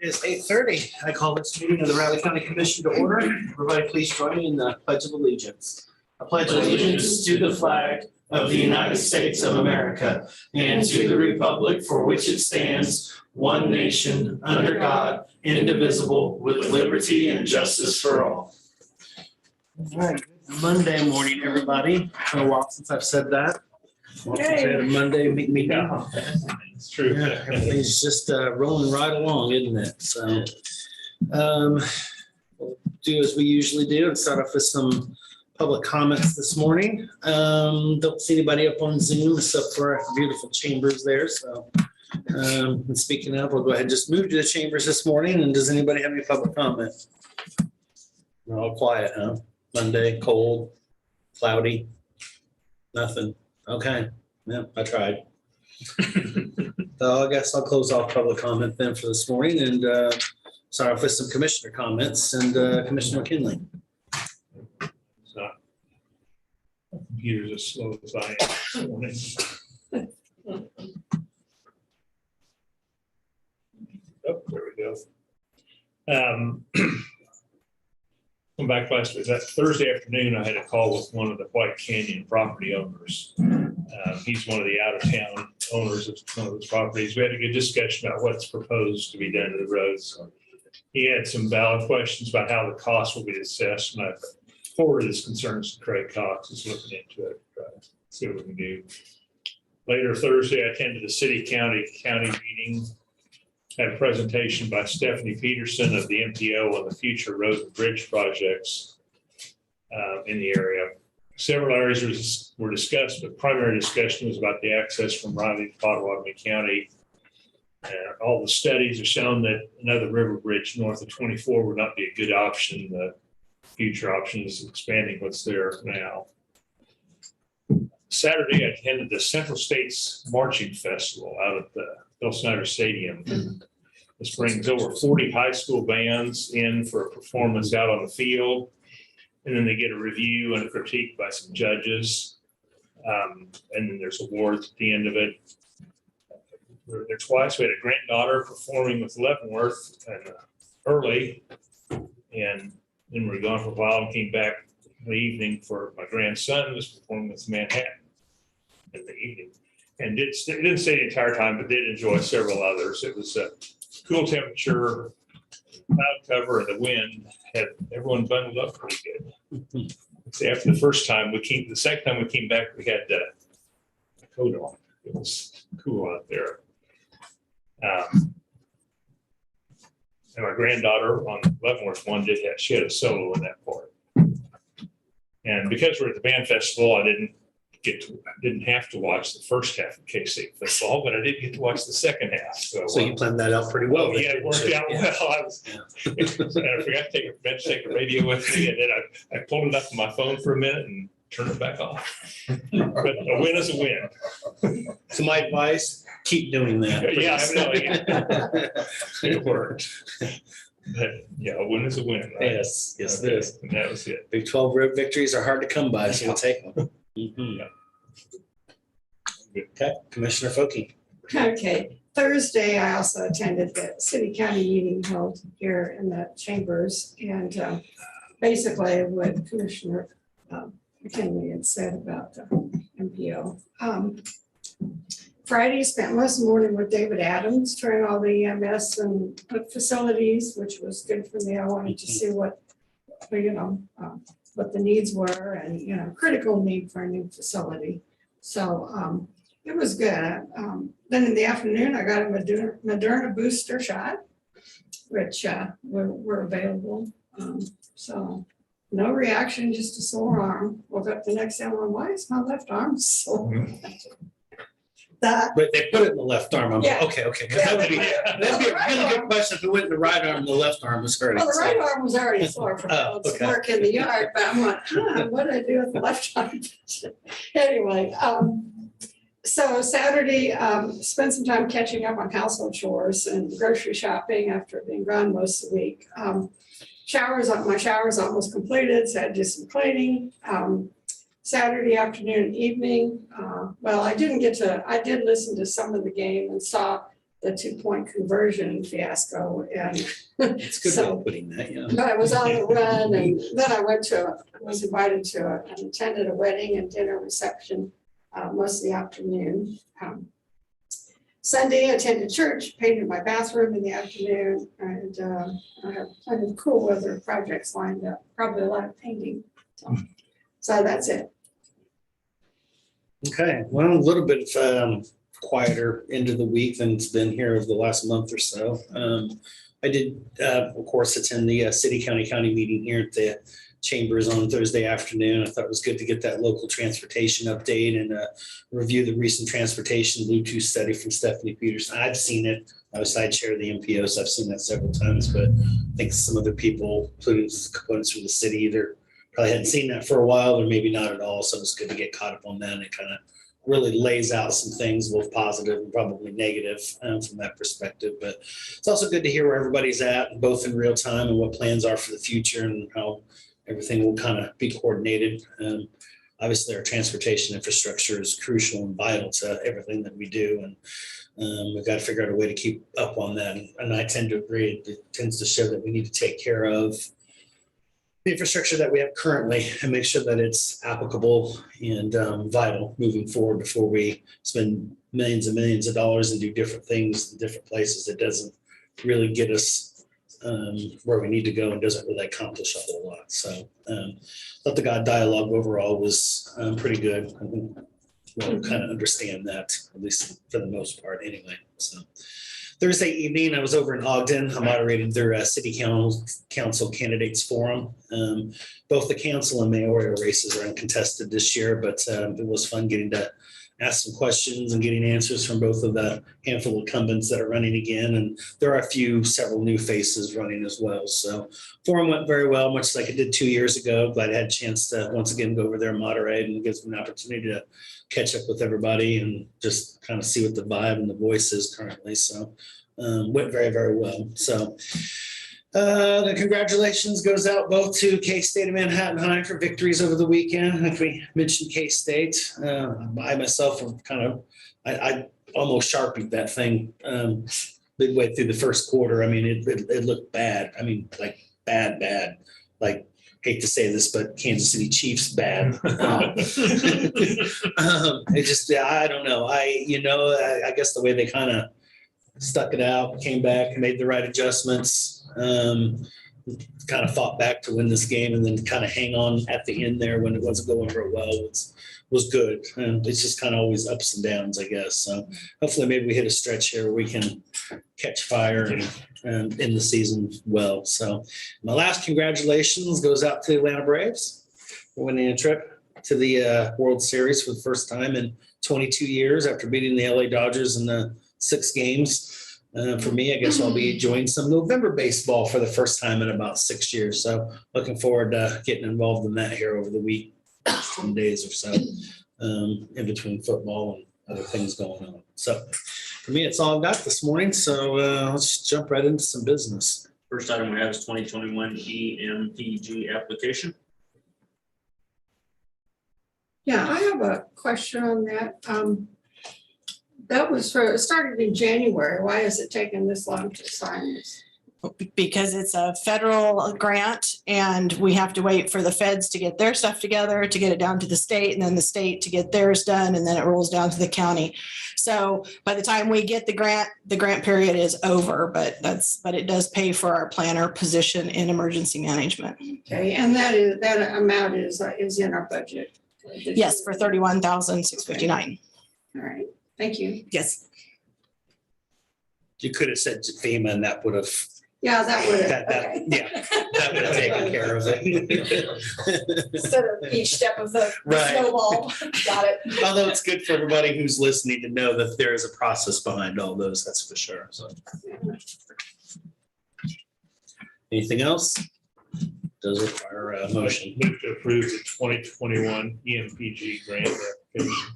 It's 8:30. I call this meeting of the Riley County Commission to order. Everybody please join me in the Pledge of Allegiance. I pledge allegiance to the flag of the United States of America and to the republic for which it stands, one nation, under God, indivisible, with liberty and justice for all. All right, Monday morning, everybody. It's been a while since I've said that. Since we had a Monday meeting. Yeah, it's true. Yeah, everything's just rolling right along, isn't it? So we'll do as we usually do and start off with some public comments this morning. Don't see anybody up on Zoom except for our beautiful chambers there. So and speaking of, we'll go ahead and just move to the chambers this morning. And does anybody have any public comment? We're all quiet, huh? Monday, cold, cloudy, nothing. Okay, yeah, I tried. So I guess I'll close off public comment then for this morning and start off with some commissioner comments and Commissioner McKinley. It's not. My computer's as slow as I am this morning. Oh, there we go. Come back last week, that Thursday afternoon, I had a call with one of the White Canyon property owners. He's one of the out-of-town owners of one of those properties. We had a good discussion about what's proposed to be done to the roads. He had some valid questions about how the cost will be assessed, and I forwarded his concerns to Craig Cox, who's looking into it, see what we can do. Later Thursday, I attended the city-county meeting. Had a presentation by Stephanie Peterson of the MPO on the future road and bridge projects in the area. Several areas were discussed, but primary discussion was about the access from Riley to Potawatomi County. All the studies have shown that another river bridge north of 24 would not be a good option. The future option is expanding what's there now. Saturday, I attended the Central States Marching Festival out at the Bill Snyder Stadium. This brings over 40 high school bands in for a performance out on the field. And then they get a review and a critique by some judges. And then there's awards at the end of it. We were there twice. We had a granddaughter performing with Leavenworth early. And then we were gone for a while and came back in the evening for my grandson who was performing with Manhattan in the evening. And didn't stay the entire time, but did enjoy several others. It was a cool temperature, cloud cover, and the wind had everyone bundled up pretty good. After the first time the second time we came back, we had a coat on. It was cool out there. And my granddaughter on Leavenworth one she had a solo in that part. And because we're at the band festival, I didn't have to watch the first half of K-State football, but I did get to watch the second half. So you planned that out pretty well. Yeah, it worked out well. I forgot to take the radio with me, and then I pulled it up on my phone for a minute and turned it back off. But a win is a win. So my advice, keep doing that. Yeah, it worked. But yeah, a win is a win, right? Yes, it is. And that was it. Big 12 road victories are hard to come by, so we'll take them. Mm-hmm. Okay, Commissioner Foki. Okay, Thursday, I also attended the city-county meeting held here in the chambers, and basically what Commissioner McKinley had said about the MPO. Friday, spent most of the morning with David Adams, touring all the EMS and facilities, which was good for me. I wanted to see what the needs were and, critical need for a new facility. So it was good. Then in the afternoon, I got a Moderna booster shot, which were available. So no reaction, just a sore arm. Woke up the next day, I'm like, why is my left arm sore? But they put it in the left arm. I'm Yeah. okay. Yeah, that'd be a really good question if it went in the right arm and the left arm was hurting. Well, the right arm was already sore from work in the yard, but I'm like, what did I do with the left arm? Anyway, so Saturday, spent some time catching up on household chores and grocery shopping after being gone most of the week. My showers almost completed, so I did some cleaning. Saturday afternoon and evening. I did listen to some of the game and saw the 2-point conversion fiasco. And It's good way so of putting that, yeah. I was on the run, and then I was invited to and attended a wedding and dinner reception most of the afternoon. Sunday, I attended church, painted my bathroom in the afternoon, and I have plenty of cool weather projects lined up, probably a lot of painting. So that's it. Okay, well, a little bit quieter end of the week than it's been here over the last month or so. I did, of course, attend the city county meeting here at the chambers on Thursday afternoon. I thought it was good to get that local transportation update and review the recent transportation Bluetooth study from Stephanie Peterson. I've seen it. I was side chair of the MPO, so I've seen that several times, but I think some other people, including components from the city, either probably hadn't seen that for a while or maybe not at all. So it's good to get caught up on that. And it kind of really lays out some things, both positive and probably negative from that perspective. But it's also good to hear where everybody's at, both in real time and what plans are for the future and how everything will kind of be coordinated. Obviously, our transportation infrastructure is crucial and vital to everything that we do. And we've got to figure out a way to keep up on that. And I tend to agree. It tends to show that we need to take care of the infrastructure that we have currently and make sure that it's applicable and vital moving forward before we spend millions and millions of dollars and do different things in different places. It doesn't really get us where we need to go and doesn't really accomplish a whole lot. So thought the God dialogue overall was pretty good. I think we'll kind of understand that, at least for the most part anyway. So Thursday evening, I was over in Ogden. I moderated their city council candidates forum. Both the council and mayoral races are uncontested this year, but it was fun getting to ask some questions and getting answers from both of the handful of incumbents that are running again. And there are several new faces running as well. So forum went very well, much like it did 2 years ago. Glad I had a chance to once again go over there and moderate, and it gives me an opportunity to catch up with everybody and just kind of see what the vibe and the voice is currently. So went very, very well. So the congratulations goes out both to K-State and Manhattan High for victories over the weekend. If we mentioned K-State, I myself am I almost sharpied that thing midway through the first quarter. I mean, it looked bad. I mean, like bad. Like, hate to say this, but Kansas City Chiefs bad. It just, I don't know. I guess the way they kind of stuck it out, came back, made the right adjustments, kind of fought back to win this game, and then kind of hang on at the end there when it wasn't going real well was good. And it's just kind of always ups and downs, I guess. So hopefully maybe we hit a stretch here where we can catch fire and end the season well. So my last congratulations goes out to the Atlanta Braves for winning a trip to the World Series for the first time in 22 years after beating the LA Dodgers in the 6 games. For me, I guess I'll be enjoying some November baseball for the first time in about 6 years. So looking forward to getting involved in that here over the week, 10 days or so, in between football and other things going on. So for me, it's all I've got this morning. So let's jump right into some business. First item we have is 2021 EMPG application. Yeah, I have a question on that. That was it started in January. Why is it taking this long to sign this? Because it's a federal grant and we have to wait for the feds to get their stuff together to get it down to the state, and then the state to get theirs done, and then it rolls down to the county. So by the time we get the grant period is over, but it does pay for our planner position in emergency management. Okay, and that amount is in our budget. Yes, for $31,659. All right, thank you. Yes. You could have said FEMA and that would have, Yeah, that would have, that would have taken care of it. Instead of each step of the Right. snowball. Got it. Although it's good for everybody who's listening to know that there is a process behind all those, that's for sure. So anything else? Does require a motion. Move to approve the 2021 EMPG grant application.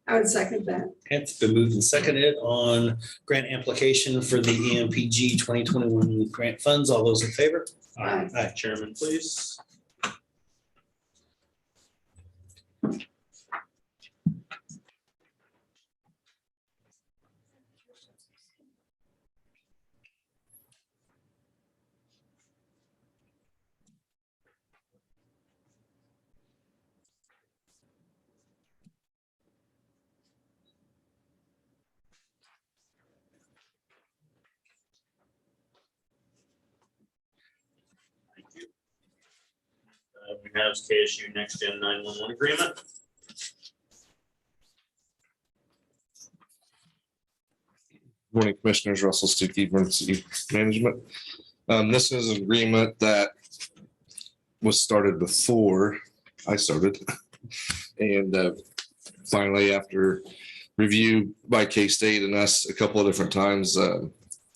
I would second that. It's been moved and seconded on grant application for the EMPG 2021 grant funds. All those in favor? Aye. Aye. Chairman, please. have is KSU Next Gen 911 agreement. Morning, Commissioners. Russell Stuckey, Emergency Management. This is an agreement that was started before I started. And finally, after review by K-State and us a couple of different times,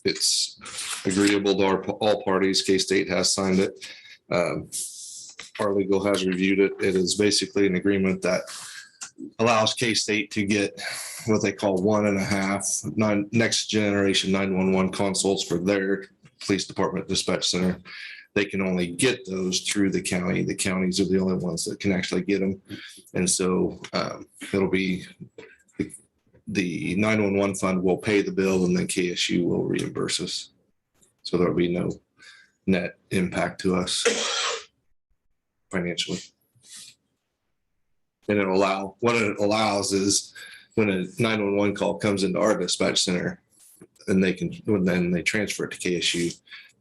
it's agreeable to all parties. K-State has signed it. Our legal has reviewed it. It is basically an agreement that allows K-State to get what they call 1.5 next generation 911 consoles for their police department dispatch center. They can only get those through the county. The counties are the only ones that can actually get them. And so it'll be the 911 fund will pay the bill and then KSU will reimburse us. So there'll be no net impact to us financially. And what it allows is when a 911 call comes into our dispatch center and then they transfer it to KSU,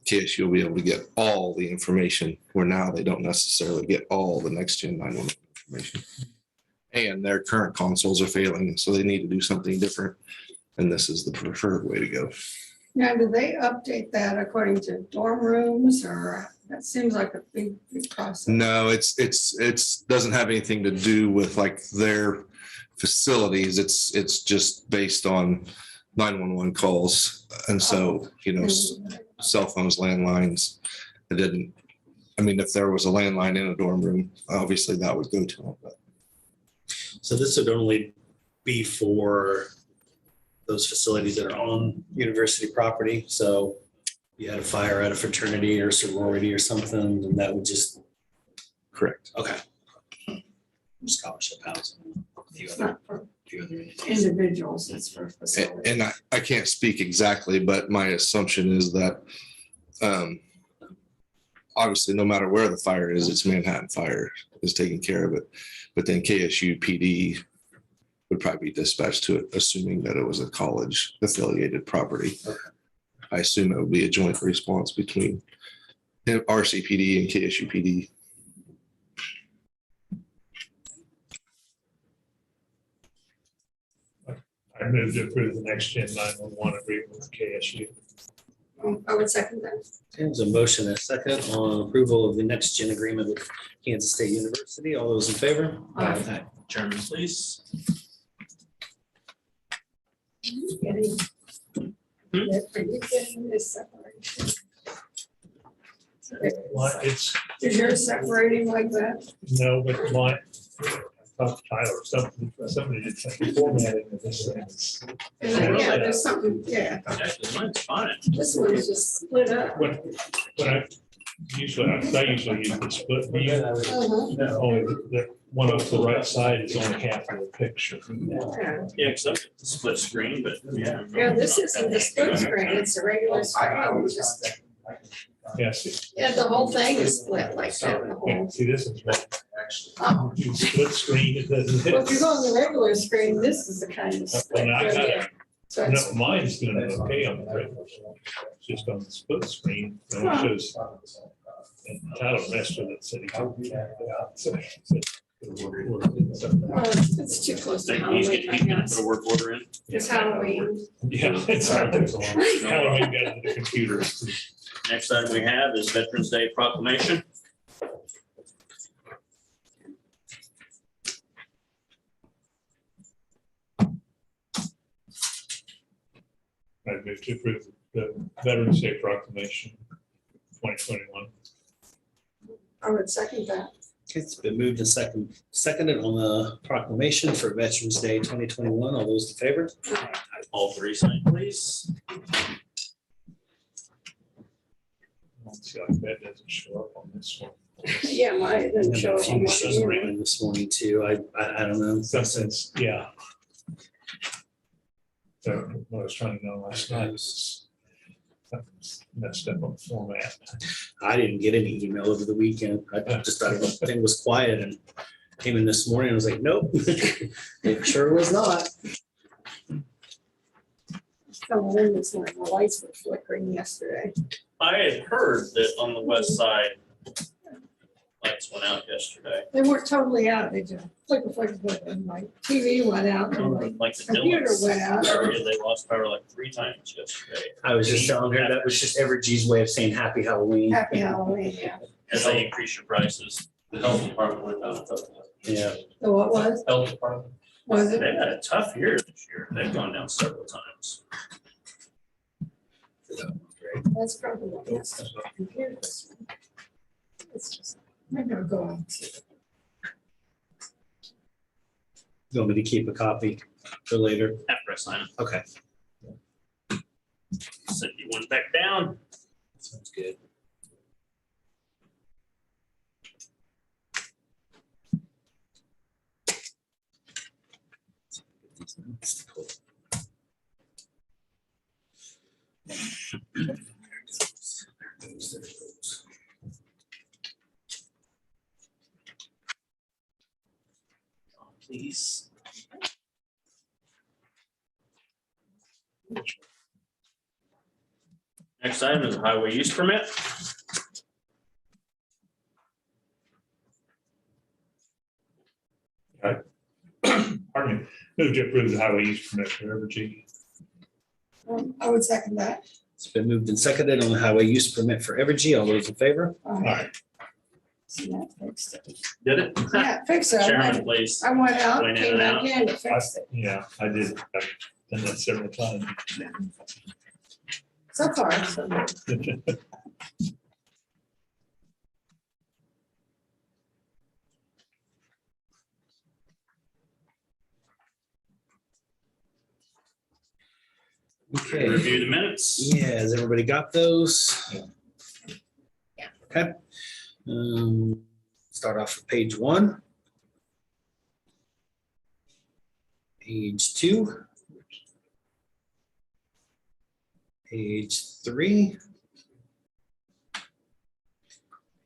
KSU will be able to get all the information where now they don't necessarily get all the next gen 911 information. And their current consoles are failing, so they need to do something different. And this is the preferred way to go. Now, do they update that according to dorm rooms, or that seems like a big process? No, it's doesn't have anything to do with like their facilities. It's just based on 911 calls. And so, cell phones, landlines, if there was a landline in a dorm room, obviously that would go to them. But. So this would only be for those facilities that are on university property. So you had a fire at a fraternity or sorority or something, and that would just. Correct. Okay. Scholarship housing. It's not for individuals, it's for facilities. And I can't speak exactly, but my assumption is that obviously no matter where the fire is, it's Manhattan Fire is taking care of it. But then KSU PD would probably be dispatched to it, assuming that it was a college affiliated property. Okay. I assume it would be a joint response between RCPD and KSU PD. I moved to approve the next gen 911 agreement with KSU. I would second that. There's a motion and a second on approval of the next gen agreement with Kansas State University. All those in favor? Aye. Chairman, please. Getting- Are you getting this separation? It's, Is yours separating like that? no, but my, I talked to Tyler, somebody did some formatting of this thing. Yeah, there's something, yeah, Actually, mine's fine. this one's just split up. When I usually use the split view, Uh-huh. only the one off the right side is only half of the picture. Yeah. Yeah, except the split screen, but yeah. Yeah, this isn't the split screen, it's a regular screen, it's just, Yes. yeah, the whole thing is split like that, the Yeah, whole. see, this is what, Oh, you split screen, it doesn't. well, if you go on the regular screen, this is the kind of split. Well, I got it. So No, it's, mine's doing okay on the regular. It's just on the split screen, and it shows. And Tyler messed with it, said he told me that. So, well, it's too close to He's Halloween, I gonna guess. put a work order in. It's Halloween. Yeah, it's Halloween got into the computer. Next item we have is Veterans Day proclamation. I moved to approve the Veterans Day proclamation 2021. I would second that. It's been moved and seconded on the proclamation for Veterans Day 2021. All those in favor? All three sign, please. Let's see, like that doesn't show up on this one. Yeah, mine didn't show up on She's mine. ringing this morning too. I don't know. Something's, yeah. So what I was trying to know last night was something's messed up on the format. I didn't get any email over the weekend. I just thought everything was quiet and came in this morning. I was like, nope, it sure was not. Coming in this morning, the lights were flickering yesterday. I had heard that on the west side, lights went out yesterday. They weren't totally out, they just flicker, and my TV went out, and my Like the computer Dillons went out. area, they lost power like 3 times yesterday. I was just telling her that was just Evergy's way of saying happy Halloween. Happy Halloween, yeah. As they increase your prices. The health department went down. Yeah. So what was, Health department. was it? They've had a tough year this year. They've gone down several times. That's probably what it is. Computer. It's just, I'm gonna go on. You want me to keep a copy for later? After I sign it, Okay. send you one back down. Sounds good. Please. Next item is a highway use permit. Pardon me, move to approve the highway use permit for Evergy. I would second that. It's been moved and seconded on the highway use permit for Evergy. All those in favor? All right. See, that fixed it. Did it? Yeah, fix it. Chairman, please. I went out, Went in came and back out. in, it fixed it. Yeah, I did. I've done that several times. So far, so good. Okay. Review the minutes. Yeah, has everybody got those? Yeah. Okay. Start off with page 1. Page 2. Page 3.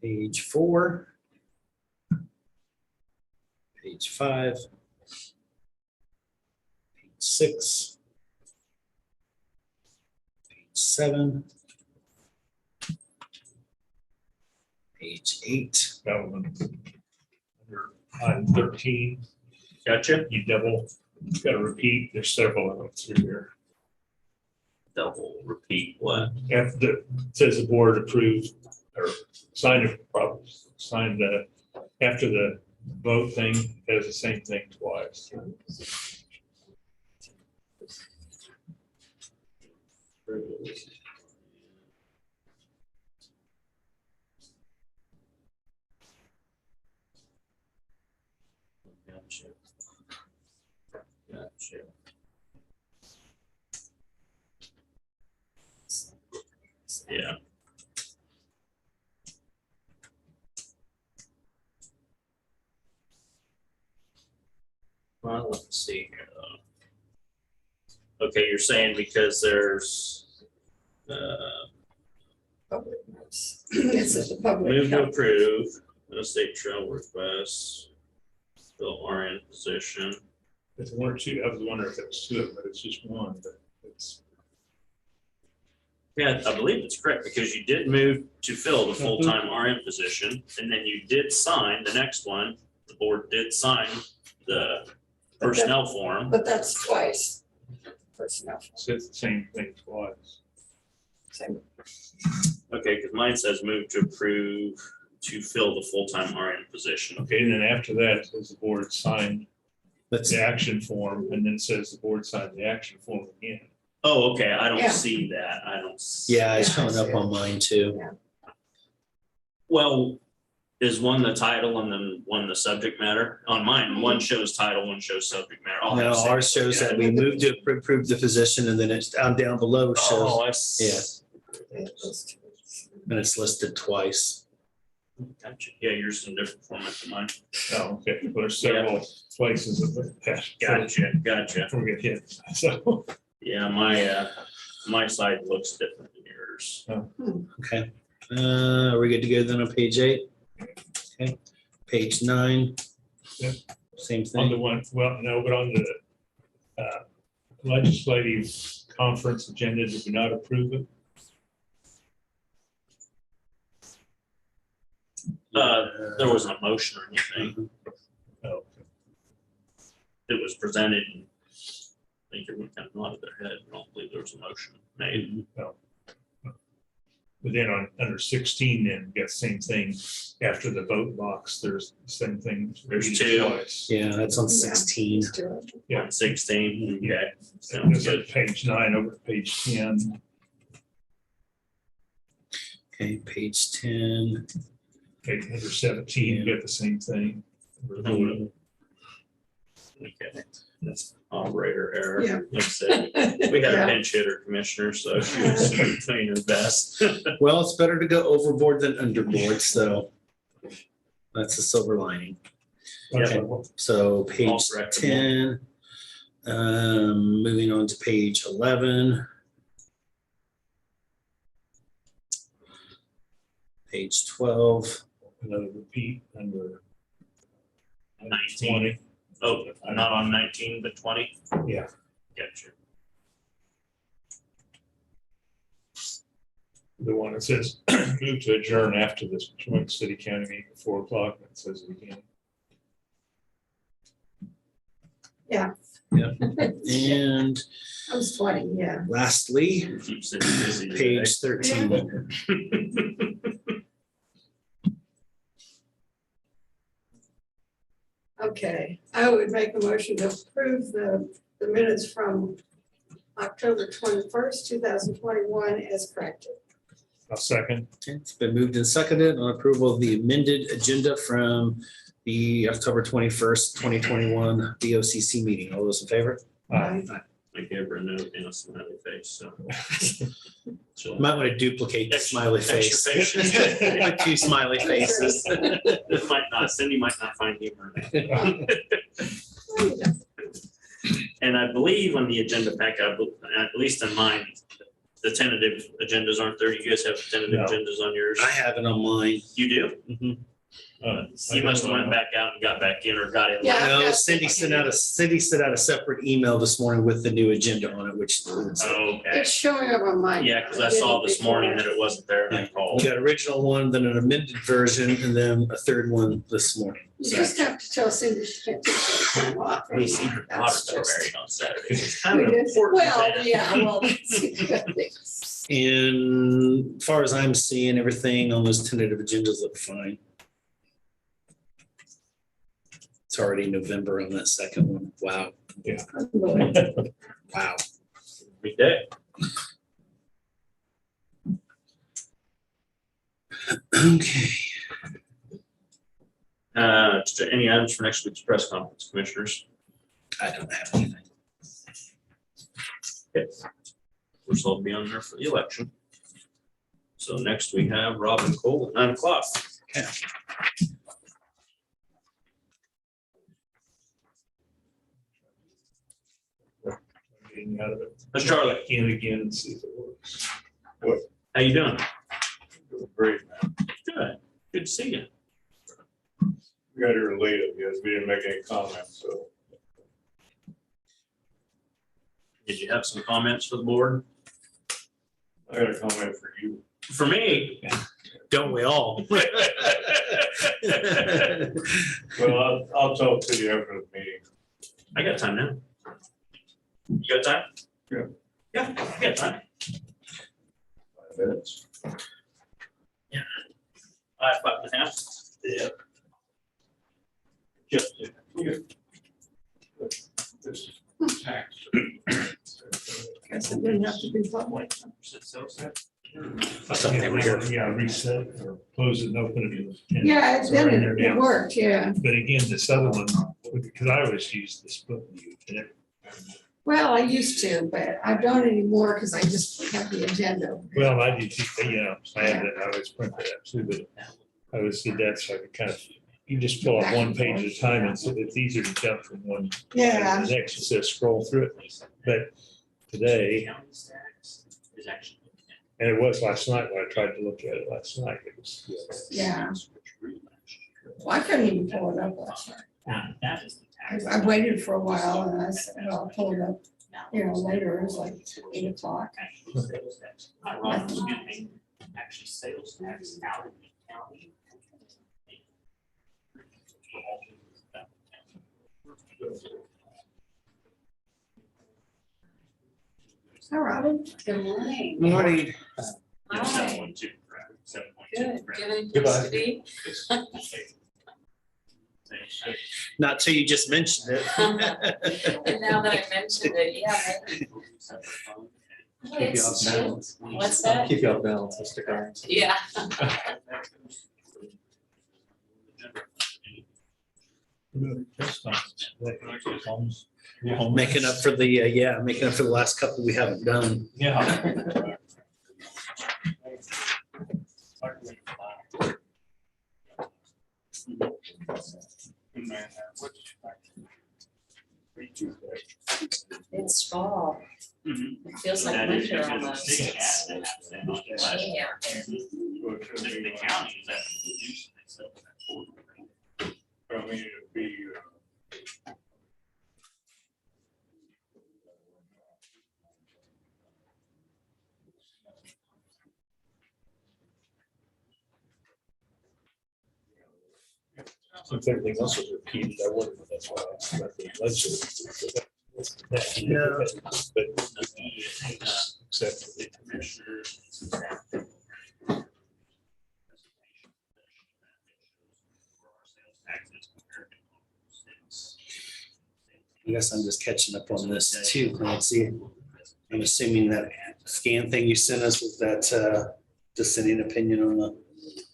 Page 4. Page 5. Page 6. Page 7. Page 8. That one. Under item 13, Gotcha. you gotta repeat, there's several of them through here. Double repeat what? After the, says the board approved or signed the, after the vote thing, does the same thing twice. Gotcha. Gotcha. Yeah. Well, let's see here though. Okay, you're saying because there's Public notice. This is the public. move to health. approve, no state travel requests, still are in position. It's one or two, I was wondering if it was two of them, but it's just one, but it's. Yeah, I believe it's correct because you did move to fill the full-time RN position and then you did sign the next one. The board did sign the personnel form. But that's twice. Personnel. Says the same thing twice. Same. Okay, because mine says move to approve to fill the full-time RN position. Okay, and then after that, it says the board signed Let's, the action form, and then it says the board signed the action form again. Oh, okay, I Yeah. don't see that. I don't. yeah, it's Yeah, I showing up see on mine too. Well, is one the title and then one the subject matter? On mine, one shows title, one shows subject matter. I'll have No, to say- ours shows that we moved to approve the position and then it's down below shows, Oh, I see. and it's listed twice. Gotcha. Yeah, yours is in different format than mine. Oh, okay, well, there's several places that. Gotcha. Before we get hit, so. Yeah, my side looks different than yours. Okay, are we good to go then on page 8? Okay, page 9. Yeah. Same On the thing. one, well, no, but on the legislative conference agenda, did we not approve it? There wasn't a motion or anything. Oh, It was presented. And I think everyone kind of nodded their head. I don't believe there was a motion made. But then under 16, then we got the same thing. After the vote box, there's the same thing. There's repeated two. twice. Yeah, that's on 16. Let's do it. Yeah. On 16, okay. And Sounds it's on good. page 9 over to page 10. Okay, page 10. Page under 17, you got the same thing. Okay. That's operator error. Yeah. Like I said, we had a Yeah. pinch hitter commissioner, so she was doing her best. Well, it's better to go overboard than underboard, so that's the silver lining. Okay, so page Also recommend. 10, moving on to page 11. Page 12, Another repeat under 19. 20. Oh, not on 19, but 20? Yeah. Gotcha. The one that says move to adjourn after this joint city county meeting at 4 o'clock. That says it again. and I was 20, yeah. lastly, Keeps it busy today. page 13. Okay, I would make a motion to approve the minutes from October 21st, 2021 as corrected. I'll second. Okay, it's been moved and seconded on approval of the amended agenda from the October 21st, 2021 BOCC meeting. All those in favor? Aye. I gave her a note and a smiley face, so. she'll- Might want to duplicate the smiley face. Extra patience. Like 2 smiley faces. It might not, Cindy might not find humor in it. And I believe on the agenda pack, at least in mine, the tentative agendas aren't there. You guys have tentative No. agendas on yours? I have it on mine. You do? Mhm. You must have went back out and got back in or got in. Yeah. I've No, got- Cindy sent out a separate email this morning with the new agenda on it, which is Okay. It's showing up on mine. Yeah, because I saw this morning that it wasn't there and I you called. got original one, then an amended version, and then a third one this morning. You just have to tell Cindy she can't take that time off. We see her daughter That's got just- married on Saturday. It's kind of We an did- important Well, event. yeah, well, that's a good thing. And as far as I'm seeing, everything on those tentative agendas look fine. It's already November on that second one. Wow, Unbelievable. wow. Every day. Okay. Any items for next week's press conference, commissioners? I don't have anything. Okay. We're still be on there for the election. So next we have Robin Cole at 9 o'clock. Getting out of it. That's Charlie. In again and see if it works. How you doing? Great, man. Good. Good to see you. We got here late, I guess. We didn't make any comments, so. Did you have some comments for the board? I got a comment for you. For me? Don't we all? Well, I'll talk to you after the meeting. I got time now. You got time? Yeah. Yeah, I got time. 5 minutes. 5.5. Yeah. Just. This tax. Guess it didn't have to be public. I thought they were here. Yeah, reset or close it and open it. and- Yeah, it's then right there, yeah. it worked, yeah. But again, this other one, because I always use the split view. And it- Well, I used to, but I don't anymore because I just have the agenda. Well, I do, too, I have that, I always print that up too, but I always did that so I could kind of, you just fill out one page at a time and so it's easier to jump from one to Yeah, the next instead of scroll through it. But today, and it was last night when I tried to look at it last night, it was. yeah. Well, I couldn't even pull it up last night. I waited for a while and I said, well, I'll pull it up, later. It was like 8 o'clock. Actually, sales tax out of the county. Hi, Robin. Good morning. Morning. Yeah, Hi. 7.2, correct, 7.2, Good. correct. Do you have any place to be? Not till you just mentioned it. And now that I mentioned it, yeah. maybe. Oh, it's chill. What's that? Keep you off balance, Mr. Carnes. Yeah. Making up for the, making up for the last couple we haven't done. Yeah. It's fall. Mhm. It feels like That is, winter because almost. it's big cat that happens in last year. Yeah. The county is actually reducing itself. I mean, it'd be, Since everything else was repeated, I wondered if that's why I let the legislature. No. But except for The commissioners. I guess I'm just catching up on this too, Clancy. I'm assuming that scan thing you sent us was that dissenting opinion on the.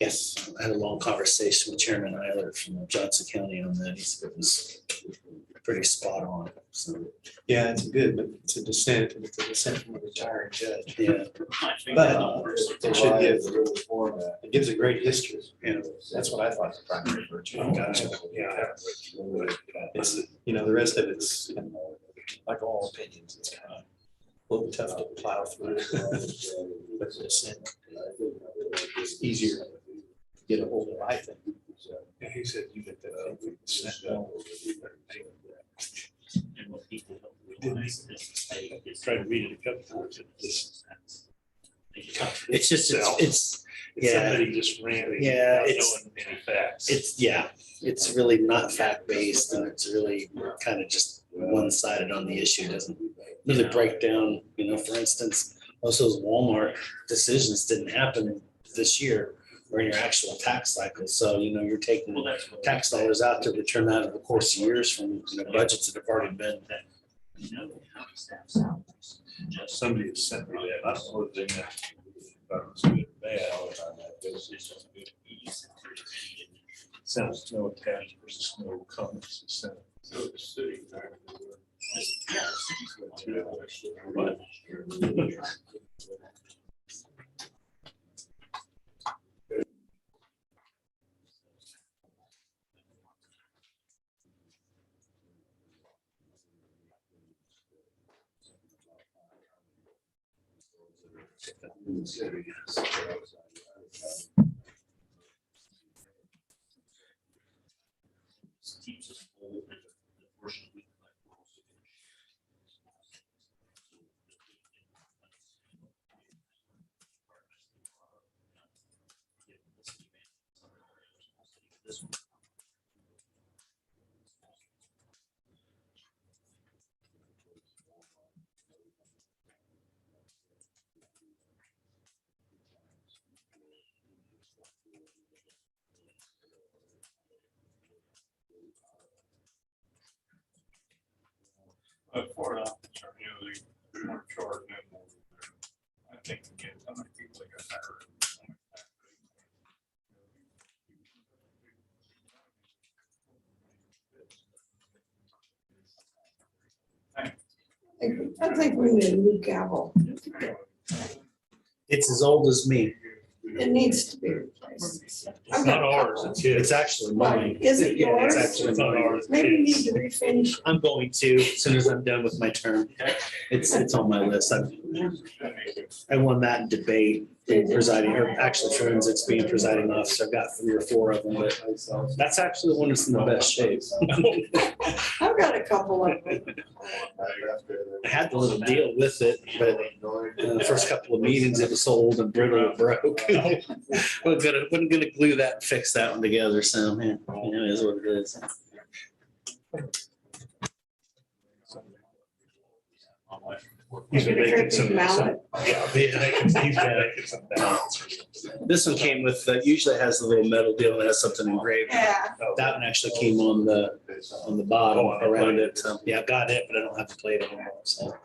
Yes, I had a long conversation with Chairman Eiler from Johnson County on that. He said it was pretty spot on. So, Yeah, it's good, but it's a dissent, and it's a dissent from a retiring judge. yeah, But they should give, it gives a great history. yeah. That's what I thought the primary virtue. Gotcha. Yeah, I haven't read it. It's, the rest of it's like all opinions, it's kind of a little tough to plow through. But the dissent is easier to get a hold of, I think. Yeah, he said you get that. And what people don't realize is they Try to read it a couple times. It's just, it's, yeah. Somebody just ran. Yeah, without it's- knowing any facts. it's really not fact-based and it's really kind of just one-sided on the issue. Doesn't really break down, for instance, most of those Walmart decisions didn't happen this year or in your actual tax cycle. So, you're taking Well, that's what. tax dollars out to return that over the course of years from budgets that have already been. County staff salaries. Just Somebody had sent me that. I don't know if they meant. Thought it was good or bad. it's just good. Easy. Sounds no attached versus no comments. It's, so the city. Yeah, the city's going through it. But Keeps us whole and the portion we collect will also finish. This one. But for that, they weren't charging them over there. I think again, how many people they got hired. I think we need a new gavel. It's as old as me. It needs to be replaced. it's not ours, it's his. It's actually mine. Is it Yeah, it's yours? actually It's not mine. ours. Maybe you need to refinish. I'm going to, as soon as I'm done with my term. It's on my list. I won that debate being presiding, or actually forensics being presiding officer. I've got 3 or 4 of them, but that's actually the one that's in the best shape. I've got a couple of them. I had the little deal with it, but in the first couple of meetings, it was so old and brittle it broke. Wasn't gonna glue that and fix that one together, so, yeah, it is what it is. He's been making some. Mallet. He's been making some balance. This one came with, usually it has the little metal deal and it has something engraved. Yeah, That one actually came on the bottom around it. So, yeah, I got it, but I don't have the plate anymore. So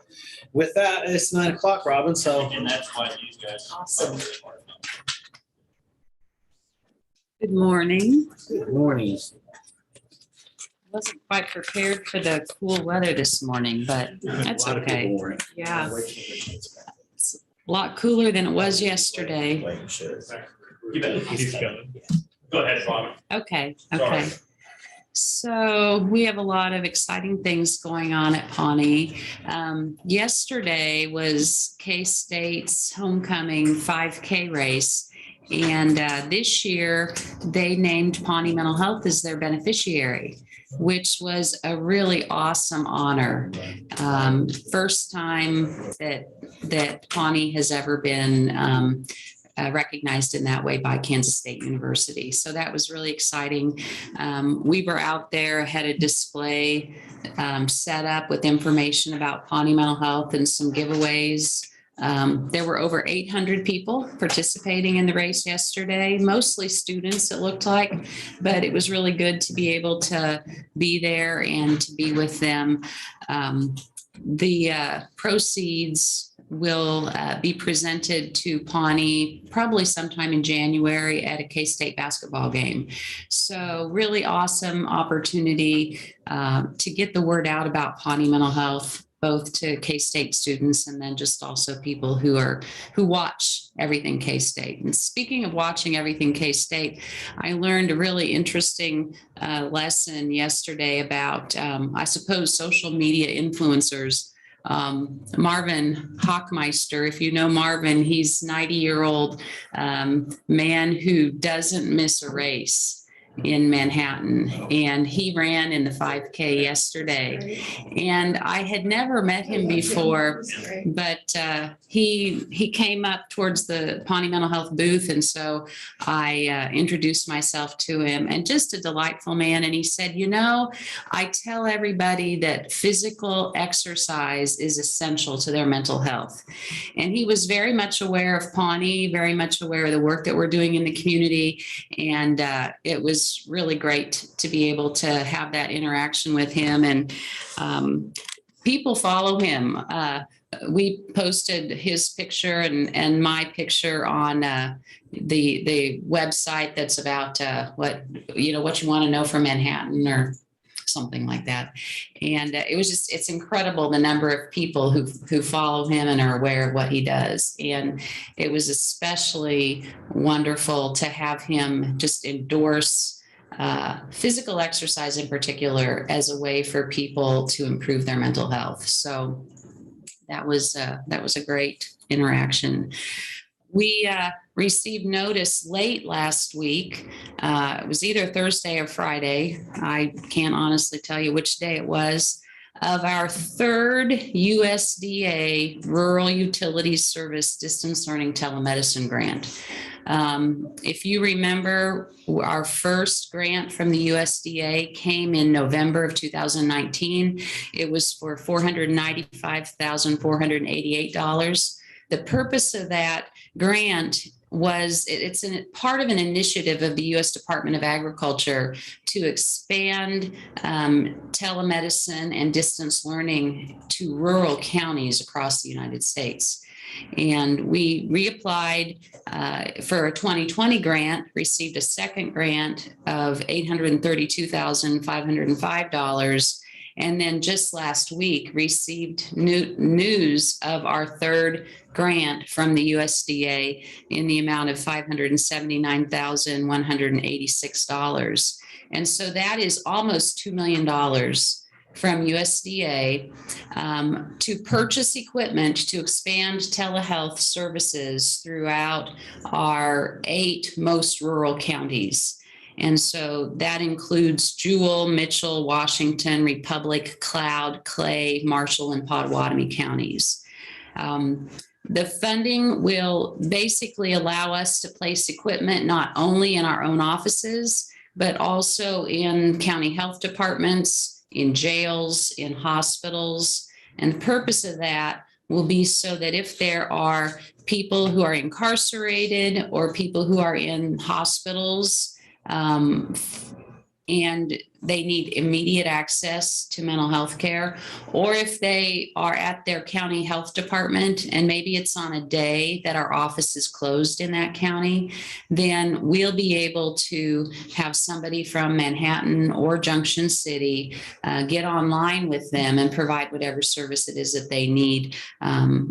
with that, it's 9 o'clock, Robin. So And that's why these guys. Awesome. Good morning. good morning. Wasn't quite prepared for the cool weather this morning, but that's A lot of okay. people wore it. Yeah. It's a lot cooler than it was yesterday. You bet. He's coming. Go ahead, Bob. Okay, okay. So we have a lot of exciting things going on at Pawnee. Yesterday was K-State's homecoming 5K race. And this year, they named Pawnee Mental Health as their beneficiary, which was a really awesome honor. First time that Pawnee has ever been recognized in that way by Kansas State University. So that was really exciting. We were out there, had a display set up with information about Pawnee Mental Health and some giveaways. There were over 800 people participating in the race yesterday, mostly students, it looked like, but it was really good to be able to be there and to be with them. The proceeds will be presented to Pawnee probably sometime in January at a K-State basketball game. So really awesome opportunity to get the word out about Pawnee Mental Health, both to K-State students and then just also people who watch everything K-State. And speaking of watching everything K-State, I learned a really interesting lesson yesterday about, I suppose, social media influencers. Marvin Hockmeister, if you know Marvin, he's 90-year-old man who doesn't miss a race in Manhattan, and he ran in the 5K yesterday. And I had never met him before, but he came up towards the Pawnee Mental Health booth, and so I introduced myself to him, and just a delightful man. And he said, you know, I tell everybody that physical exercise is essential to their mental health. And he was very much aware of Pawnee, very much aware of the work that we're doing in the community, and it was really great to be able to have that interaction with him. And people follow him. We posted his picture and my picture on the website that's about what you want to know from Manhattan or something like that. And it's incredible the number of people who follow him and are aware of what he does. And it was especially wonderful to have him just endorse physical exercise in particular as a way for people to improve their mental health. So that was a great interaction. We received notice late last week. It was either Thursday or Friday. I can't honestly tell you which day it was, of our third USDA Rural Utilities Service Distance Learning Telemedicine Grant. If you remember, our first grant from the USDA came in November of 2019. It was for $495,488. The purpose of that grant was it's part of an initiative of the U.S. Department of Agriculture to expand telemedicine and distance learning to rural counties across the United States. And we reapplied for a 2020 grant, received a second grant of $832,505. And then just last week received news of our third grant from the USDA in the amount of $579,186. And so that is almost $2 million from USDA to purchase equipment to expand telehealth services throughout our 8 most rural counties. And so that includes Jewell, Mitchell, Washington, Republic, Cloud, Clay, Marshall, and Potawatomi counties. The funding will basically allow us to place equipment not only in our own offices, but also in county health departments, in jails, in hospitals. And the purpose of that will be so that if there are people who are incarcerated or people who are in hospitals, and they need immediate access to mental health care, or if they are at their county health department and maybe it's on a day that our office is closed in that county, then we'll be able to have somebody from Manhattan or Junction City get online with them and provide whatever service it is that they need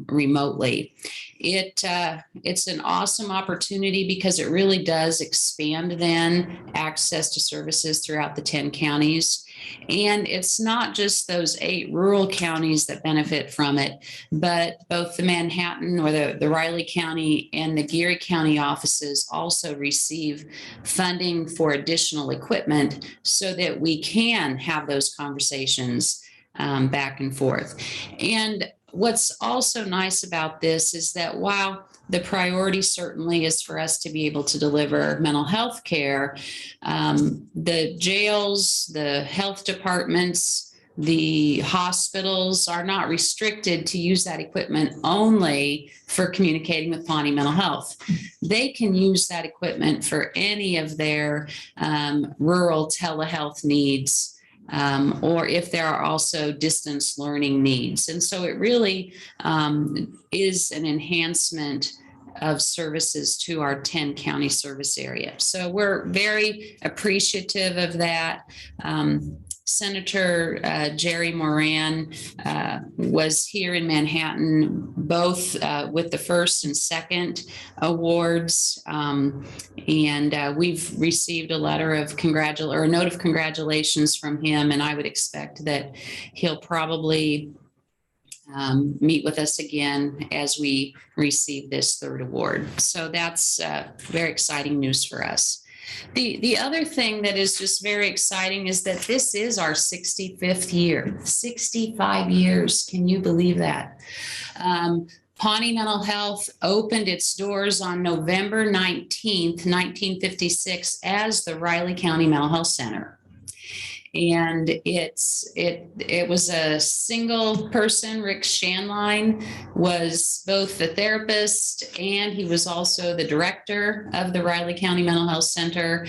remotely. It's an awesome opportunity because it really does expand then access to services throughout the 10 counties. And it's not just those 8 rural counties that benefit from it, but both the Manhattan or the Riley County and the Geary County offices also receive funding for additional equipment so that we can have those conversations back and forth. And what's also nice about this is that while the priority certainly is for us to be able to deliver mental health care, the jails, the health departments, the hospitals are not restricted to use that equipment only for communicating with Pawnee Mental Health. They can use that equipment for any of their rural telehealth needs, or if there are also distance learning needs. And so it really is an enhancement of services to our 10 county service area. So we're very appreciative of that. Senator Jerry Moran was here in Manhattan, both with the first and second awards. And we've received a letter of a note of congratulations from him. And I would expect that he'll probably meet with us again as we receive this 3rd award. So that's very exciting news for us. The other thing that is just very exciting is that this is our 65th year, 65 years. Can you believe that? Pawnee Mental Health opened its doors on November 19th, 1956 as the Riley County Mental Health Center. And it was a single person. Rick Shanline was both the therapist and he was also the director of the Riley County Mental Health Center.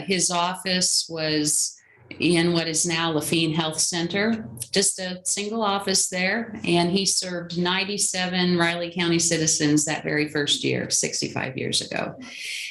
His office was in what is now Lafine Health Center, just a single office there. And he served 97 Riley County citizens that very first year, 65 years ago.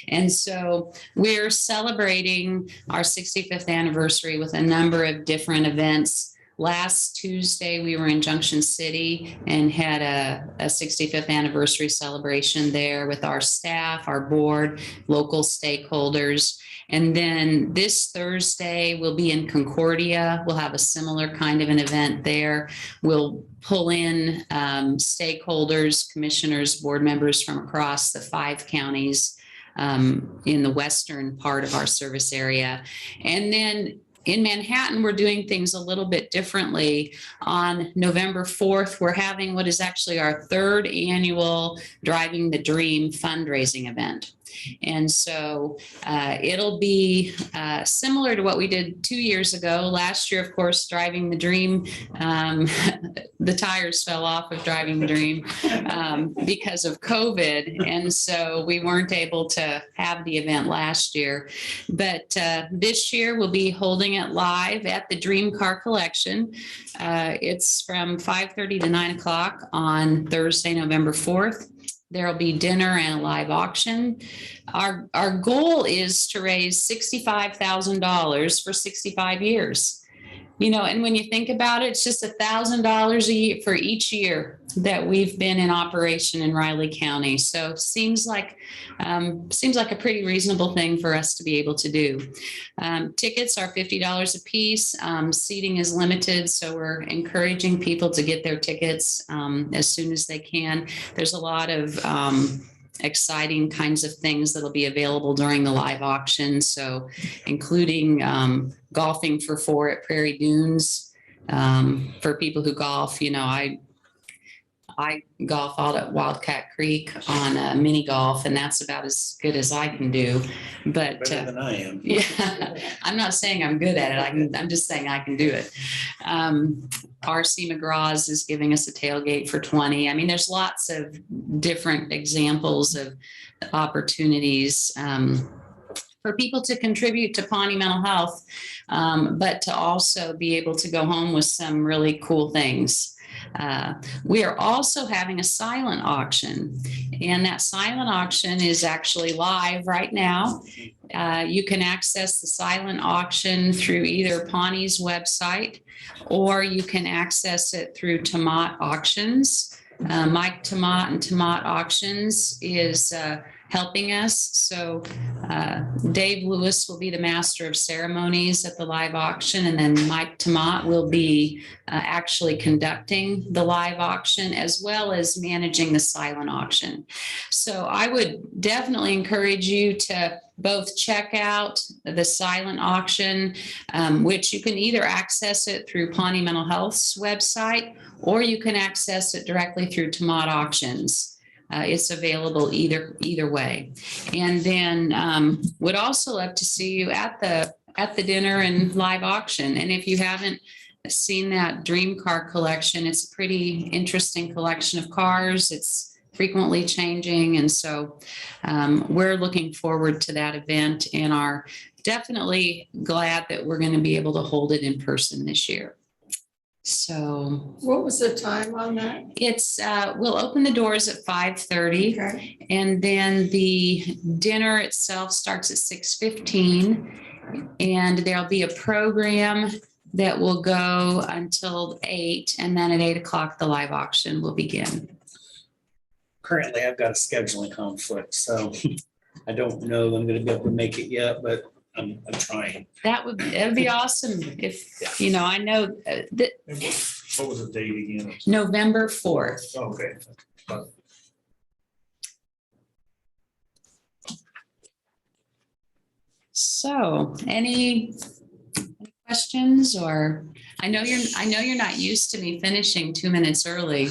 And so we're celebrating our 65th anniversary with a number of different events. Last Tuesday, we were in Junction City and had a 65th anniversary celebration there with our staff, our board, local stakeholders. And then this Thursday, we'll be in Concordia. We'll have a similar kind of an event there. We'll pull in stakeholders, commissioners, board members from across the 5 counties in the western part of our service area. And then in Manhattan, we're doing things a little bit differently. On November 4th, we're having what is actually our 3rd annual Driving the Dream fundraising event. And so it'll be similar to what we did 2 years ago. Last year, of course, Driving the Dream, the tires fell off of Driving the Dream because of COVID. And so we weren't able to have the event last year. But this year, we'll be holding it live at the Dream Car Collection. It's from 5:30 to 9 o'clock on Thursday, November 4th. There'll be dinner and a live auction. Our goal is to raise $65,000 for 65 years. And when you think about it, it's just $1,000 a year for each year that we've been in operation in Riley County. So seems like a pretty reasonable thing for us to be able to do. Tickets are $50 a piece. Seating is limited, so we're encouraging people to get their tickets as soon as they can. There's a lot of exciting kinds of things that'll be available during the live auction. So including golfing for 4 at Prairie Dunes. For people who golf, I golf out at Wildcat Creek on mini golf, and that's about as good as I can do. But Better than I am. yeah, I'm not saying I'm good at it. I'm just saying I can do it. RC McGraw's is giving us a tailgate for 20. I mean, there's lots of different examples of opportunities for people to contribute to Pawnee mental health, but to also be able to go home with some really cool things. We are also having a silent auction, and that silent auction is actually live right now. You can access the silent auction through either Pawnee's website, or you can access it through Tomat Auctions. Mike Tomat and Tomat Auctions is helping us. So Dave Lewis will be the master of ceremonies at the live auction, and then Mike Tomat will be actually conducting the live auction as well as managing the silent auction. So I would definitely encourage you to both check out the silent auction, which you can either access it through Pawnee Mental Health's website, or you can access it directly through Tomat Auctions. It's available either way. And then would also love to see you at the dinner and live auction. And if you haven't seen that dream car collection, it's a pretty interesting collection of cars. It's frequently changing. And so we're looking forward to that event and are definitely glad that we're going to be able to hold it in person this year. So What was the time on that? it's we'll open the doors at 5:30, Okay. and then the dinner itself starts at 6:15, and there'll be a program that will go until 8, and then at 8 o'clock the live auction will begin. Currently, I've got a scheduling conflict, so I don't know I'm going to be able to make it yet, but I'm trying. It'd be awesome if I know that And what was the date again? November 4th. Okay. So any questions? Or I know you're not used to me finishing 2 minutes early.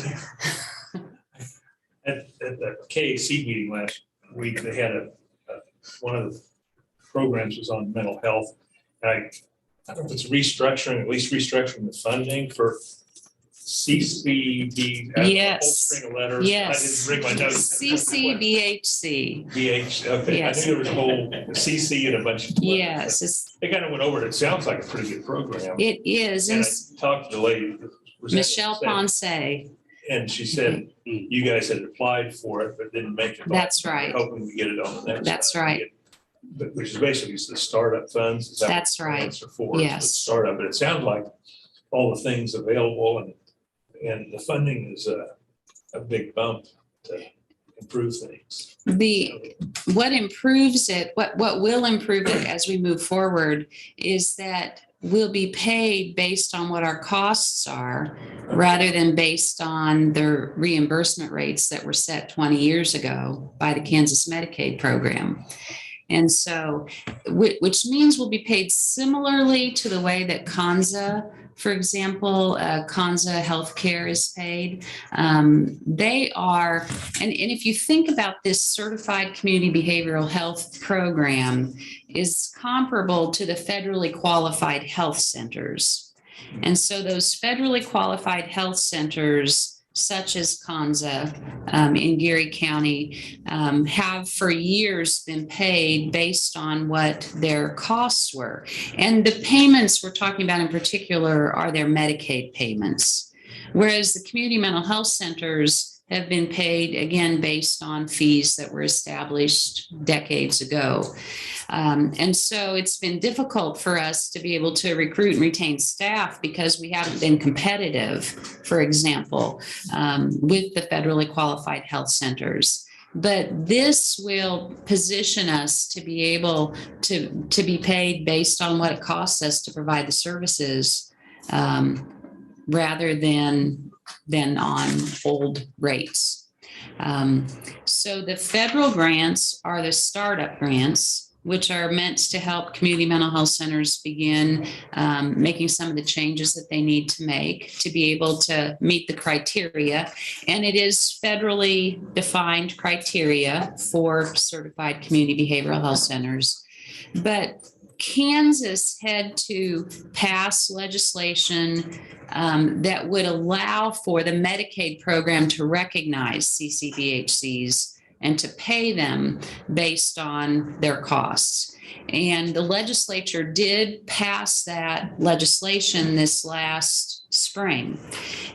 At the KAC meeting last week, they had one of the programs was on mental health. And I don't know if it's restructuring, at least restructuring the funding for CCB. Yes. Whole string of letters. Yes. I didn't bring my notes. CCBHC. BH, okay. Yes. I knew there was a whole CC and a bunch of. letters. Yes, They kind of went over it. It sounds like a pretty good program. it is. And And I talked to the lady. was that- Michelle Ponce. And she said, you guys had applied for it, but didn't make it. That's right. Hoping we get it on the next. That's one. right. Which is basically the startup funds. Is that what That's right. grants are for? It's Yes. the Startup, but it sounds like all the things available and the funding is a big bump to improve things. What improves it, what will improve it as we move forward is that we'll be paid based on what our costs are rather than based on the reimbursement rates that were set 20 years ago by the Kansas Medicaid program. And so, which means we'll be paid similarly to the way that Kansa, for example, Kansa Healthcare is paid. They are, and if you think about this certified community behavioral health program, is comparable to the federally qualified health centers. And so those federally qualified health centers, such as Kansa in Geary County, have for years been paid based on what their costs were. And the payments we're talking about in particular are their Medicaid payments. Whereas the community mental health centers have been paid, again, based on fees that were established decades ago. And so it's been difficult for us to be able to recruit and retain staff because we haven't been competitive, for example, with the federally qualified health centers. But this will position us to be able to be paid based on what it costs us to provide the services, rather than on old rates. So the federal grants are the startup grants, which are meant to help community mental health centers begin making some of the changes that they need to make to be able to meet the criteria. And it is federally defined criteria for certified community behavioral health centers. But Kansas had to pass legislation that would allow for the Medicaid program to recognize CCBHCs and to pay them based on their costs. And the legislature did pass that legislation this last spring.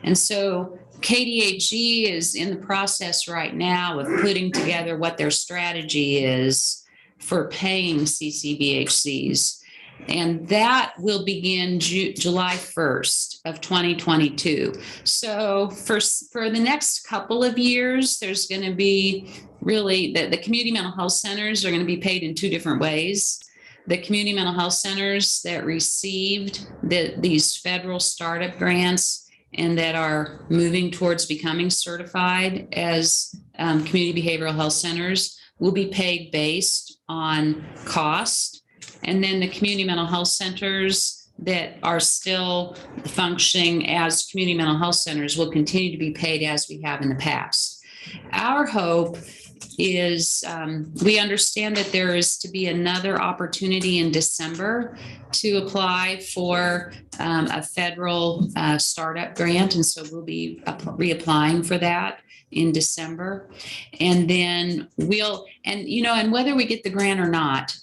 And so KDHE is in the process right now of putting together what their strategy is for paying CCBHCs. And that will begin July 1st of 2022. So for the next couple of years, there's going to be really the community mental health centers are going to be paid in two different ways. The community mental health centers that received these federal startup grants and that are moving towards becoming certified as community behavioral health centers will be paid based on cost. And then the community mental health centers that are still functioning as community mental health centers will continue to be paid as we have in the past. Our hope is we understand that there is to be another opportunity in December to apply for a federal startup grant. And so we'll be reapplying for that in December. And then and whether we get the grant or not,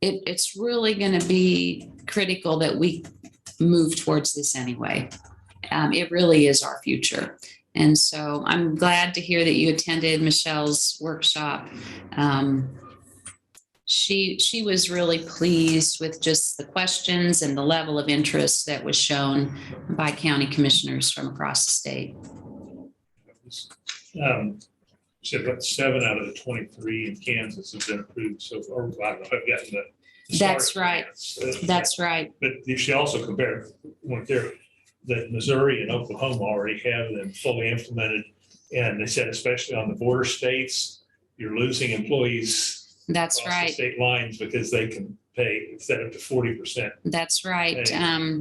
it's really going to be critical that we move towards this anyway. It really is our future. And so I'm glad to hear that you attended Michelle's workshop. She was really pleased with just the questions and the level of interest that was shown by county commissioners from across the state. She said about 7 out of the 23 in Kansas have been approved so far. I don't know if I've gotten the That's start right. grants. That's right. But you should also compare that Missouri and Oklahoma already have them fully implemented. And they said, especially on the border states, you're losing employees. That's across the right. state lines because they can pay instead up to 40%. That's right. Hey.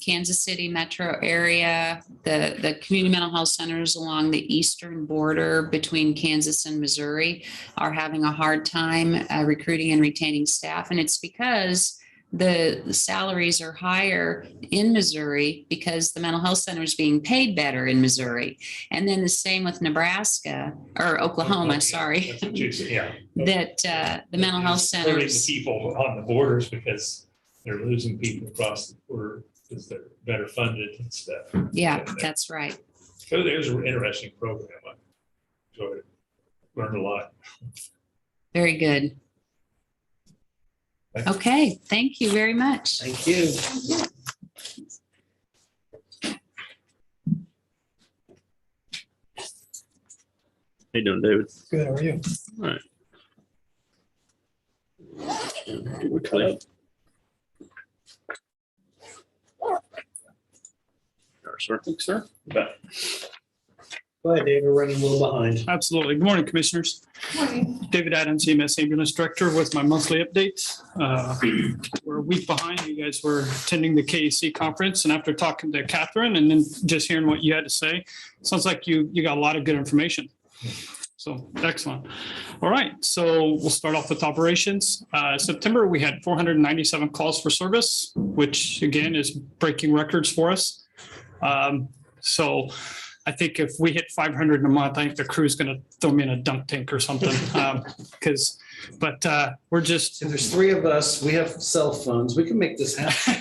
Kansas City metro area, the community mental health centers along the eastern border between Kansas and Missouri are having a hard time recruiting and retaining staff. And it's because the salaries are higher in Missouri because the mental health center is being paid better in Missouri. And then the same with Nebraska or Oklahoma, sorry. That's what you said, yeah. That the mental health It's hurting centers. the people on the borders because they're losing people across the border because they're better funded and stuff. Yeah, that's right. So it was an interesting program. I enjoyed it. Learned a lot. Very good. Thank you. Okay, thank you very much. Thank you. How you doing, David? Good, how are you? All right. Quickly. Sir. Thanks, sir. But Go ahead, Dave. We're running a little behind. Absolutely. Good morning, Commissioners. David Adams, EMS Ambulance Director with my monthly updates. We're a week behind. You guys were attending the KAC conference, and after talking to Catherine and then just hearing what you had to say, sounds like you got a lot of good information. So excellent. All right, so we'll start off with operations. September, we had 497 calls for service, which again is breaking records for us. So I think if we hit 500 in a month, I think the crew's going to throw me in a dunk tank or something. We're just. If there's 3 of us, we have cell phones. We can make this happen.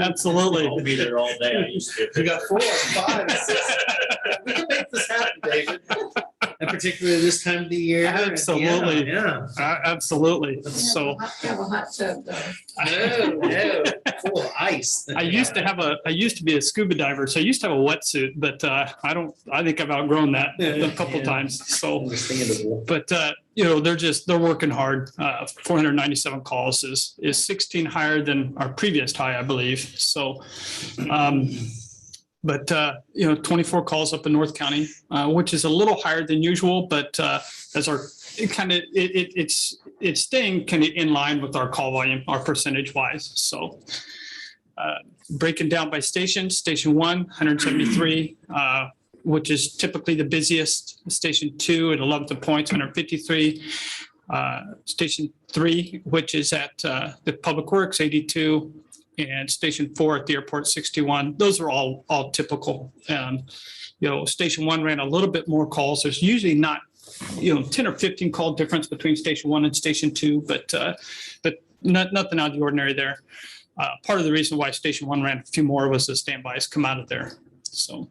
Absolutely. I'll be there all day. I used to. We got 4, 5, 6. We can make David. And particularly this time of the year. Absolutely. Yeah. Absolutely. So Have a hot tub though. No, full of ice. I used to be a scuba diver, so I used to have a wetsuit, but I think I've outgrown that a couple Yeah. times. So, Understandable. but they're working hard. 497 calls is 16 higher than our previous high, I believe. So, but 24 calls up in North County, which is a little higher than usual, but as our it's staying kind of in line with our call volume, our percentage wise. So breaking down by station 1, 173, which is typically the busiest. Station 2 at 11th points, 153. Station 3, which is at the Public Works, 82. And Station 4 at the airport, 61. Those are all typical. Station 1 ran a little bit more calls. There's usually not 10 or 15 call difference between Station 1 and Station 2, but nothing out of the ordinary there. Part of the reason why Station 1 ran a few more was the standbys come out of there. So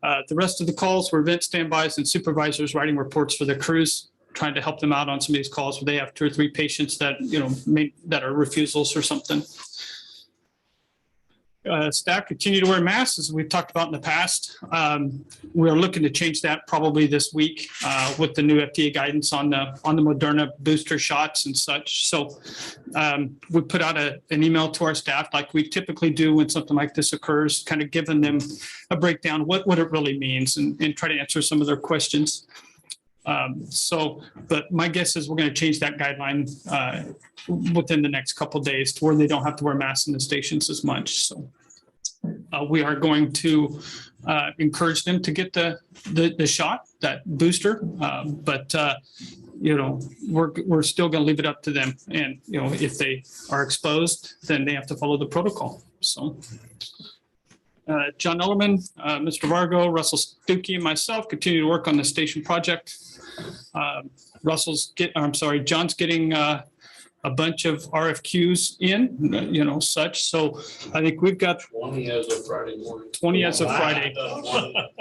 the rest of the calls were event standbys and supervisors writing reports for the crews, trying to help them out on some of these calls where they have 2 or 3 patients that that are refusals or something. Staff continue to wear masks, as we've talked about in the past. We're looking to change that probably this week with the new FDA guidance on the Moderna booster shots and such. So we put out an email to our staff like we typically do when something like this occurs, kind of giving them a breakdown what it really means and try to answer some of their questions. But my guess is we're going to change that guideline within the next couple of days to where they don't have to wear masks in the stations as much. So we are going to encourage them to get the shot, that booster. But we're still going to leave it up to them. And, if they are exposed, then they have to follow the protocol. So. John Ellerman, Mr. Vargo, Russell Stuckey, and myself continue to work on the station project. John's getting a bunch of RFQs in, such. So I think we've got 20 as of Friday morning. 20 as of Friday.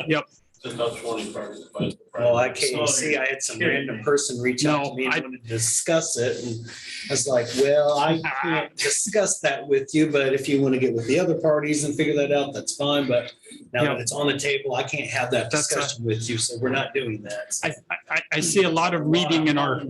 Yep. Just about 20 Fridays. Well, I can't see, I had some random person reach out to me and wanted to discuss it. And I was like, well, I can't discuss that with you, but if you want to get with the other parties and figure that out, that's fine. But now that it's on the table, I can't have that discussion with you. So we're not doing that. So. I see a lot of reading in our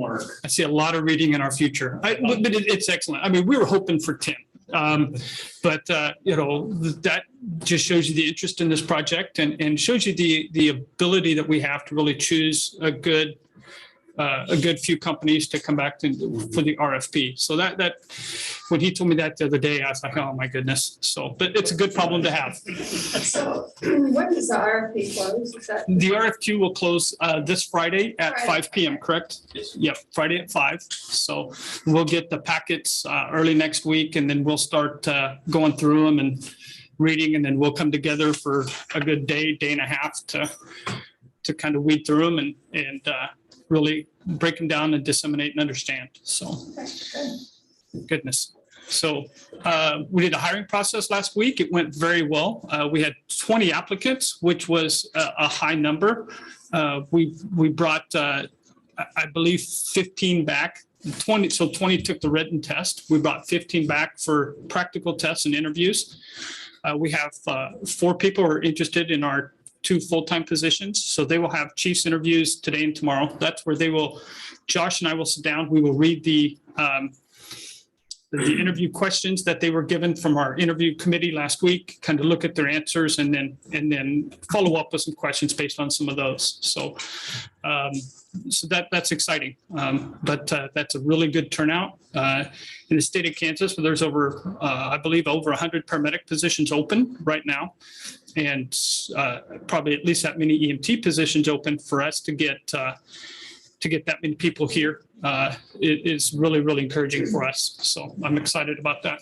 future, but it's excellent. I mean, we were hoping for 10. But that just shows you the interest in this project and shows you the ability that we have to really choose a good few companies to come back for the RFP. So that when he told me that the other day, I was like, oh my goodness. So, but it's a good problem to have. So when does the RFP close? The RFQ will close this Friday at 5 p.m., correct? Yes. Yep, Friday at 5. So we'll get the packets early next week, and then we'll start going through them and reading, and then we'll come together for a good day and a half to kind of weed through them and really break them down and disseminate and understand. So, goodness. So we did a hiring process last week. It went very well. We had 20 applicants, which was a high number. We brought, I believe, 15 back. 20 took the written test. We brought 15 back for practical tests and interviews. We have 4 people who are interested in our 2 full-time positions. So they will have chiefs interviews today and tomorrow. That's where Josh and I will sit down. We will read the interview questions that they were given from our interview committee last week, kind of look at their answers and then follow up with some questions based on some of those. So that's exciting. But that's a really good turnout. In the state of Kansas, where there's I believe over 100 paramedic positions open right now, and probably at least that many EMT positions open for us to get that many people here. It is really, really encouraging for us. So I'm excited about that.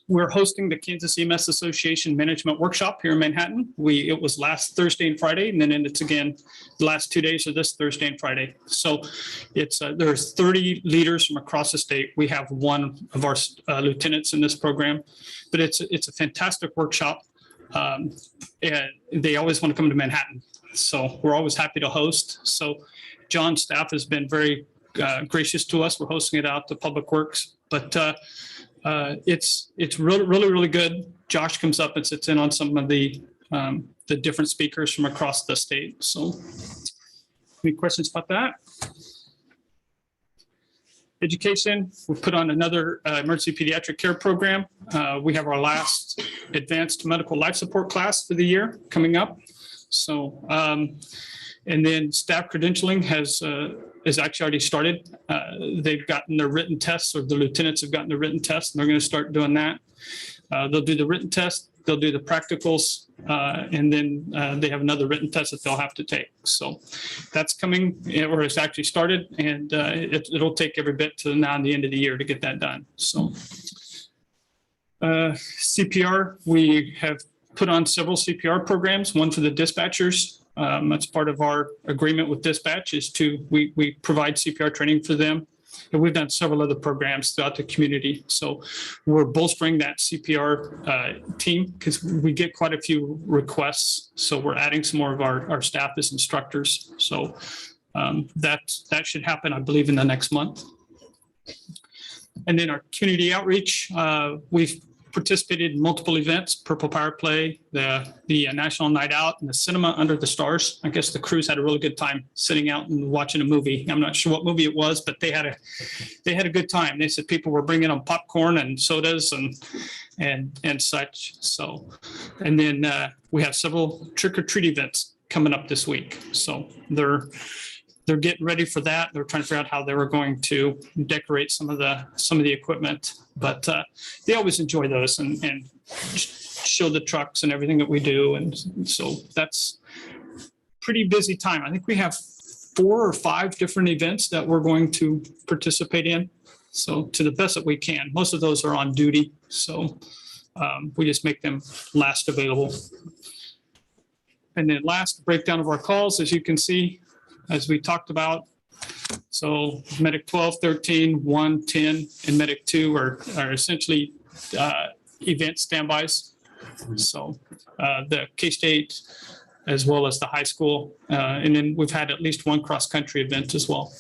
We're hosting the Kansas EMS Association Management Workshop here in Manhattan. It was last Thursday and Friday, and then it's again the last 2 days of this Thursday and Friday. So there's 30 leaders from across the state. We have 1 of our lieutenants in this program, but it's a fantastic workshop. And they always want to come to Manhattan. So we're always happy to host. So John's staff has been very gracious to us. We're hosting it out to Public Works, but it's really good. Josh comes up and sits in on some of the different speakers from across the state. So any questions about that? Education, we've put on another emergency pediatric care program. We have our last advanced medical life support class for the year coming up. So, and then staff credentialing has actually already started. They've gotten their written tests, or the lieutenants have gotten their written tests, and they're going to start doing that. They'll do the written test, they'll do the practicals, and then they have another written test that they'll have to take. So that's coming, or it's actually started, and it'll take every bit to now the end of the year to get that done. So CPR, we have put on several CPR programs, one for the dispatchers. That's part of our agreement with dispatch is we provide CPR training for them. And we've done several other programs throughout the community. So we're bolstering that CPR team because we get quite a few requests. So we're adding some more of our staff as instructors. So that should happen, I believe, in the next month. And then our community outreach, we've participated in multiple events, Purple Power Play, the National Night Out, and the Cinema Under the Stars. I guess the crews had a really good time sitting out and watching a movie. I'm not sure what movie it was, but they had a good time. They said people were bringing them popcorn and sodas and such. So, and then we have several trick or treat events coming up this week. So they're getting ready for that. They're trying to figure out how they were going to decorate some of the equipment, but they always enjoy those and show the trucks and everything that we do. And so that's pretty busy time. I think we have 4 or 5 different events that we're going to participate in. So to the best that we can. Most of those are on duty. So we just make them last available. And then last breakdown of our calls, as you can see, as we talked about. So Medic 12, 13, 1, 10, and Medic 2 are essentially event standbys. So the K-State as well as the high school. And then we've had at least one cross-country event as well.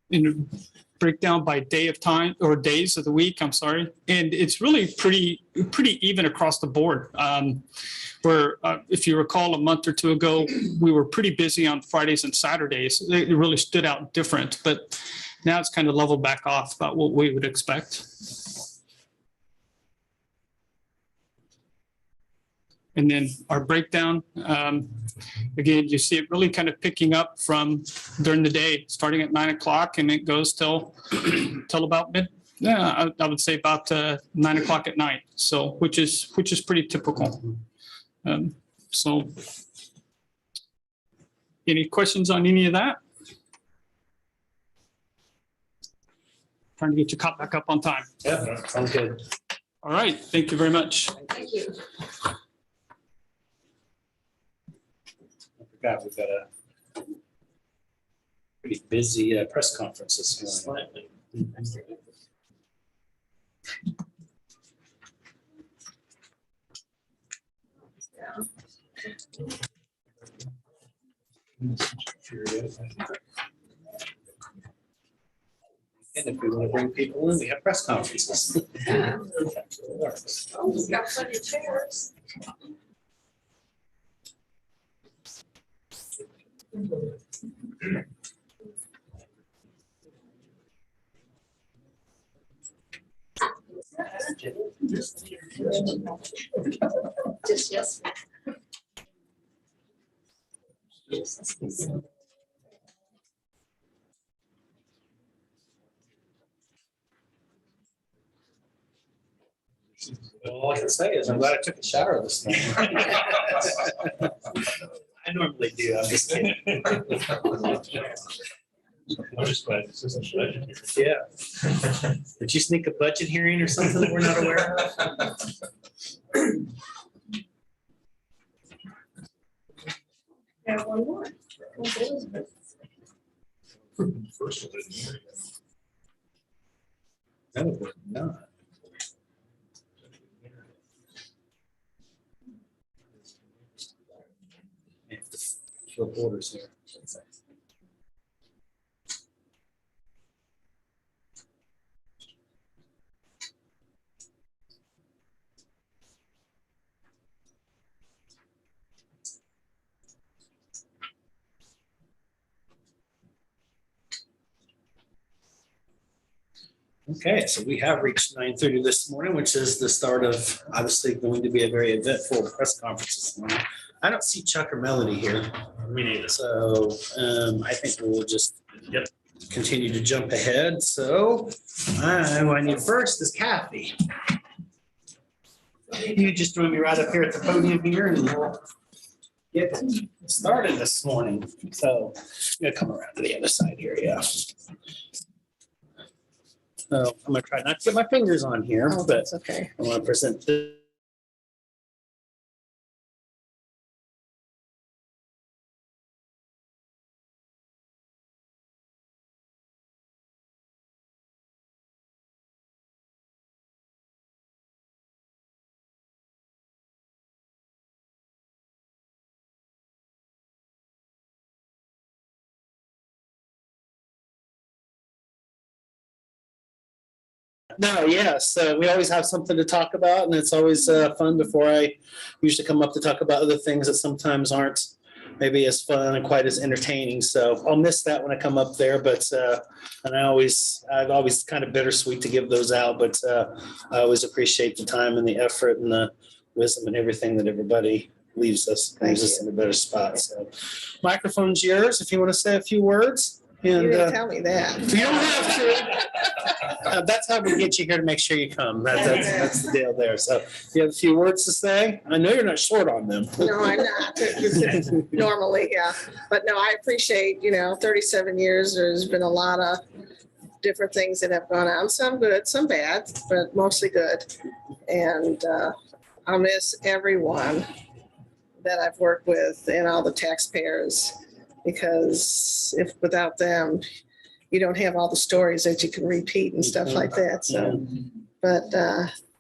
In breakdown by day of time or days of the week, I'm sorry. And it's really pretty even across the board. Where if you recall a month or two ago, we were pretty busy on Fridays and Saturdays. It really stood out different, but now it's kind of leveled back off about what we would expect. And then our breakdown, again, you see it really kind of picking up from during the day, starting at 9 o'clock, and it goes till about I would say about 9 o'clock at night. So which is pretty typical. So any questions on any of that? Trying to get you caught back up on time. Yeah, sounds good. All right. Thank you very much. Thank you. I forgot we've got a pretty busy press conference this morning. And if we want to bring people in, we have press conferences. Oh, we've got plenty of chairs. Just yes. All I can say is I'm glad I took a shower this morning. I normally do, I'm just kidding. I'm just glad this isn't budget. Yeah. Did you sneak a budget hearing or something that we're not aware of? Yeah, one more. No, reporters here. Okay, so we have reached 9:30 this morning, which is the start of obviously going to be a very eventful press conference this morning. I don't see Chuck or Melody here, Me neither. so I think we will just Yep. continue to jump ahead. So who I need first is Kathy. You just join me right up here at the podium here and we'll get started this morning. So I'm gonna come around to the other side here, yeah. So I'm gonna try not to get my fingers on here, Oh, but that's okay. I want to present this. No, yes, we always have something to talk about and it's always fun before I usually come up to talk about other things that sometimes aren't maybe as fun and quite as entertaining. So I'll miss that when I come up there, but and I've always kind of bittersweet to give those out, but I always appreciate the time and the effort and the wisdom and everything that everybody leaves us in a better spot. So microphone's yours if you want to say a few words. And You didn't tell me that. you don't have to. That's how we get you here to make sure you come. That's the deal there. So you have a few words to say? I know you're not short on them. No, I'm not. Normally, yeah. But no, I appreciate, 37 years, there's been a lot of different things that have gone on, some good, some bad, but mostly good. And I'll miss everyone that I've worked with and all the taxpayers, because if without them, you don't have all the stories that you can repeat and stuff like that. So, but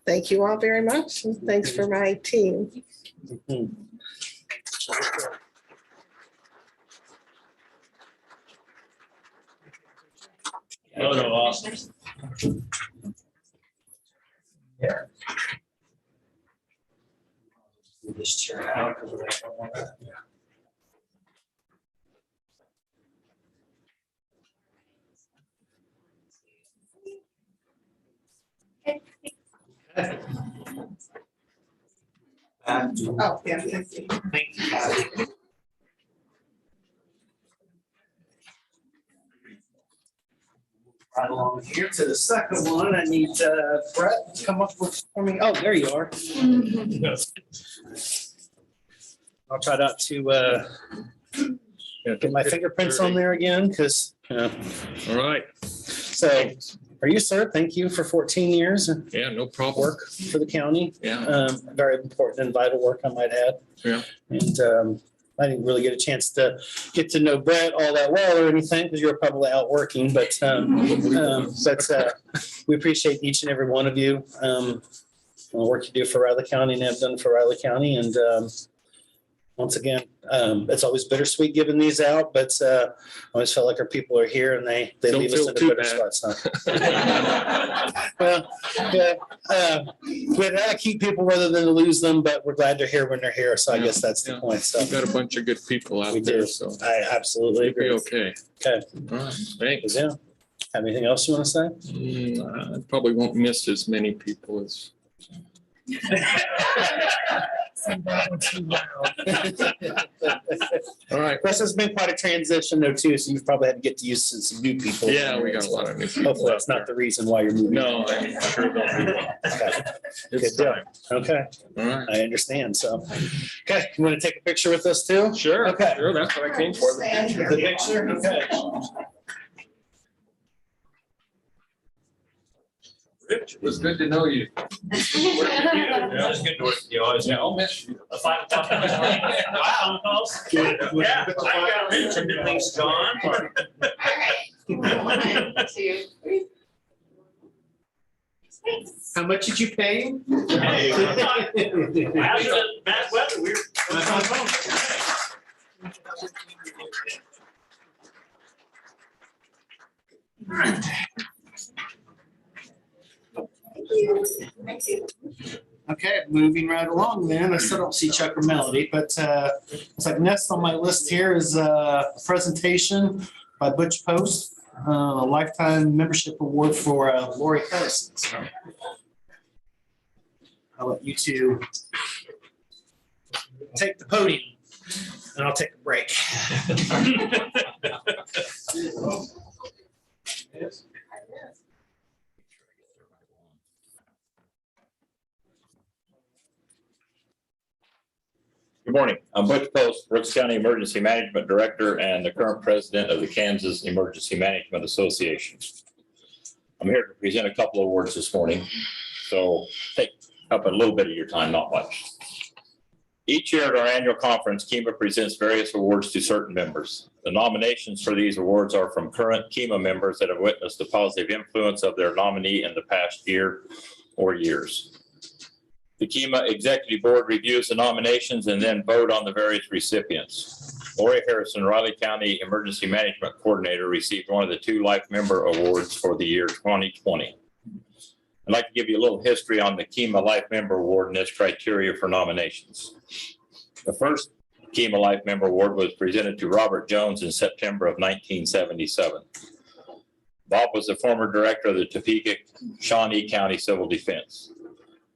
thank you all very much. And thanks for my team. Oh, no, awesome. This chair out. Oh, yeah, thank you. Thank you, Kathy. Right along here to the second one, I need Brett to come up with for me. Oh, there you are. I'll try not to get my fingerprints on there again, because. All right. So, are you, sir? Thank you for 14 years of Yeah, no problem. work for the county. Yeah. Very important and vital work, I might add. Yeah. And I didn't really get a chance to get to know Brett all that well or anything, because you were probably out working, but we appreciate each and every one of you. The work you do for Riley County and have done for Riley County. And once again, it's always bittersweet giving these out, but I always felt like our people are here and they Don't leave us feel in a too better bad. spot. Well, yeah, we'd rather keep people rather than lose them, but we're glad they're here when they're here. So I guess that's the Yeah. point. So We've got a bunch of good people we out there, do. so I absolutely it'll be agree. okay. Okay. All right, thanks. Yeah. Have anything else you want to say? I probably won't miss as many people as. All right. This has been quite a transition though too, so you've probably had to get used to some new people. Yeah, we got a lot of new people. Hopefully that's not the reason why you're moving. No, I'm sure they'll be. Okay. It's Good deal. time. Okay, All right. I understand. So, okay, you want to take a picture with us too? Sure. Okay. Sure, that's what I came for. The picture. The picture, okay. Rich, it was good to know you. It's good to work with you always. Yeah, I'll miss you. A 5 o'clock in the morning. Wow. Yeah, I got Rich and at least John. All right. 1, 2, 3. Thanks. How much did you pay him? Hey, after the bad weather, we're. Okay, moving right along then. I still don't see Chuck or Melody, but it's like next on my list here is a presentation by Butch Post, a lifetime membership award for Lori Harrison. So I'll let you two take the podium and I'll take a break. Good morning. I'm Butch Post, Brooks County Emergency Management Director and the current president of the Kansas Emergency Management Association. I'm here to present a couple of awards this morning, so take up a little bit of your time, not much. Each year at our annual conference, KEMA presents various awards to certain members. The nominations for these awards are from current KEMA members that have witnessed the positive influence of their nominee in the past year or years. The KEMA Executive Board reviews the nominations and then vote on the various recipients. Lori Harrison, Riley County Emergency Management Coordinator, received one of the 2 Life Member Awards for the year 2020. I'd like to give you a little history on the KEMA Life Member Award and its criteria for nominations. The first KEMA Life Member Award was presented to Robert Jones in September of 1977. Bob was the former director of the Topeka Shawnee County Civil Defense.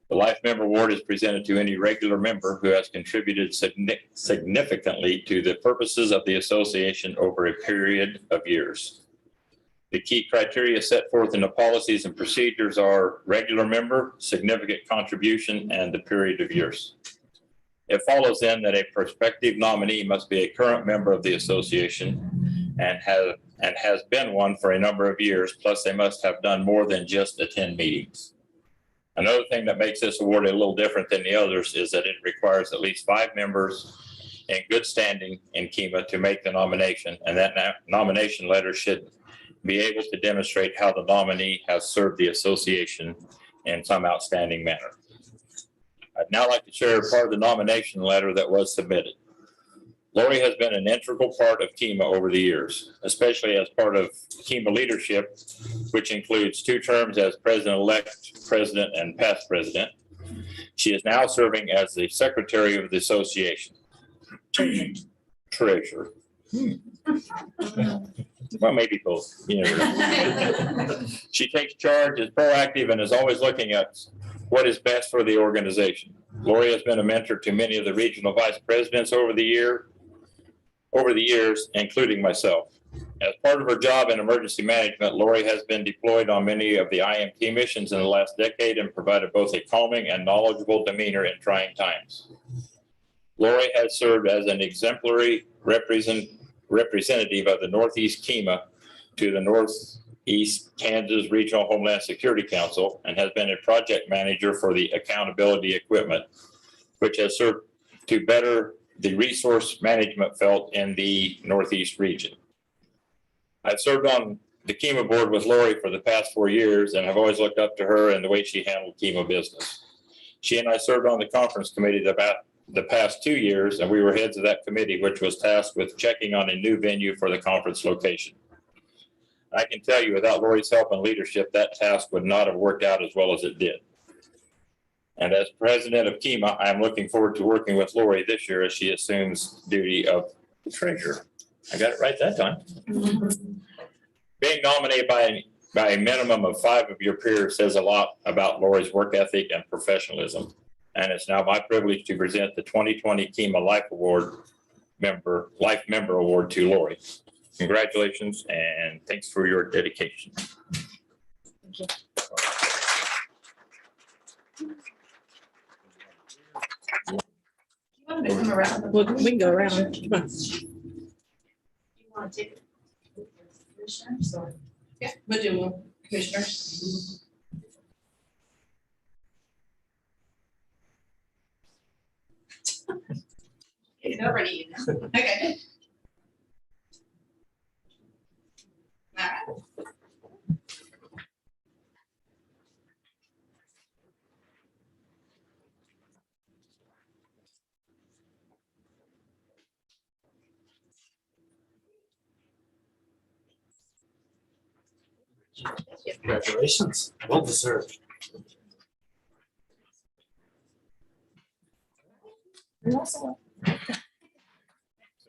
The Life Member Award is presented to any regular member who has contributed significantly to the purposes of the association over a period of years. The key criteria set forth in the policies and procedures are regular member, significant contribution, and the period of years. It follows then that a prospective nominee must be a current member of the association and has been one for a number of years, plus they must have done more than just attend meetings. Another thing that makes this award a little different than the others is that it requires at least 5 members in good standing in KEMA to make the nomination, and that nomination letter should be able to demonstrate how the nominee has served the association in some outstanding manner. I'd now like to share part of the nomination letter that was submitted. Lori has been an integral part of KEMA over the years, especially as part of KEMA leadership, which includes 2 terms as president-elect, president, and past president. She is now serving as the secretary of the association. Treasurer. Well, maybe both. You know. She takes charge, is proactive, and is always looking at what is best for the organization. Lori has been a mentor to many of the regional vice presidents over the years, including myself. As part of her job in emergency management, Lori has been deployed on many of the IMT missions in the last decade and provided both a calming and knowledgeable demeanor in trying times. Lori has served as an exemplary representative of the Northeast KEMA to the Northeast Kansas Regional Homeland Security Council and has been a project manager for the accountability equipment, which has served to better the resource management felt in the Northeast region. I've served on the KEMA board with Lori for the past 4 years and have always looked up to her and the way she handled KEMA business. She and I served on the conference committee about the past 2 years, and we were heads of that committee, which was tasked with checking on a new venue for the conference location. I can tell you, without Lori's help and leadership, that task would not have worked out as well as it did. And as president of KEMA, I am looking forward to working with Lori this year as she assumes duty of treasurer. I got it right that time. Being nominated by a minimum of 5 of your peers says a lot about Lori's work ethic and professionalism. And it's now my privilege to present the 2020 KEMA Life Member Award to Lori. Congratulations and thanks for your dedication. Thank you. Want to come around? We can go around. Come on. You want to take it? Commissioners or? Yeah, we'll do commissioners. It's already. Okay. All right. Congratulations. Well deserved. Mr.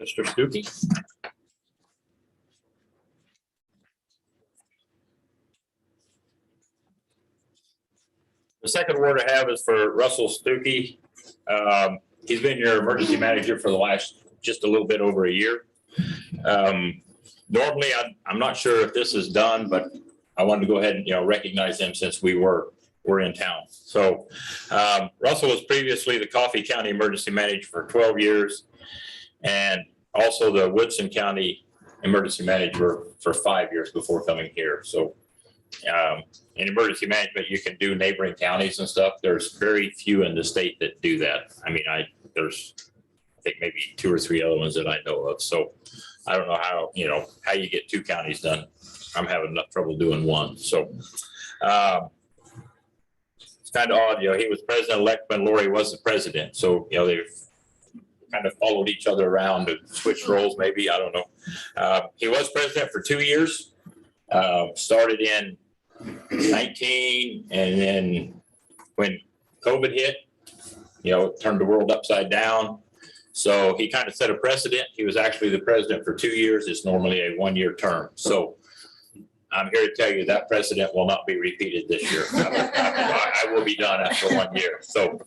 Stuckey? The second award I have is for Russell Stuckey. He's been your emergency manager for the last just a little bit over a year. Normally, I'm not sure if this is done, but I wanted to go ahead and, recognize him since we're in town. So Russell was previously the Coffee County Emergency Manager for 12 years and also the Woodson County Emergency Manager for 5 years before coming here. So in emergency management, you can do neighboring counties and stuff. There's very few in the state that do that. I mean, there's I think maybe 2 or 3 other ones that I know of. So I don't know how you get 2 counties done. I'm having enough trouble doing one. So it's kind of odd, he was president-elect when Lori was the president. So, they've kind of followed each other around and switched roles, maybe, I don't know. He was president for 2 years, started in 19, and then when COVID hit, it turned the world upside down. So he kind of set a precedent. He was actually the president for 2 years. It's normally a 1-year term. So I'm here to tell you that precedent will not be repeated this year. I will be done after 1 year. So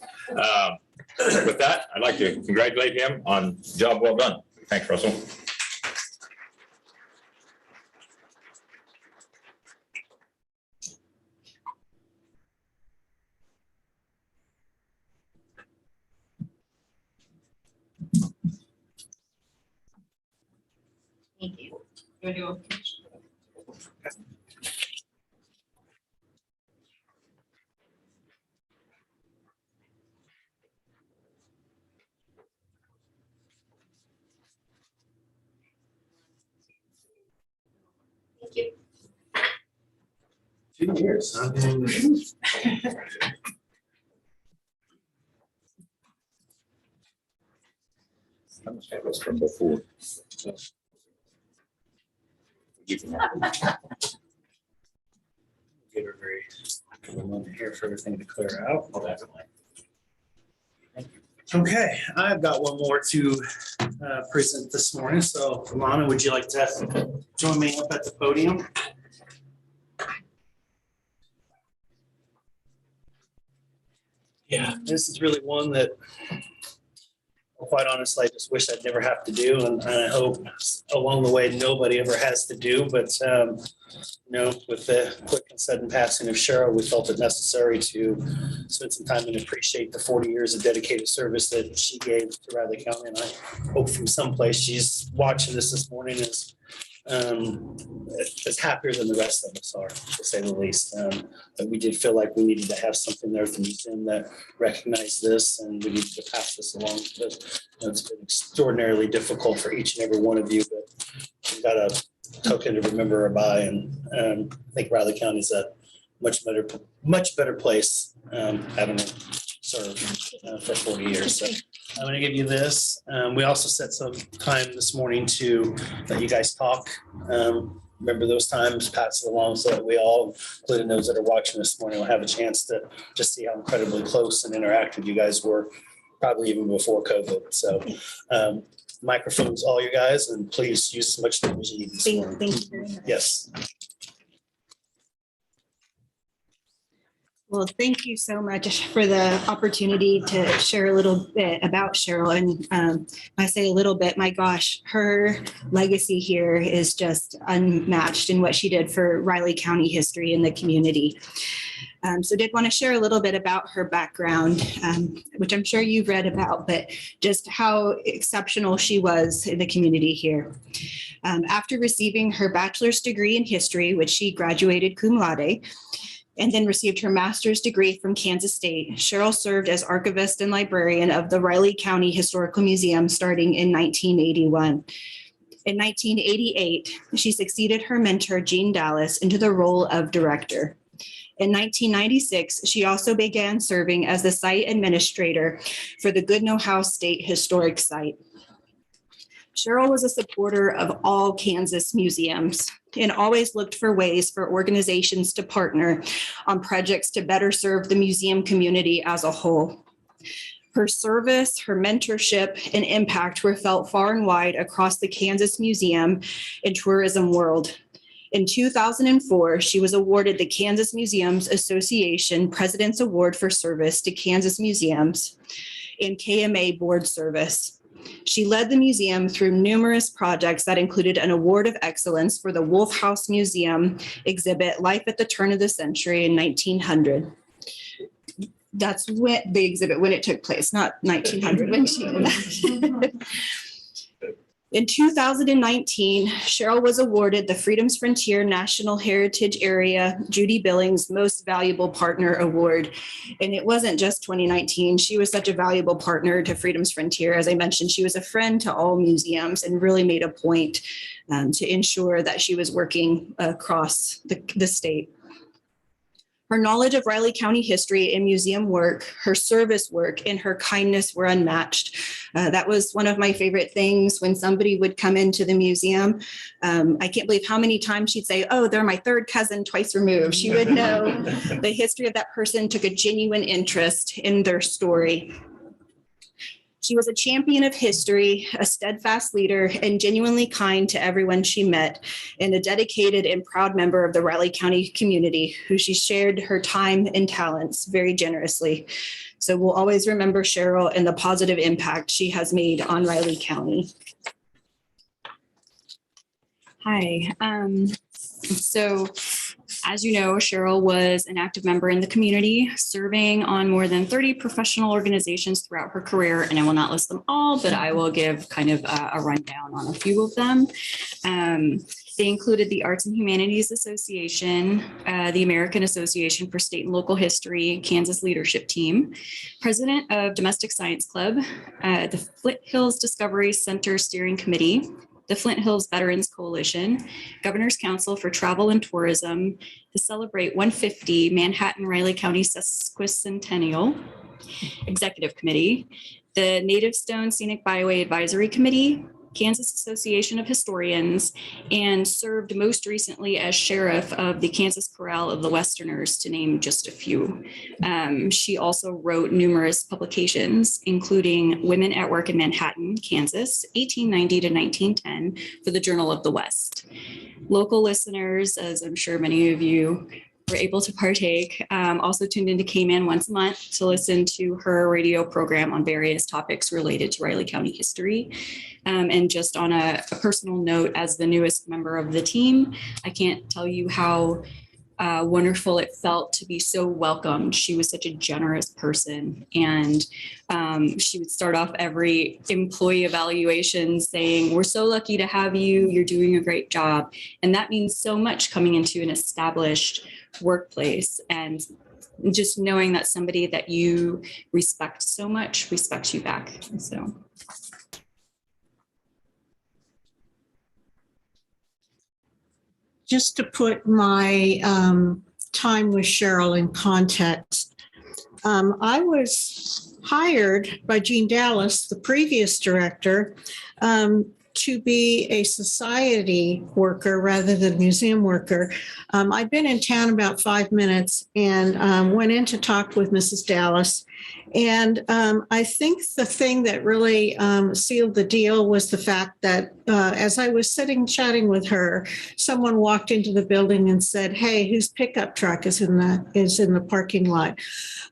with that, I'd like to congratulate him on job well done. Thanks, Russell. Thank you. You wanna do a- Thank you. 2 years. Huh? That was from before. You can have it. Give her very a moment here for everything to clear out. Oh, definitely. Okay, I've got one more to present this morning. So Lana, would you like to join me up at the podium? Yeah, this is really one that quite honestly, I just wish I'd never have to do. And I hope along the way, nobody ever has to do. But, with the quick and sudden passing of Cheryl, we felt it necessary to spend some time and appreciate the 40 years of dedicated service that she gave to Riley County. And I hope from someplace she's watching this morning is happier than the rest of us are, to say the least. But we did feel like we needed to have something there at the museum that recognized this, and we needed to pass this along. But it's been extraordinarily difficult for each and every one of you, but we've got a token to remember her by, and I think Riley County is a much better place, having served for 40 years. So I'm going to give you this. We also set some time this morning to let you guys talk. Remember those times, pass it along so that we all, including those that are watching this morning, will have a chance to just see how incredibly close and interactive you guys were, probably even before COVID. So microphones, all you guys, and please use as much time as you need this morning. Thank you very much. Yes. Well, thank you so much for the opportunity to share a little bit about Cheryl. And I say a little bit, my gosh, her legacy here is just unmatched in what she did for Riley County history in the community. So did want to share a little bit about her background, which I'm sure you've read about, but just how exceptional she was in the community here. After receiving her bachelor's degree in history, which she graduated cum laude, and then received her master's degree from Kansas State, Cheryl served as archivist and librarian of the Riley County Historical Museum starting in 1981. In 1988, she succeeded her mentor, Jean Dallas, into the role of director. In 1996, she also began serving as the site administrator for the Goodnow House State Historic Site. Cheryl was a supporter of all Kansas museums and always looked for ways for organizations to partner on projects to better serve the museum community as a whole. Her service, her mentorship, and impact were felt far and wide across the Kansas museum and tourism world. In 2004, she was awarded the Kansas Museums Association President's Award for Service to Kansas Museums and KMA Board Service. She led the museum through numerous projects that included an award of excellence for the Wolf House Museum exhibit, Life at the Turn of the Century in 1900. That's when the exhibit, when it took place, not 1900, when she In 2019, Cheryl was awarded the Freedom's Frontier National Heritage Area Judy Billings Most Valuable Partner Award. And it wasn't just 2019. She was such a valuable partner to Freedom's Frontier. As I mentioned, she was a friend to all museums and really made a point to ensure that she was working across the state. Her knowledge of Riley County history and museum work, her service work, and her kindness were unmatched. That was one of my favorite things when somebody would come into the museum. I can't believe how many times she'd say, "Oh, they're my third cousin twice removed." She would know the history of that person, took a genuine interest in their story. She was a champion of history, a steadfast leader, and genuinely kind to everyone she met, and a dedicated and proud member of the Riley County community, who she shared her time and talents very generously. So we'll always remember Cheryl and the positive impact she has made on Riley County. Hi. So as you know, Cheryl was an active member in the community, serving on more than 30 professional organizations throughout her career. And I will not list them all, but I will give kind of a rundown on a few of them. They included the Arts and Humanities Association, the American Association for State and Local History, Kansas Leadership Team, President of Domestic Science Club, the Flint Hills Discovery Center Steering Committee, the Flint Hills Veterans Coalition, Governor's Council for Travel and Tourism, the Celebrate 150 Manhattan-Riley County Sesquicentennial Executive Committee, the Native Stone Scenic Byway Advisory Committee, Kansas Association of Historians, and served most recently as sheriff of the Kansas Corral of the Westerners, to name just a few. She also wrote numerous publications, including Women at Work in Manhattan, Kansas, 1890 to 1910, for the Journal of the West. Local listeners, as I'm sure many of you were able to partake, also tuned into KMAN once a month to listen to her radio program on various topics related to Riley County history. And just on a personal note, as the newest member of the team, I can't tell you how wonderful it felt to be so welcomed. She was such a generous person, and she would start off every employee evaluation saying, "We're so lucky to have you. You're doing a great job." And that means so much coming into an established workplace, and just knowing that somebody that you respect so much respects you back. So. Just to put my time with Cheryl in context, I was hired by Jean Dallas, the previous director, to be a society worker rather than museum worker. I'd been in town about 5 minutes and went in to talk with Mrs. Dallas. And I think the thing that really sealed the deal was the fact that as I was sitting chatting with her, someone walked into the building and said, "Hey, whose pickup truck is in the parking lot?"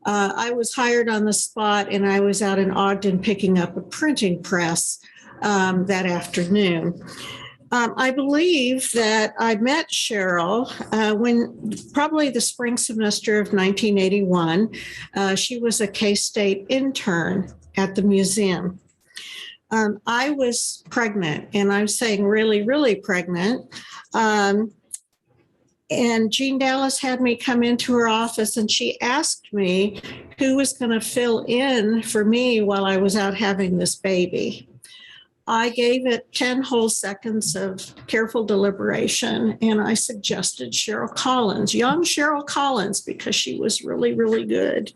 I was hired on the spot, and I was out in Ogden picking up a printing press that afternoon. I believe that I met Cheryl when probably the spring semester of 1981. She was a K-State intern at the museum. I was pregnant, and I'm saying really, really pregnant. And Jean Dallas had me come into her office, and she asked me who was going to fill in for me while I was out having this baby. I gave it 10 whole seconds of careful deliberation, and I suggested Cheryl Collins, young Cheryl Collins, because she was really, really good.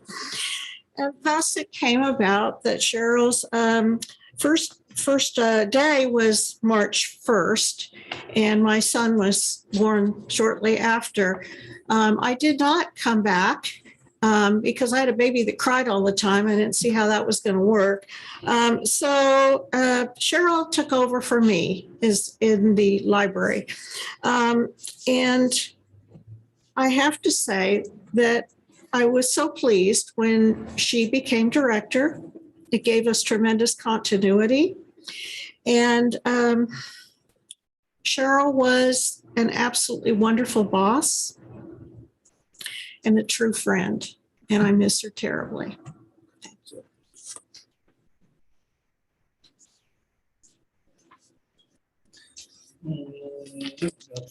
And thus it came about that Cheryl's first first day was March 1st, and my son was born shortly after. I did not come back because I had a baby that cried all the time. I didn't see how that was going to work. So Cheryl took over for me is in the library. And I have to say that I was so pleased when she became director. It gave us tremendous continuity. And Cheryl was an absolutely wonderful boss and a true friend, and I miss her terribly. Thank you.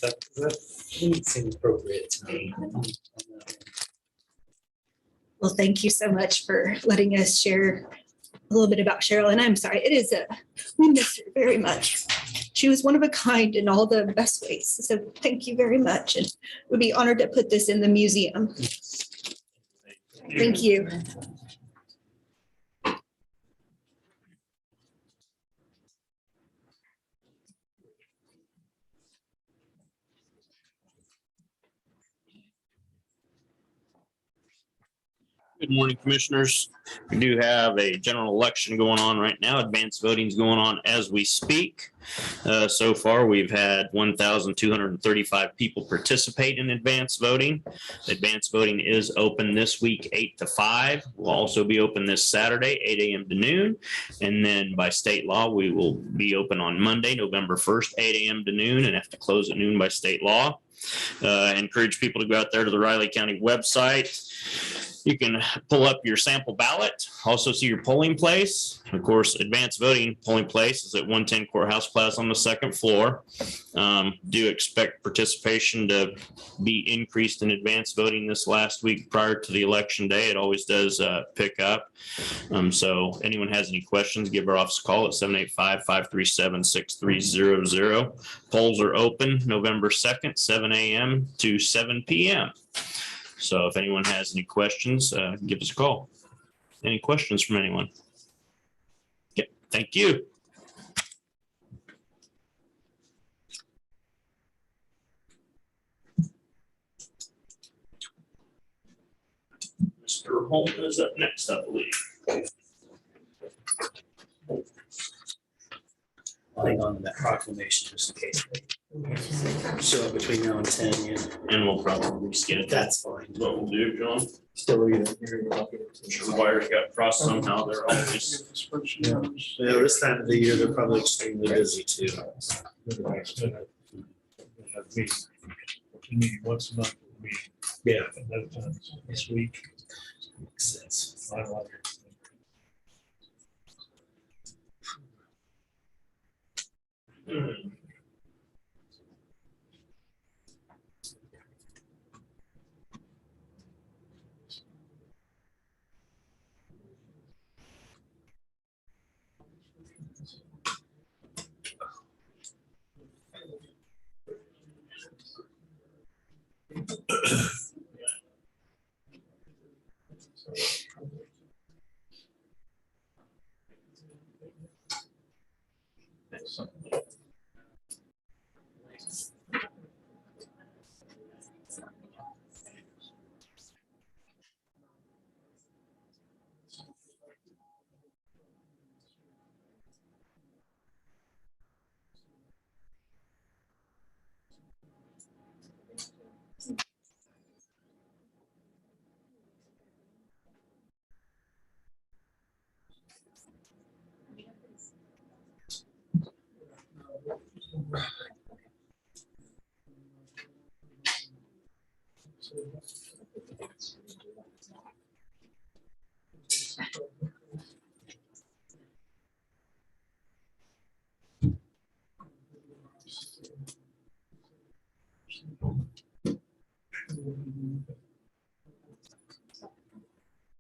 That didn't seem appropriate to me. Well, thank you so much for letting us share a little bit about Cheryl. And I'm sorry, we miss her very much. She was one of a kind in all the best ways. So thank you very much. And we'd be honored to put this in the museum. Thank you. Good morning, Commissioners. We do have a general election going on right now. Advanced voting is going on as we speak. So far, we've had 1,235 people participate in advanced voting. Advanced voting is open this week, 8 to 5. We'll also be open this Saturday, 8 a.m. to noon. And then by state law, we will be open on Monday, November 1st, 8 a.m. to noon, and have to close at noon by state law. Encourage people to go out there to the Riley County website. You can pull up your sample ballot, also see your polling place. Of course, advanced voting polling place is at 110 Courthouse Plaza on the second floor. Do expect participation to be increased in advanced voting this last week prior to the election day. It always does pick up. So anyone has any questions, give our office a call at 785-537-6300. Polls are open November 2nd, 7 a.m. to 7 p.m. So if anyone has any questions, give us a call. Any questions from anyone? Okay, thank you. Mr. Holman is up next, I believe. I'll hang on to that proclamation just in case. Show up between now and 10, yeah. And we'll probably scan it. That's fine. What we'll do, John. Still reading. I'm sure the wires got crossed somehow. They're all just. Yeah, this time of the year, they're probably extremely busy too. Meeting once a month. Yeah. Another time this week. Makes sense.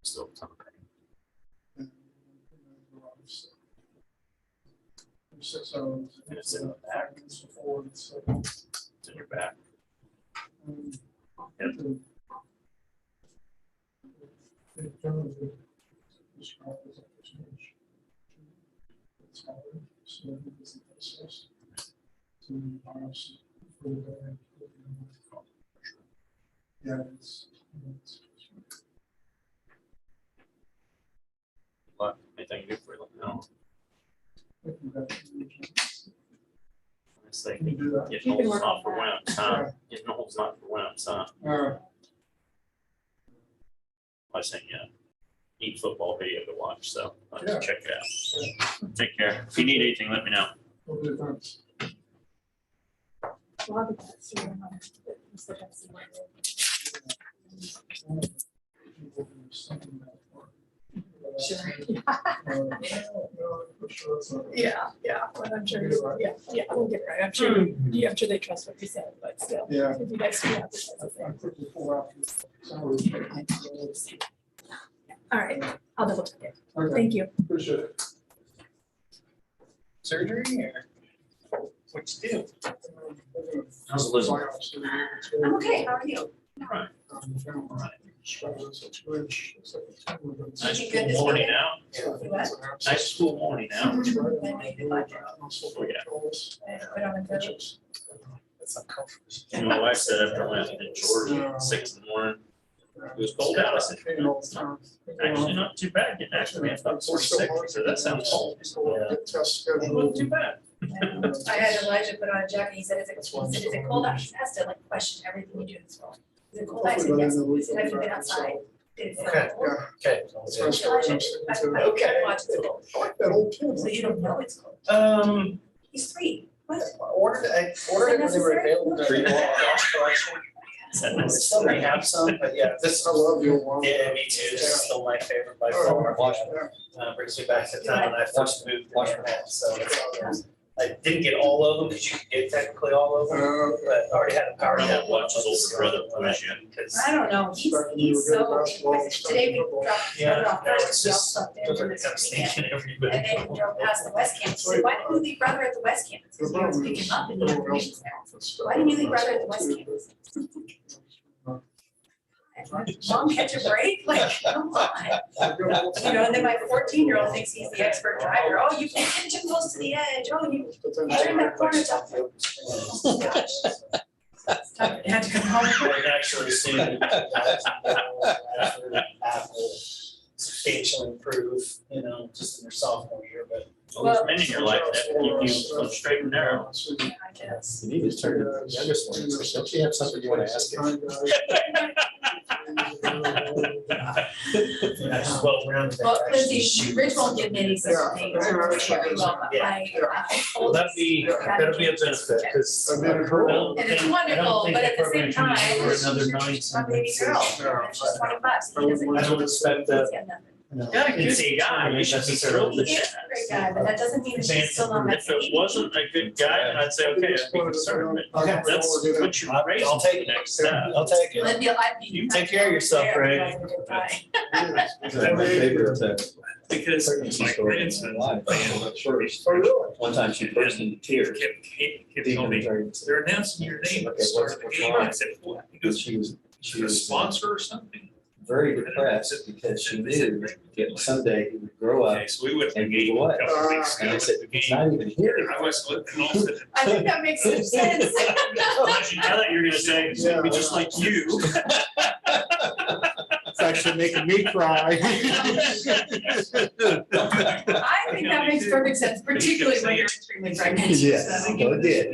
Still talking. It's in the back. It's in your back. Yep. But anything new for you? No. It's like getting old's not for when it's time. Getting old's not for when it's time. I sent you a neat football video to watch, so I'll just check it out. Take care. If you need anything, let me know. Sure. Yeah, but I'm sure, yeah, we'll get it right. I'm sure they trust what you said, but still. Yeah. If you guys do have this, that's okay. All right, I'll double check it. Thank you. Appreciate it. Surgery or what you do? How's Elizabeth? I'm okay, how are you? Right. Nice She cool good this morning weekend? out. You what? Nice cool morning out. I don't know. And my wife said after I went to Georgia at 6 in the morning, it was cold out. I said, "It's not- actually not too bad getting actually about 46. She said, that sounds cold. It wasn't too bad. I had Elijah put on a jacket, he said, is it cold out? He has to like question everything you do in this world. Is it cold? I said, yes. He said, have you been outside? Did it feel cold? Okay. Elijah, I watch it's cold. So you don't know it's cold. He's 3. What? Ordered it when they were available. during the wash collection. Still may have some, but yeah, this. I love your one. Yeah, me too. This is still my favorite by far. Brings me back to the time when I first moved in there. So I didn't get all of them because you could get technically all of them, but I already had a power nap. Watch his older brother push you. I don't know, he's so, today we dropped it off first, we all just slept in feels for like this I'm weekend. sneaking everybody. And then we drove past the West Campus, he said, why didn't you leave brother at the West Campus? Because he was picking him up in the afternoons now. Why didn't you leave brother at the West Campus? Mom, catch a break, like, come on. You know, and then my 14-year-old thinks he's the expert driver, oh, you can't get too close to the edge, oh, you turn that corner, tough. Oh, gosh. It's time for dad to come home. And actually soon. Apple substantially improve, just in their sophomore year, but. Well, many in your life that keep you on straight and narrow. Yeah, I guess. You need to turn to the youngest one. Don't you have something you want to ask him? Well, Lindsay, Rich won't give me any such thing. Well, that'll be a benefit, because. And it's wonderful, but at the same time, For another 9. she's my baby girl, it's just $20, he doesn't. I don't expect that. Got a good guy, you should be thrilled He with is a that. great guy, but that doesn't mean that she's still not my If it baby. wasn't a good guy, then I'd say, okay, I'd be concerned, but Okay. that's what you're raising. I'll take it. Next step. I'll take it. Lindsay, You take care of yourself, Ray. Because my grandson. One time she burst into tears. Kept telling me, they're announcing your name at the start of the game. I said, what? He goes, She was a sponsor or something? very depressed because she knew that someday he would grow up Okay, so we went to the and game move a away. couple of weeks And ago. I said, it's not even here. I was looking off at I think that makes some sense. I thought you were gonna say, it's gonna be just like you. It's actually making me cry. I think that makes perfect sense, particularly when you're extremely pregnant. Yes, so. it did.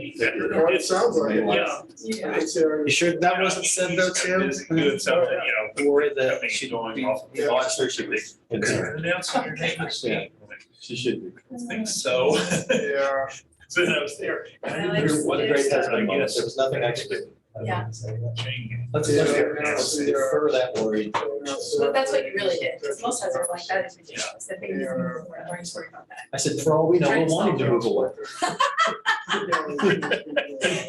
Well, it sounds like it. Yeah. Yeah. You sure that wasn't said though, too? Good, something, Worried that she's she'd going be. off. Oh, I'm sure she was concerned. Announcing your name this week. She should be. I think so. Yeah. So then I was there. I didn't Well, know What a great husband. I There guess. was nothing I could do. Yeah. Let's defer that worry. But that's what you really did, because most husbands are like, that is ridiculous, the baby's gonna move away, why are you worried about that? I said, for all we know, we'll want him to move away.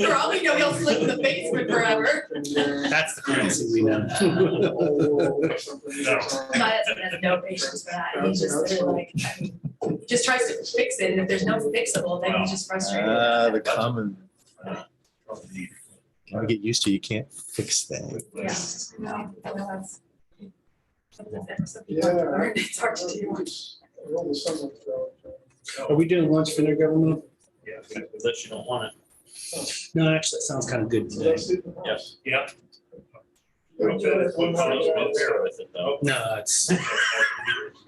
For all we know, he'll sleep in the basement forever. That's the currency we know. My husband has no patience for that, he's just really like, I mean, he just tries to fix it, and if there's no fixable, then he's just frustrated. The common. I get used to, you can't fix that. Yeah, no, well, that's. Some people have to learn, it's hard to do. Are we doing lunch for intergovernmental? Yeah, unless you don't want it. No, actually, that sounds kind of good today. Yes. Yep. No beer with it, though. No, it's,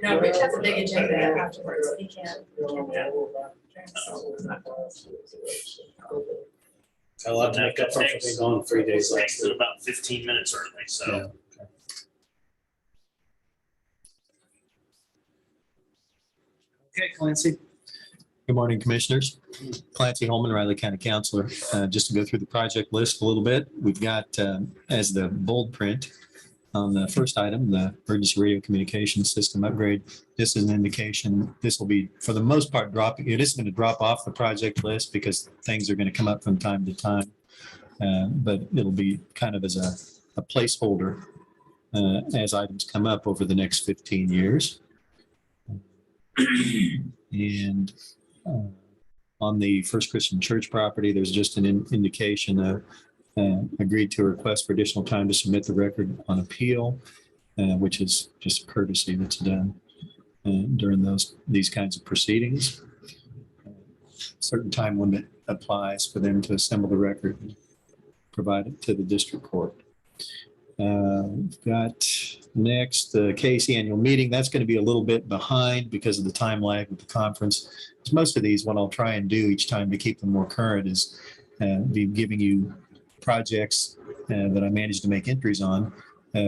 No, Rich has a big agenda afterwards. He can't. a lot to make up for being gone 3 days last Takes it about 15 minutes early, so. Yeah. Okay, Clancy. Good morning, Commissioners. Clancy Holman, Riley County Counselor. Just to go through the project list a little bit, we've got as the bold print on the first item, the emergency radio communication system upgrade. This is an indication, this will be, for the most part, dropping. It isn't going to drop off the project list because things are going to come up from time to time. But it'll be kind of as a placeholder as items come up over the next 15 years. And on the First Christian Church property, there's just an indication of agreed to a request for additional time to submit the record on appeal, which is just a courtesy that's done during these kinds of proceedings. Certain time limit applies for them to assemble the record and provide it to the district court. We've got next the KC annual meeting. That's going to be a little bit behind because of the time lag with the conference. Most of these, what I'll try and do each time to keep them more current is be giving you projects that I managed to make entries on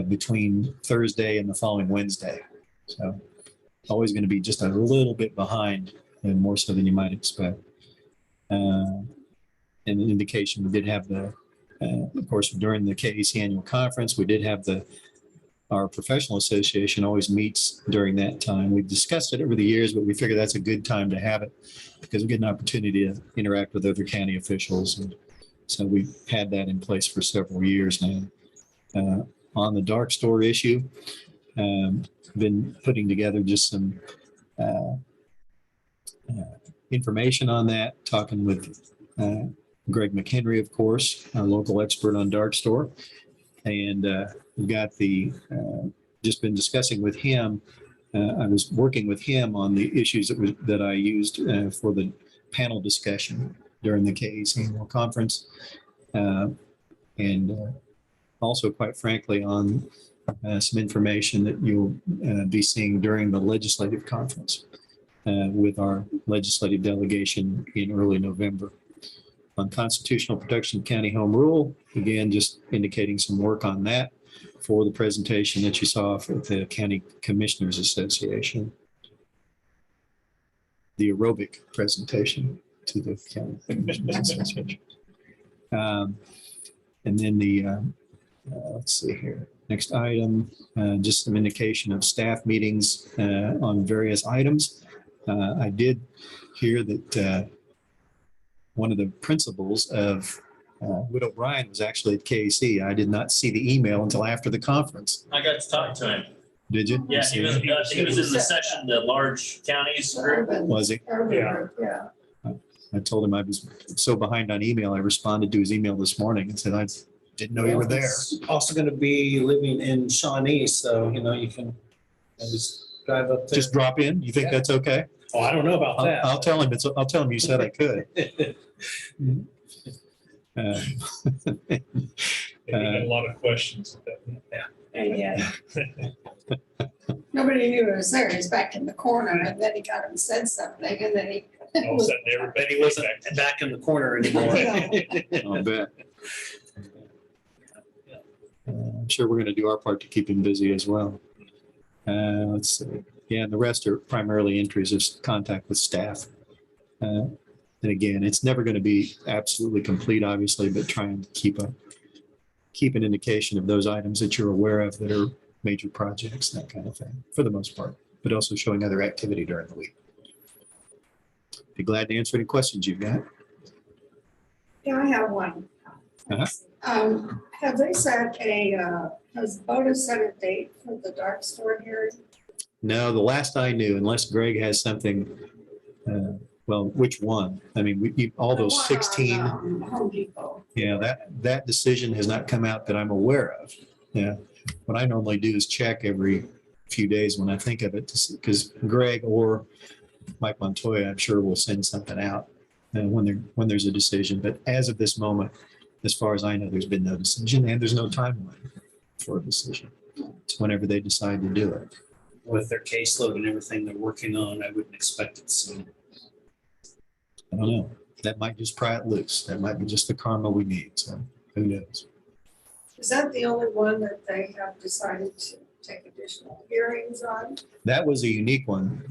between Thursday and the following Wednesday. So always going to be just a little bit behind, and more so than you might expect. And an indication, we did have the of course, during the KAC annual conference, we did have our professional association always meets during that time. We've discussed it over the years, but we figure that's a good time to have it because we get an opportunity to interact with other county officials. And so we've had that in place for several years now. On the dark store issue, been putting together just some information on that, talking with Greg McHenry, of course, our local expert on dark store. And we've got just been discussing with him. I was working with him on the issues that I used for the panel discussion during the KAC annual conference. And also, quite frankly, on some information that you'll be seeing during the legislative conference with our legislative delegation in early November. On constitutional protection of county home rule, again, just indicating some work on that for the presentation that you saw for the County Commissioners Association. The aerobic presentation to the County Commissioners Association. And then let's see here. Next item, just some indication of staff meetings on various items. I did hear that one of the principals of Whit O'Brien was actually at KAC. I did not see the email until after the conference. I got to talk to him. Did you? Yeah, he was in the session, the large counties group. Was he? Yeah. I told him I was so behind on email. I responded to his email this morning and said, I didn't know you were there. Also going to be living in Shawnee, so you can just drive up there. Just drop in. You think that's okay? Oh, I don't know about that. I'll tell him. I'll tell him you said I could. He had a lot of questions. And yeah. Nobody knew it was there. He's back in the corner and then he got him said something and then he. All of a sudden, everybody wasn't back in the corner anymore. I'll bet. I'm sure we're going to do our part to keep him busy as well. Let's see. Yeah, and the rest are primarily entries of contact with staff. And again, it's never going to be absolutely complete, obviously, but trying to keep an indication of those items that you're aware of that are major projects, that kind of thing, for the most part, but also showing other activity during the week. Be glad to answer any questions you've got. Yeah, I have one. Have they set has BOCC set a date for the dark store hearing? No, the last I knew, unless Greg has something, well, which one? I mean, all those 16. Home Depot. Yeah, that decision has not come out that I'm aware of. Yeah. What I normally do is check every few days when I think of it, because Greg or Mike Montoya, I'm sure will send something out when there's a decision. But as of this moment, as far as I know, there's been no decision and there's no timeline for a decision. It's whenever they decide to do it. With their caseload and everything they're working on, I wouldn't expect it soon. I don't know. That might just pry it loose. That might be just the karma we need. So who knows? Is that the only one that they have decided to take additional hearings on? That was a unique one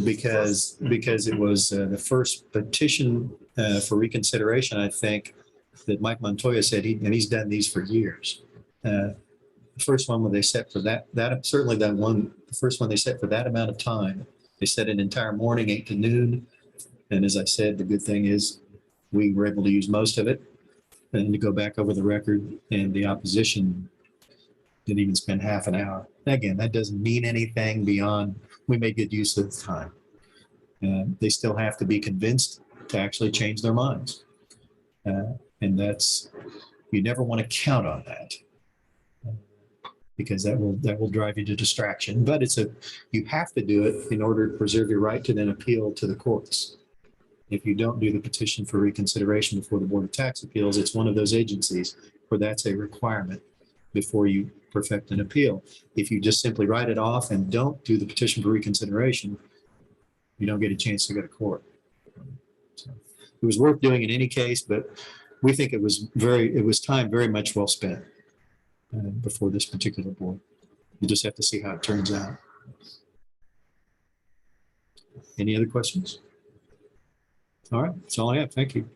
because it was the first petition for reconsideration, I think, that Mike Montoya said, and he's done these for years. The first one when they set for that certainly that one, the first one they set for that amount of time, they set an entire morning, 8 to noon. And as I said, the good thing is we were able to use most of it. And to go back over the record, and the opposition didn't even spend half an hour. Again, that doesn't mean anything beyond we made good use of the time. They still have to be convinced to actually change their minds. And that's, you never want to count on that because that will drive you to distraction. But you have to do it in order to preserve your right to then appeal to the courts. If you don't do the petition for reconsideration before the Board of Tax Appeals, it's one of those agencies where that's a requirement before you perfect an appeal. If you just simply write it off and don't do the petition for reconsideration, you don't get a chance to go to court. So it was worth doing in any case, but we think it was time very much well spent before this particular board. You just have to see how it turns out. Any other questions? All right, that's all I have. Thank you.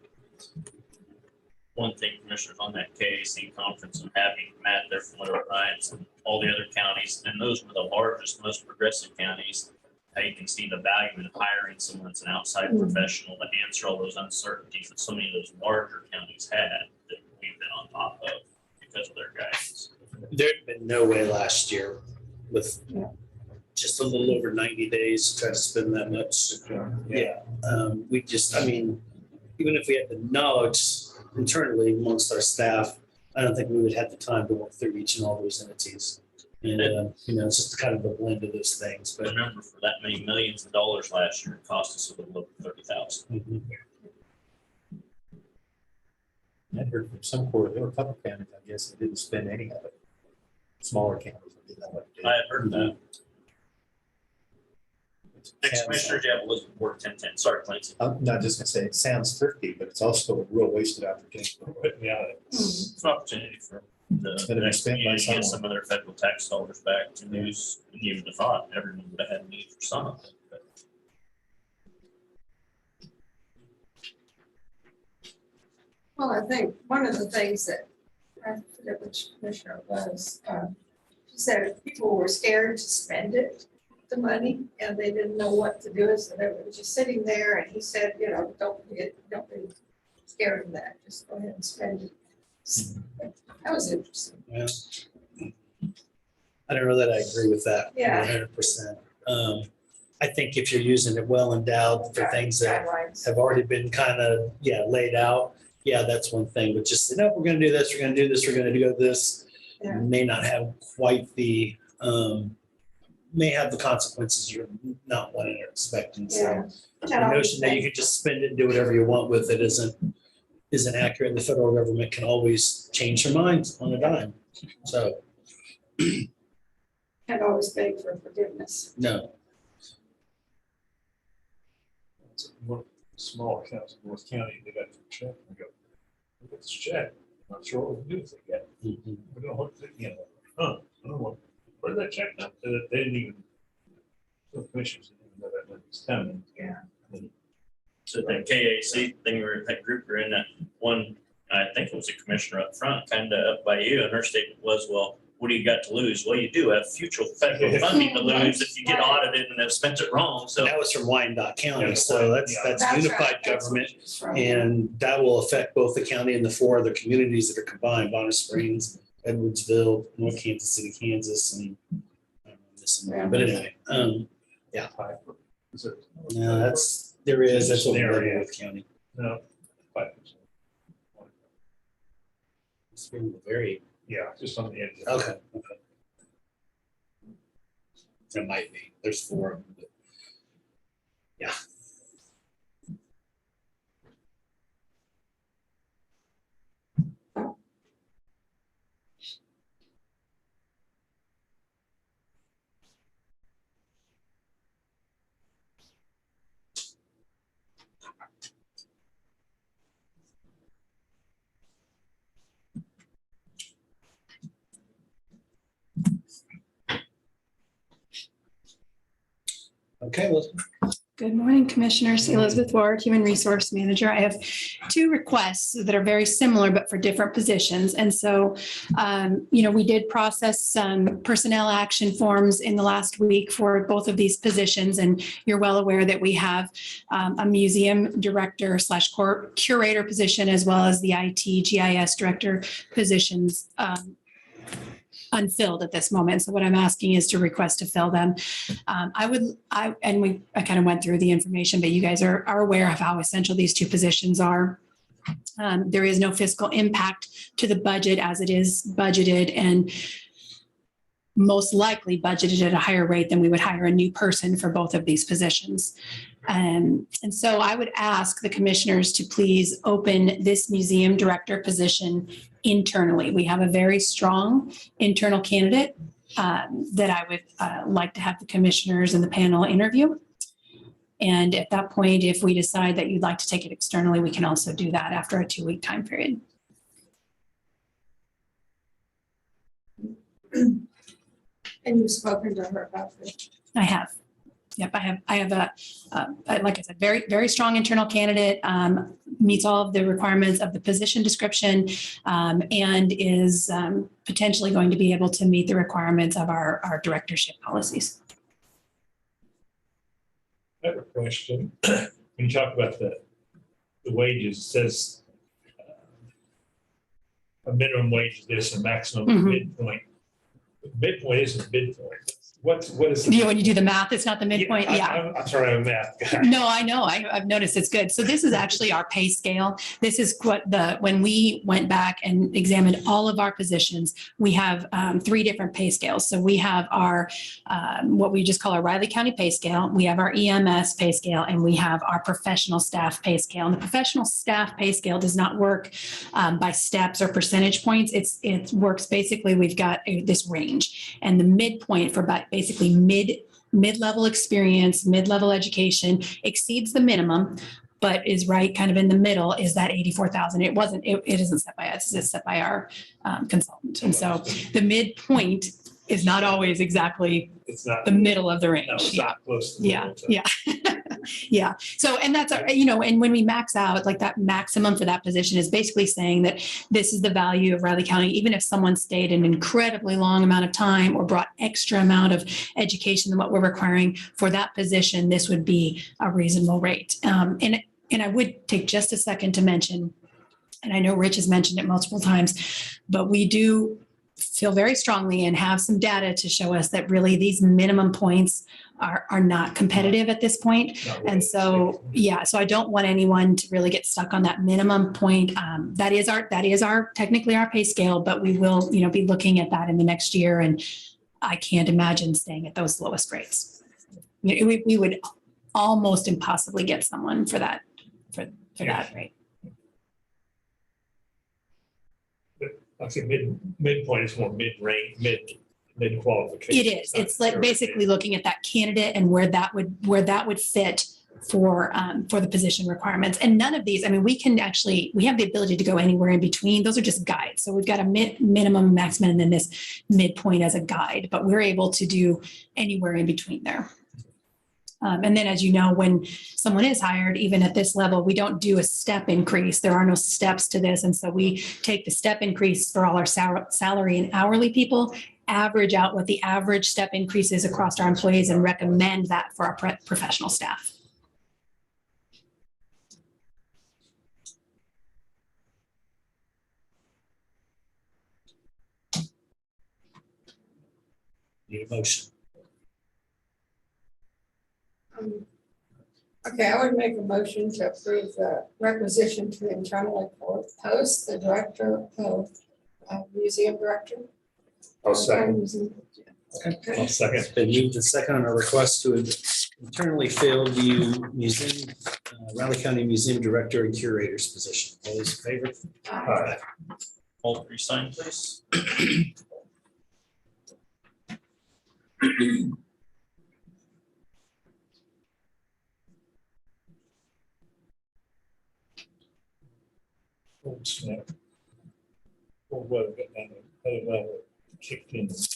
One thing, commissioners, on that KAC conference and having Matt there from Little Pines and all the other counties, and those were the largest, most progressive counties. How you can see the value in hiring someone that's an outside professional to answer all those uncertainties that so many of those larger counties had that we've been on top of because of their guidance. There'd been no way last year with just a little over 90 days to try to spend that much. Yeah. We just, I mean, even if we had the knowledge internally amongst our staff, I don't think we would have the time to work through each and all those entities. And, it's just kind of a blend of those things. But remember, for that many millions of dollars last year, it cost us a little over 30,000. Mm-hmm. I heard from some court, there were a couple counties, I guess, that didn't spend any of it. Smaller counties. I had heard that. Next commissioner, you have Elizabeth Ward 1010. Sorry, Clancy. I'm not just gonna say it sounds thrifty, but it's also a real wasted opportunity. Yeah, It's an opportunity for the Better be next spent by community to get someone. some of their federal tax dollars back to use. You would have thought everyone would have had a need for some of it. But Well, I think one of the things that, I forget which commissioner it was, she said people were scared to spend it, the money, and they didn't know what to do. So they were just sitting there, and he said, don't be scared of that. Just go ahead and spend it. That was interesting. Yeah. I don't know that I agree with that. Yeah. 100%. I think if you're using it well endowed for things that have already been kind of, laid out, that's one thing. But just, no, we're going to do this, we're going to do this, we're going to do this, may not have quite the, may have the consequences you're not wanting or expecting. So the notion that you could just spend it and do whatever you want with it isn't accurate. The federal government can always change their minds on a dime. So. Can't always beg for forgiveness. No. one small accounts in North County, they got the check and go, look at this check. Not sure what we do with it yet. We're gonna look at it again. I don't know where did that check now? They didn't even. The commissioners didn't even know that money was coming. Yeah. so that KAC thing, or that group, we're in that one, I think it was a commissioner up front, kind of up by you, and her statement was, well, what do you got to lose? Well, you do have future federal funding to lose if you get audited and have spent it wrong. So that was from Wyandotte County. So that's That's unified right. That's government. what she's from. And that will affect both the county and the 4 other communities that are combined: Bonner Springs, Edwardsville, North Kansas City, Kansas, and this and that. But anyway, yeah. No, there is. That's what we're doing with county. No. 5%. It's been very. Yeah, just on the edge. Okay. It might be. There's 4 of them. Yeah. Okay, well, Good morning, Commissioners. Elizabeth Ward, Human Resource Manager. I have two requests that are very similar, but for different positions. And so, we did process some personnel action forms in the last week for both of these positions. And you're well aware that we have a museum director / curator position, as well as the IT GIS director positions unfilled at this moment. So what I'm asking is to request to fill them. I kind of went through the information, but you guys are aware of how essential these two positions are. There is no fiscal impact to the budget as it is budgeted, and most likely budgeted at a higher rate than we would hire a new person for both of these positions. And so I would ask the commissioners to please open this museum director position internally. We have a very strong internal candidate that I would like to have the commissioners and the panel interview. And at that point, if we decide that you'd like to take it externally, we can also do that after a 2-week time period. And you've spoken to her about this? I have. Yep, I have a like I said, very, very strong internal candidate, meets all of the requirements of the position description, and is potentially going to be able to meet the requirements of our directorship policies. I have a question. When you talk about the wages, it says a minimum wage is this, a maximum midpoint. Midpoint isn't midpoint. What is? When you do the math, it's not the midpoint. Yeah. I'm sorry, I'm a math guy. No, I know. I've noticed it's good. So this is actually our pay scale. This is when we went back and examined all of our positions, we have 3 different pay scales. So we have our, what we just call our Riley County pay scale. We have our EMS pay scale, and we have our professional staff pay scale. And the professional staff pay scale does not work by steps or percentage points. It works basically, we've got this range, and the midpoint for basically mid-level experience, mid-level education exceeds the minimum, but is right kind of in the middle is that 84,000. It isn't set by us, it's set by our consultant. And so the midpoint is not always exactly the middle of the range. No, it's not close to the yeah. middle, so. Yeah. Yeah. So, and that's, and when we max out, like that maximum for that position is basically saying that this is the value of Riley County, even if someone stayed an incredibly long amount of time or brought extra amount of education than what we're requiring for that position, this would be a reasonable rate. And I would take just a second to mention, and I know Rich has mentioned it multiple times, but we do feel very strongly and have some data to show us that really these minimum points are not competitive at this point. And so, so I don't want anyone to really get stuck on that minimum point. That is our technically our pay scale, but we will, be looking at that in the next year. And I can't imagine staying at those lowest rates. We would almost impossibly get someone for that, for that rate. I think midpoint is more mid-range, mid qualification. It is. It's like basically looking at that candidate and where that would fit for the position requirements. And none of these, we have the ability to go anywhere in between. Those are just guides. So we've got a minimum, maximum, and then this midpoint as a guide, but we're able to do anywhere in between there. And then, as you know, when someone is hired, even at this level, we don't do a step increase. There are no steps to this. And so we take the step increase for all our salary and hourly people, average out what the average step increase is across our employees, and recommend that for our professional staff. Need a motion. Okay, I would make a motion to approve the requisition to internally post the director of museum director. I'll second. I'll second. It's been moved to second on a request to internally fill the museum, Raleigh County Museum Director and Curator's position. All those in favor? Aye. All three sign, please. Oh, snap. Oh, well, kicked in. This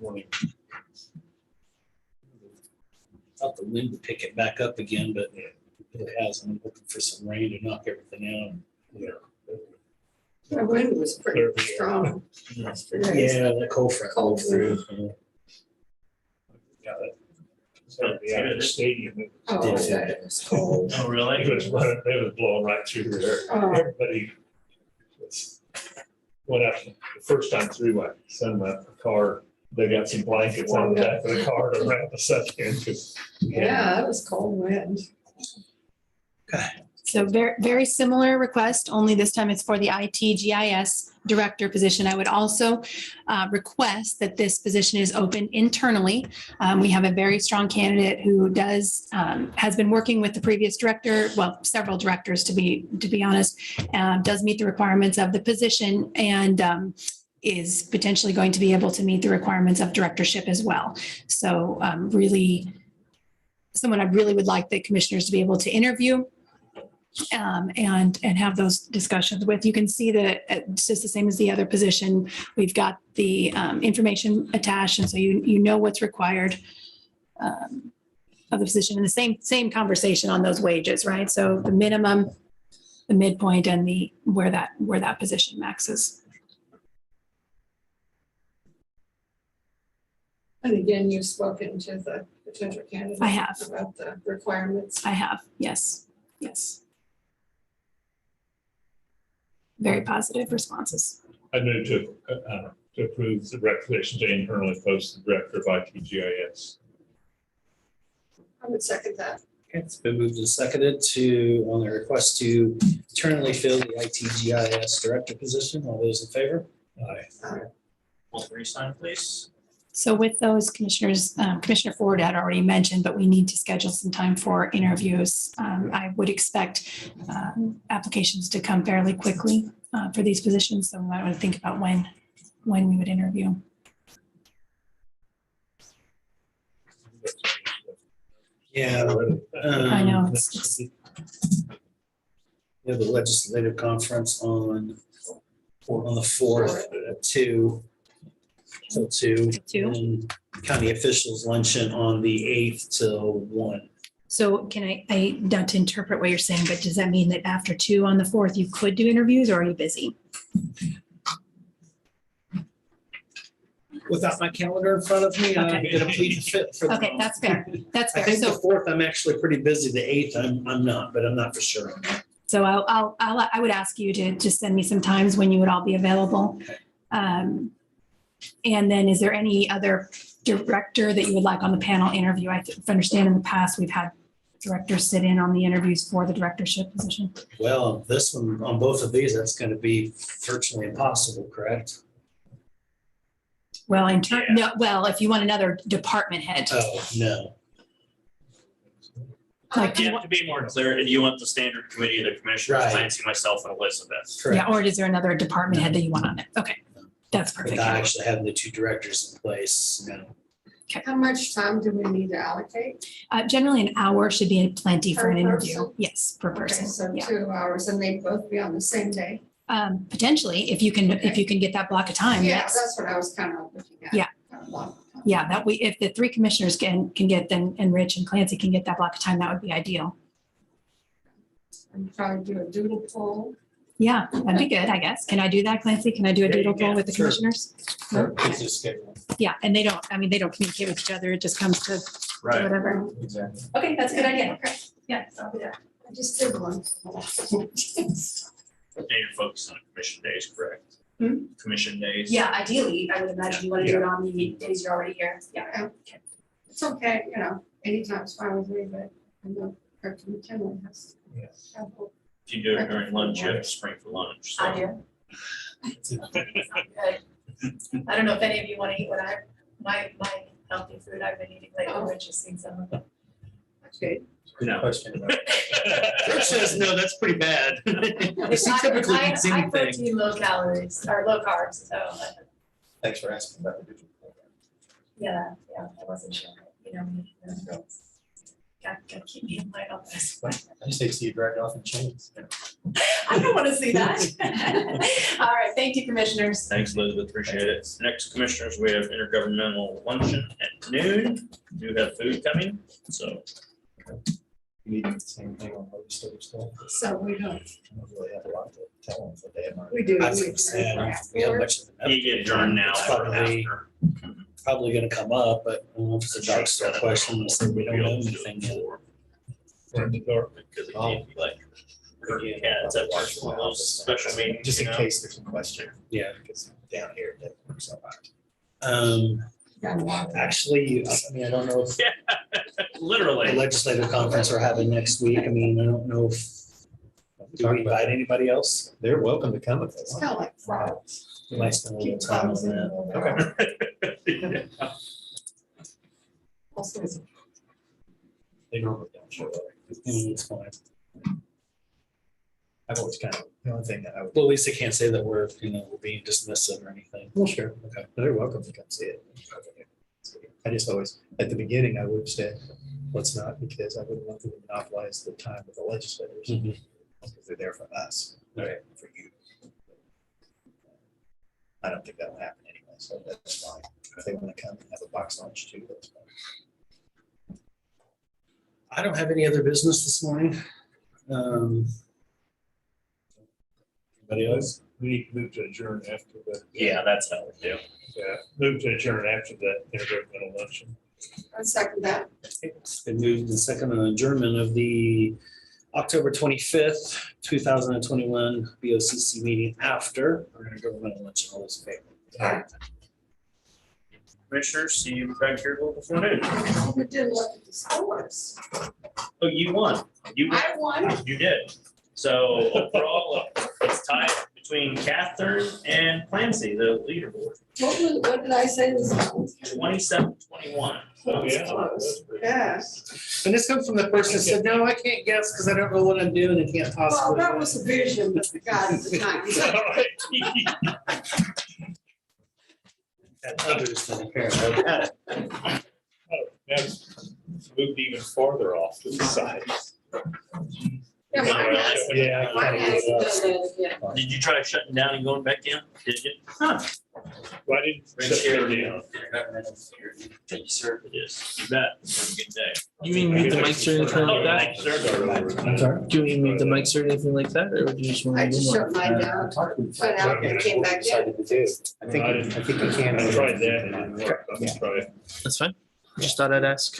morning. Thought the wind would pick it back up again, but it hasn't. I'm looking for some rain to knock everything out. The wind was pretty strong. yesterday. Yeah, that cold front rolled through. Yeah, that- it's out of the stadium. Oh, yeah, it was cold. Oh, really? It was running, it was blowing right through there. Oh. Everybody went up the first time through, my son left the car. They got some blankets on the back of the car to wrap us up in because. Yeah, it was cold wind. So very, very similar request, only this time it's for the IT GIS director position. I would also request that this position is open internally. We have a very strong candidate who has been working with the previous director, well, several directors to be honest, does meet the requirements of the position and is potentially going to be able to meet the requirements of directorship as well. So really, someone I really would like the commissioners to be able to interview and have those discussions with. You can see that it's just the same as the other position. We've got the information attached, and so you know what's required of the position. And the same conversation on those wages, right? So the minimum, the midpoint, and the where that position maxes. And again, you've spoken to the potential candidate. I have. About the requirements. I have, yes. Very positive responses. I move to approve the recommendation to internally post the director of IT GIS. I would second that. Okay, it's been moved and seconded on the request to internally fill the IT GIS director position. All those in favor? Aye. All three sign, please. So with those commissioners, Commissioner Ford had already mentioned, but we need to schedule some time for interviews. I would expect applications to come fairly quickly for these positions. So we might want to think about when we would interview. Yeah. I know. We have the legislative conference on the 4th at 2 till 2. And county officials luncheon on the 8th till 1. So can I not to interpret what you're saying, but does that mean that after 2 on the 4th, you could do interviews, or are you busy? Without my calendar in front of me, I'm Okay. going to plead the fifth for the Okay, moment. that's fair. That's I fair. think the So 4th, I'm actually pretty busy. The 8th, I'm not, but I'm not for sure. So I would ask you to just send me some times when you would all be available. And then is there any other director that you would like on the panel interview? I understand in the past, we've had directors sit in on the interviews for the directorship position. Well, this one, on both of these, that's going to be virtually impossible, correct? Well, well, if you want another department head. Oh, no. Like, Yeah, to be more clear, do you want the standard committee of the commissioners, Right. Clancy, myself, and Elizabeth? yeah, or is there another department head that you want on it? Okay, that's perfect. Without actually having the 2 directors in place, no. How much time do we need to allocate? Generally, an hour should be plenty for Per an interview. person? Yes, per Okay, person. so Yeah. 2 hours and they both be on the same day? Potentially, if you can get that block of time. Yeah, yes. that's what I was kind of looking at. Yeah. Yeah, that we, if the 3 commissioners can get then, and Rich and Clancy can get that block of time, that would be ideal. And probably do a doodle poll. Yeah, that'd be good, I guess. Can I do that, Clancy? Can I do a doodle poll with the Sure. commissioners? It's just schedule. Yeah, and they don't communicate with each other. It just comes to Right. whatever. Exactly. Okay, that's a good idea. Okay. Yeah, I'll do that. I just did one. And you're focused on commission days, correct? Hmm? Commission days? Yeah, ideally, I would imagine you want to do it on the days you're already here. Yeah. It's okay, anytime's fine with me, but I know Dr. McKinley has. Yes. have- If you do it during lunch, you have to spring for lunch. so. I do. I don't know if any of you want to eat what my healthy food I've been eating lately, which is seen some of it. Okay. No. Question. George says, no, that's pretty bad. She typically eats I anything. protein, low calories, or low carbs, so, Thanks for asking about the digital program. yeah, I wasn't sure, me, gotta keep me in my office. I just hate to see you dragged off in chains. I don't want to see that. All right, thank you, commissioners. Thanks, Elizabeth, appreciate it. Next, commissioners, we have intergovernmental luncheon at noon. We do have food coming, so. You need the same thing on legislative stuff. So we don't, I don't really have a lot to tell them what they have. we do. I was gonna say, I don't think we have much of an You get adjourned now. It's Probably, after. probably gonna come up, but I don't know if it's a dog store question, we'll say we don't know anything yet. For the department, because it can't be like, cats at one of those special meetings. Just in you know? case there's a question. Yeah. Because down here, that works out. Actually, I mean, I don't know if the Literally. legislative conference we're having next week, I mean, I don't know if, do we invite anybody else? They're welcome to come if they It's want. kind of like frogs. We might spend a little time on that. Also, They normally don't show up. It's fine. I've always kind of, the only thing that I would. Well, at least I can't say that we're being dismissive or anything. Well, sure. Okay. They're welcome to come see it. I just always, at the beginning, I would have said, let's not, because I wouldn't want to monopolize the time of the legislators. Mhm. Because they're there for us, right, for you. I don't think that'll happen anyway, so that's fine. If they want to come and have a box lunch too, that's fine. I don't have any other business this morning. Anybody else? We need to move to adjourn after the. Yeah, that's how we do. Yeah, move to adjourn after the intergovernmental luncheon. I second that. It's been moved and second on adjournment of the October 25th, 2021 BOCC meeting after our intergovernmental luncheon. All those in favor? Commissioners, see you back here a little before noon. We didn't look at the scores. Oh, you won. You won. I won. You did. So overall, it's tied between Catherine and Clancy, the leaderboard, What did I say this was? 27-21. Oh, yeah. Close. Yeah. And this comes from the person that said, no, I can't guess because I don't know what I'm doing and can't Well, possibly. that was a vision that the guy at the time. And others than apparently. Now, moved even farther off to the side. Yeah, mine has. Yeah, I Mine kinda has gave up. done that again. Did you try shutting down and going back in? Did you? Huh. Why didn't? Right shut here. her down? Thank you, sir. It is. You bet. Have a good day. You mean mute the mics or anything like that? Thank you, sir. I'm sorry? Do you mean mute the mics or anything like that, or would you just want I to? just shut mine down, went out and came back in. Decided to do. I think you can. I tried that. It didn't work. I'll try it. That's fine. Just thought I'd ask.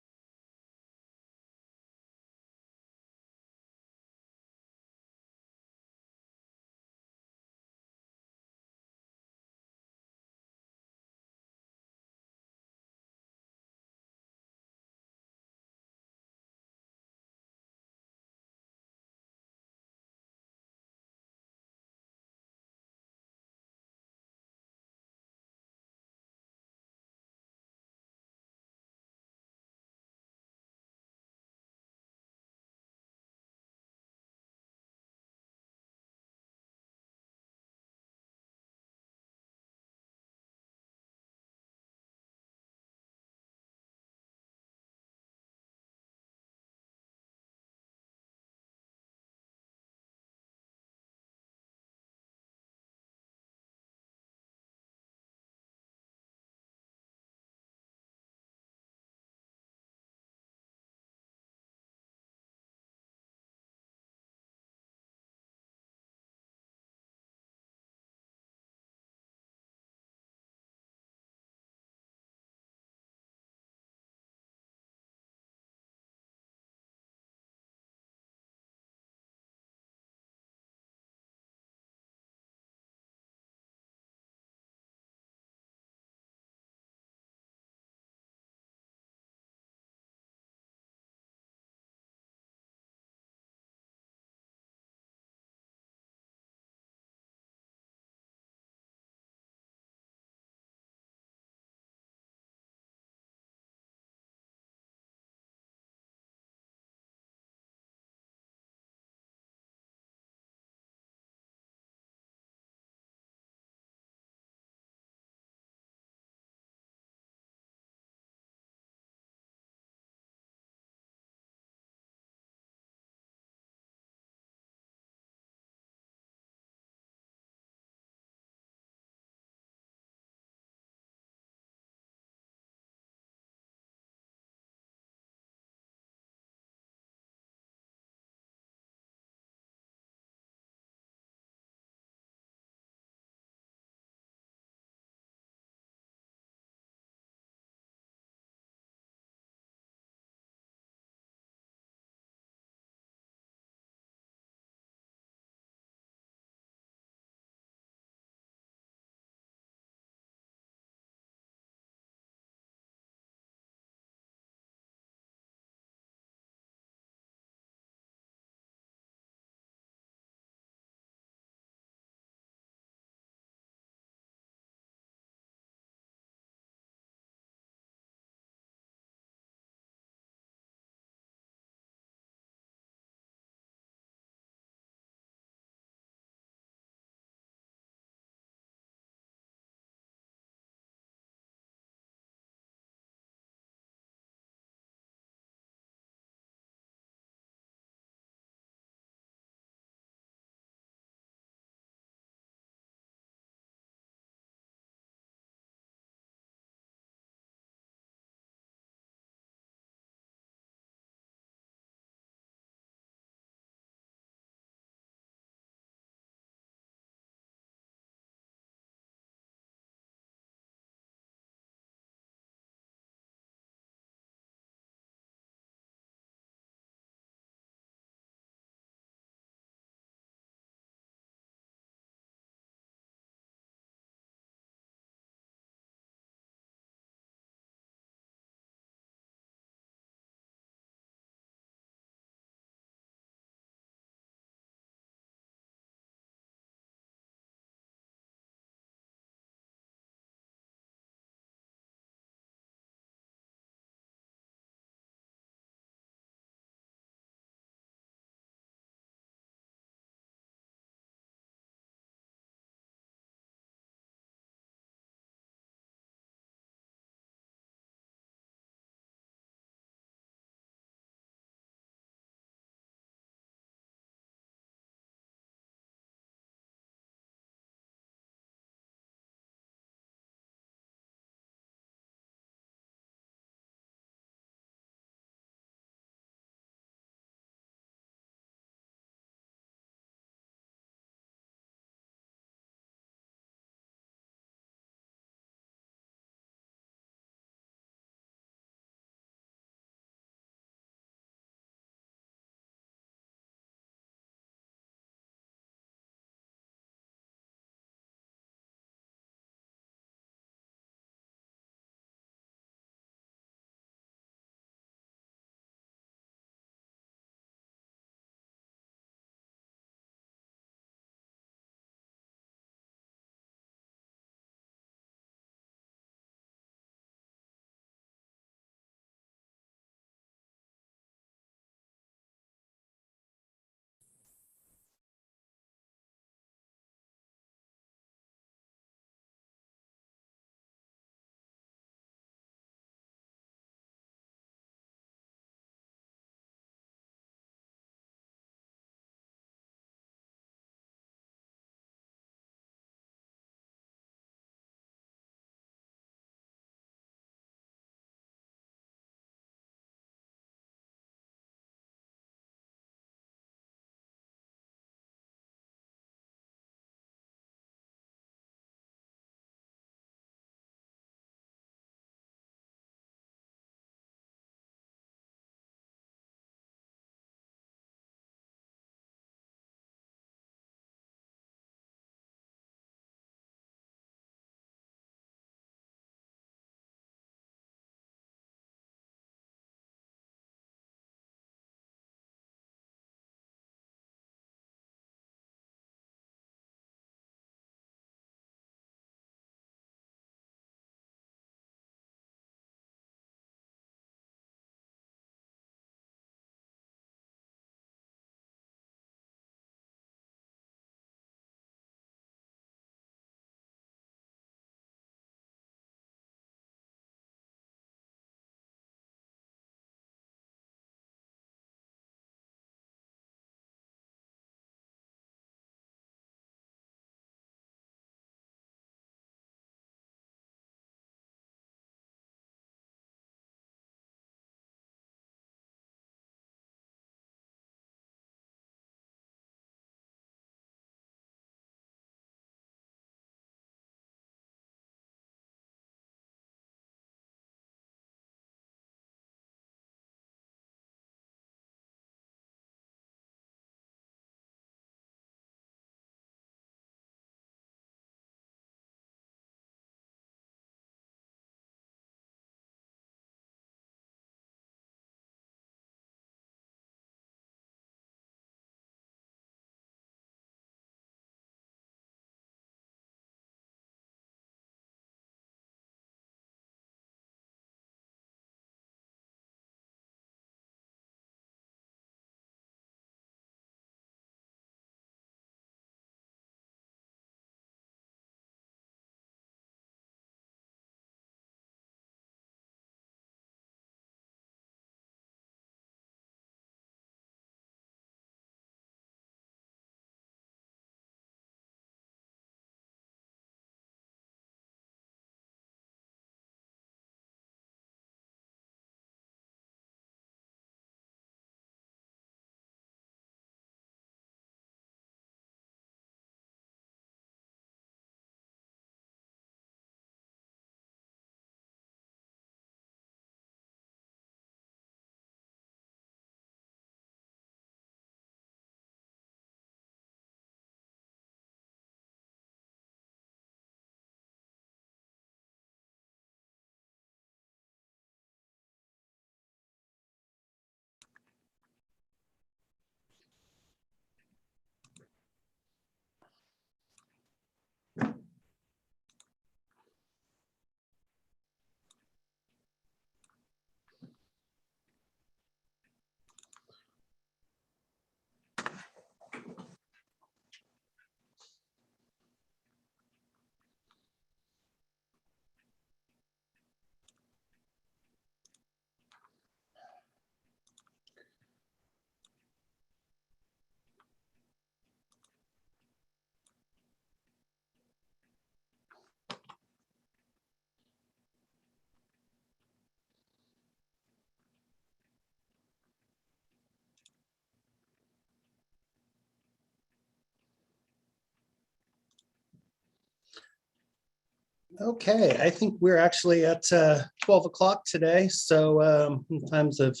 Okay, I think we're actually at 12 o'clock today. So in times of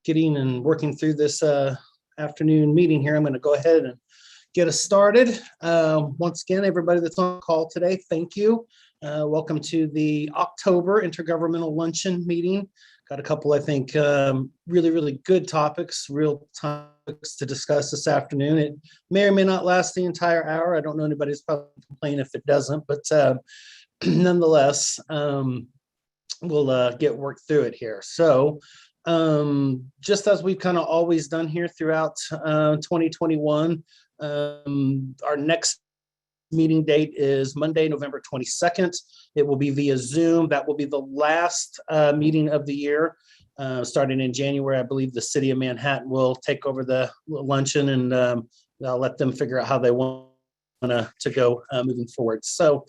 getting and working through this afternoon meeting here, I'm going to go ahead and get us started. Once again, everybody that's on call today, thank you. Welcome to the October Intergovernmental Luncheon meeting. Got a couple, I think, really, really good topics, real topics to discuss this afternoon. It may or may not last the entire hour. I don't know anybody's probably complaining if it doesn't, but nonetheless, we'll get worked through it here. So just as we've kind of always done here throughout 2021, our next meeting date is Monday, November 22nd. It will be via Zoom. That will be the last meeting of the year. Starting in January, I believe the city of Manhattan will take over the luncheon, and I'll let them figure out how they want to go moving forward. So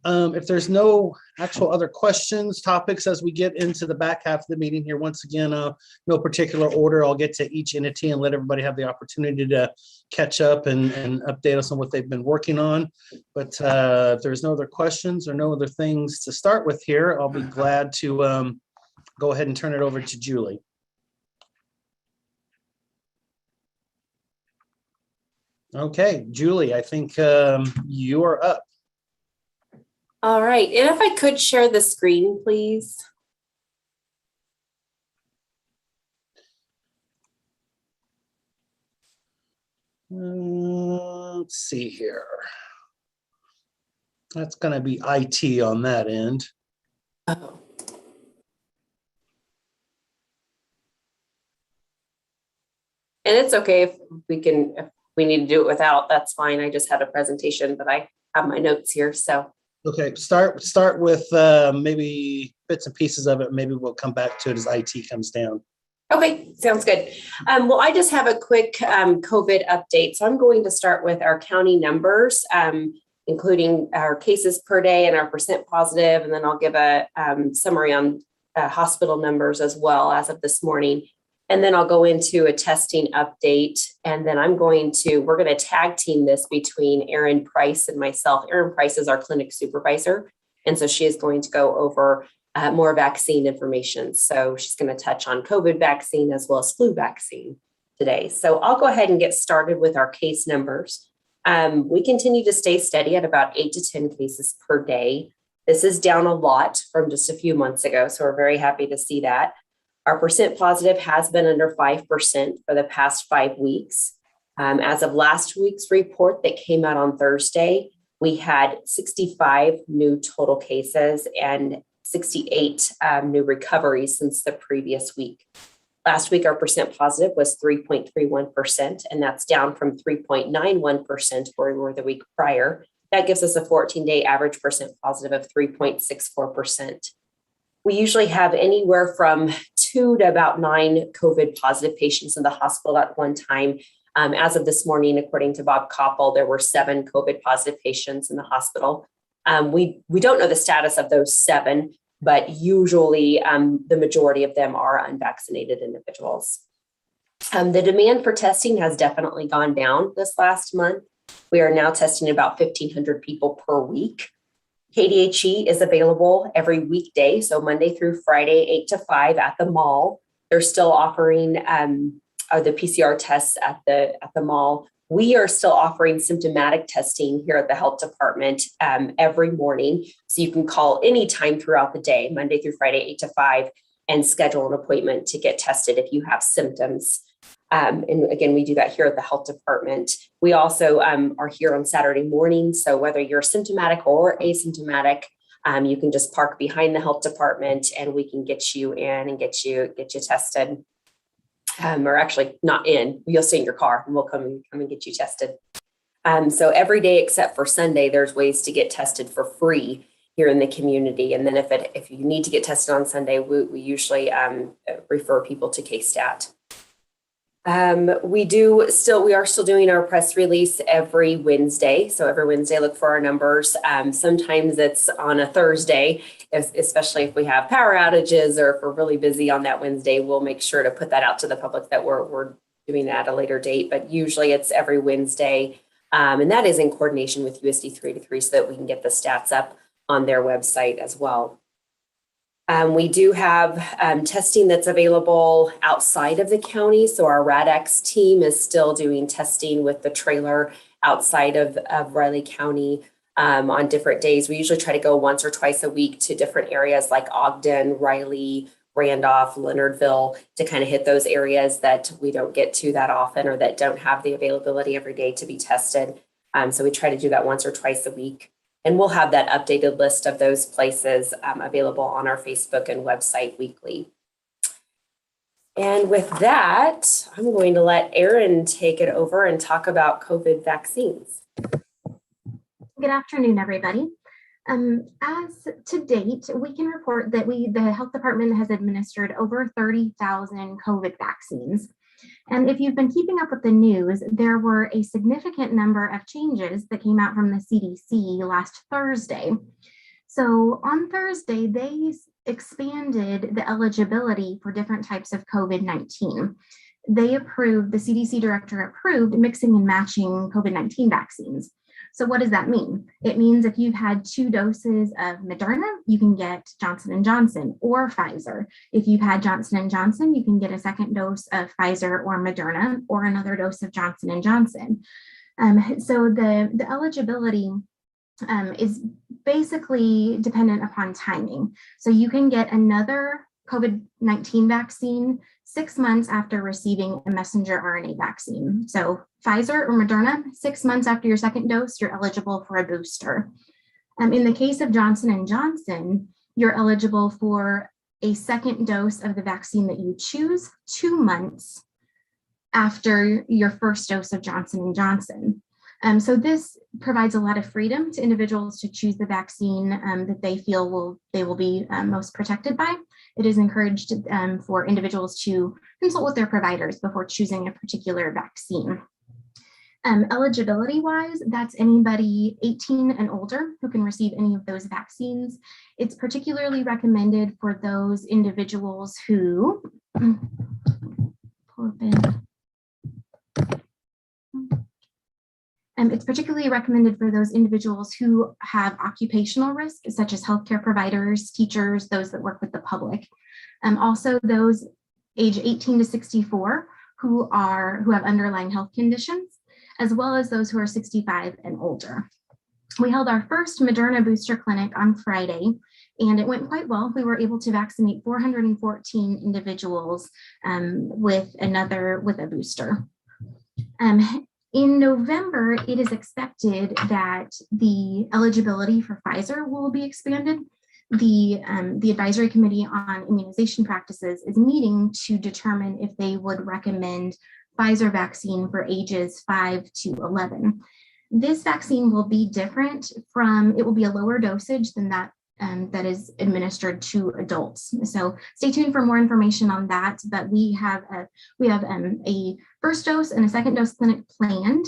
if there's no actual other questions, topics as we get into the back half of the meeting here, once again, no particular order, I'll get to each entity and let everybody have the opportunity to catch up and update us on what they've been working on. But if there's no other questions or no other things to start with here, I'll be glad to go ahead and turn it over to Julie. Okay, Julie, I think you are up. All right, and if I could share the screen, please. Let's see here. That's going to be IT on that end. Oh. And it's okay if we need to do it without, that's fine. I just had a presentation, but I have my notes here, so. Okay, start with maybe bits and pieces of it. Maybe we'll come back to it as IT comes down. Okay, sounds good. Well, I just have a quick COVID update. So I'm going to start with our county numbers, including our cases per day and our percent positive, and then I'll give a summary on hospital numbers as well as of this morning. And then I'll go into a testing update. And then we're going to tag team this between Erin Price and myself. Erin Price is our clinic supervisor. And so she is going to go over more vaccine information. So she's going to touch on COVID vaccine as well as flu vaccine today. So I'll go ahead and get started with our case numbers. We continue to stay steady at about 8 to 10 cases per day. This is down a lot from just a few months ago. So we're very happy to see that. Our percent positive has been under 5% for the past 5 weeks. As of last week's report that came out on Thursday, we had 65 new total cases and 68 new recoveries since the previous week. Last week, our percent positive was 3.31%, and that's down from 3.91% where we were the week prior. That gives us a 14-day average percent positive of 3.64%. We usually have anywhere from 2 to about 9 COVID positive patients in the hospital at one time. As of this morning, according to Bob Koppel, there were 7 COVID positive patients in the hospital. We don't know the status of those 7, but usually the majority of them are unvaccinated individuals. The demand for testing has definitely gone down this last month. We are now testing about 1,500 people per week. KDHE is available every weekday, so Monday through Friday, 8 to 5 at the mall. They're still offering the PCR tests at the mall. We are still offering symptomatic testing here at the health department every morning. So you can call anytime throughout the day, Monday through Friday, 8 to 5, and schedule an appointment to get tested if you have symptoms. And again, we do that here at the health department. We also are here on Saturday mornings. So whether you're symptomatic or asymptomatic, you can just park behind the health department and we can get you in and get you tested. Or actually not in, you'll stay in your car and we'll come and get you tested. So every day except for Sunday, there's ways to get tested for free here in the community. And then if you need to get tested on Sunday, we usually refer people to K-Stat. We are still doing our press release every Wednesday. So every Wednesday, look for our numbers. Sometimes it's on a Thursday, especially if we have power outages or if we're really busy on that Wednesday, we'll make sure to put that out to the public that we're doing that at a later date. But usually it's every Wednesday. And that is in coordination with USD 3 to 3 so that we can get the stats up on their website as well. We do have testing that's available outside of the county. So our RADx team is still doing testing with the trailer outside of Riley County on different days. We usually try to go once or twice a week to different areas like Ogden, Riley, Randolph, Leonardville, to kind of hit those areas that we don't get to that often or that don't have the availability every day to be tested. So we try to do that once or twice a week. And we'll have that updated list of those places available on our Facebook and website weekly. And with that, I'm going to let Erin take it over and talk about COVID vaccines. Good afternoon, everybody. As to date, we can report that the health department has administered over 30,000 COVID vaccines. And if you've been keeping up with the news, there were a significant number of changes that came out from the CDC last Thursday. So on Thursday, they expanded the eligibility for different types of COVID-19. The CDC director approved mixing and matching COVID-19 vaccines. So what does that mean? It means if you've had 2 doses of Moderna, you can get Johnson & Johnson or Pfizer. If you've had Johnson & Johnson, you can get a second dose of Pfizer or Moderna or another dose of Johnson & Johnson. So the eligibility is basically dependent upon timing. So you can get another COVID-19 vaccine 6 months after receiving a messenger RNA vaccine. So Pfizer or Moderna, 6 months after your second dose, you're eligible for a booster. In the case of Johnson & Johnson, you're eligible for a second dose of the vaccine that you choose 2 months after your first dose of Johnson & Johnson. So this provides a lot of freedom to individuals to choose the vaccine that they feel they will be most protected by. It is encouraged for individuals to consult with their providers before choosing a particular vaccine. Eligibility-wise, that's anybody 18 and older who can receive any of those vaccines. It's particularly recommended for those individuals who, it's particularly recommended for those individuals who have occupational risk, such as healthcare providers, teachers, those that work with the public. Also those age 18 to 64 who have underlying health conditions, as well as those who are 65 and older. We held our first Moderna booster clinic on Friday, and it went quite well. We were able to vaccinate 414 individuals with a booster. In November, it is expected that the eligibility for Pfizer will be expanded. The Advisory Committee on Immunization Practices is meeting to determine if they would recommend Pfizer vaccine for ages 5 to 11. This vaccine will be different it will be a lower dosage than that that is administered to adults. So stay tuned for more information on that, but we have a first dose and a second dose clinic planned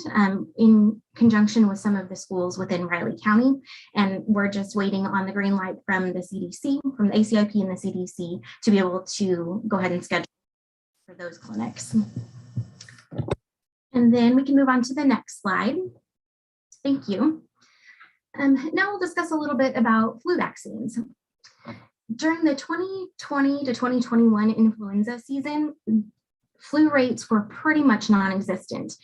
in conjunction with some of the schools within Riley County. And we're just waiting on the green light from the CDC, from the ACIP and the CDC to be able to go ahead and schedule for those clinics. And then we can move on to the next slide. Thank you. Now we'll discuss a little bit about flu vaccines. During the 2020 to 2021 influenza season, flu rates were pretty much non-existent.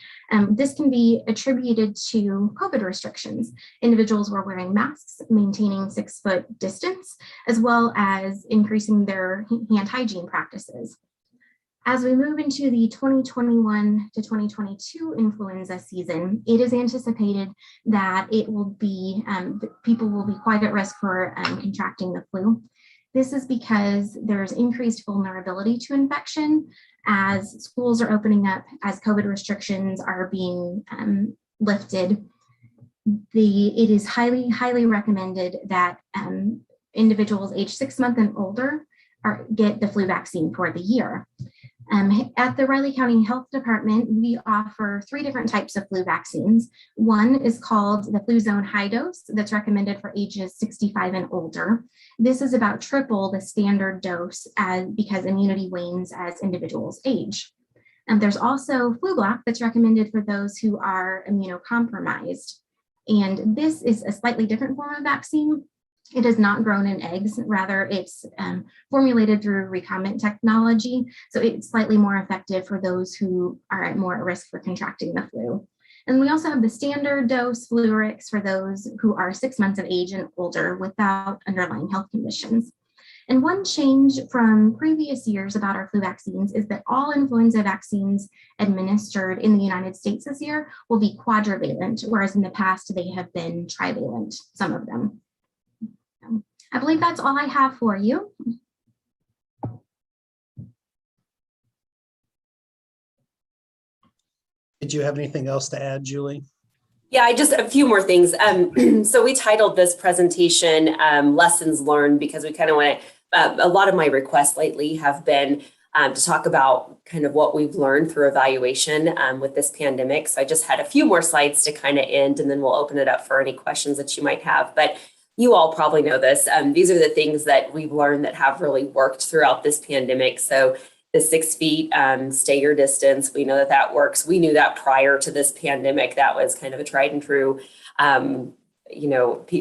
This can be attributed to COVID restrictions. Individuals were wearing masks, maintaining 6-foot distance, as well as increasing their hand hygiene practices. As we move into the 2021 to 2022 influenza season, it is anticipated that people will be quite at risk for contracting the flu. This is because there's increased vulnerability to infection as schools are opening up, as COVID restrictions are being lifted. It is highly, highly recommended that individuals age 6 months and older get the flu vaccine for the year. At the Riley County Health Department, we offer 3 different types of flu vaccines. One is called the Flu Zone High Dose that's recommended for ages 65 and older. This is about triple the standard dose because immunity wanes as individuals age. And there's also Flu Block that's recommended for those who are immunocompromised. And this is a slightly different form of vaccine. It is not grown in eggs. Rather, it's formulated through recombinant technology. So it's slightly more effective for those who are more at risk for contracting the flu. And we also have the standard dose Fluarix for those who are 6 months of age and older without underlying health conditions. And one change from previous years about our flu vaccines is that all influenza vaccines administered in the United States this year will be quadrivalent, whereas in the past they have been trivalent, some of them. I believe that's all I have for you. Did you have anything else to add, Julie? Yeah, I just a few more things. So we titled this presentation Lessons Learned because we kind of want to, a lot of my requests lately have been to talk about kind of what we've learned through evaluation with this pandemic. So I just had a few more slides to kind of end, and then we'll open it up for any questions that you might have. But you all probably know this. These are the things that we've learned that have really worked throughout this pandemic. So the 6 feet, stay your distance. We know that that works. We knew that prior to this pandemic. That was kind of a tried and true,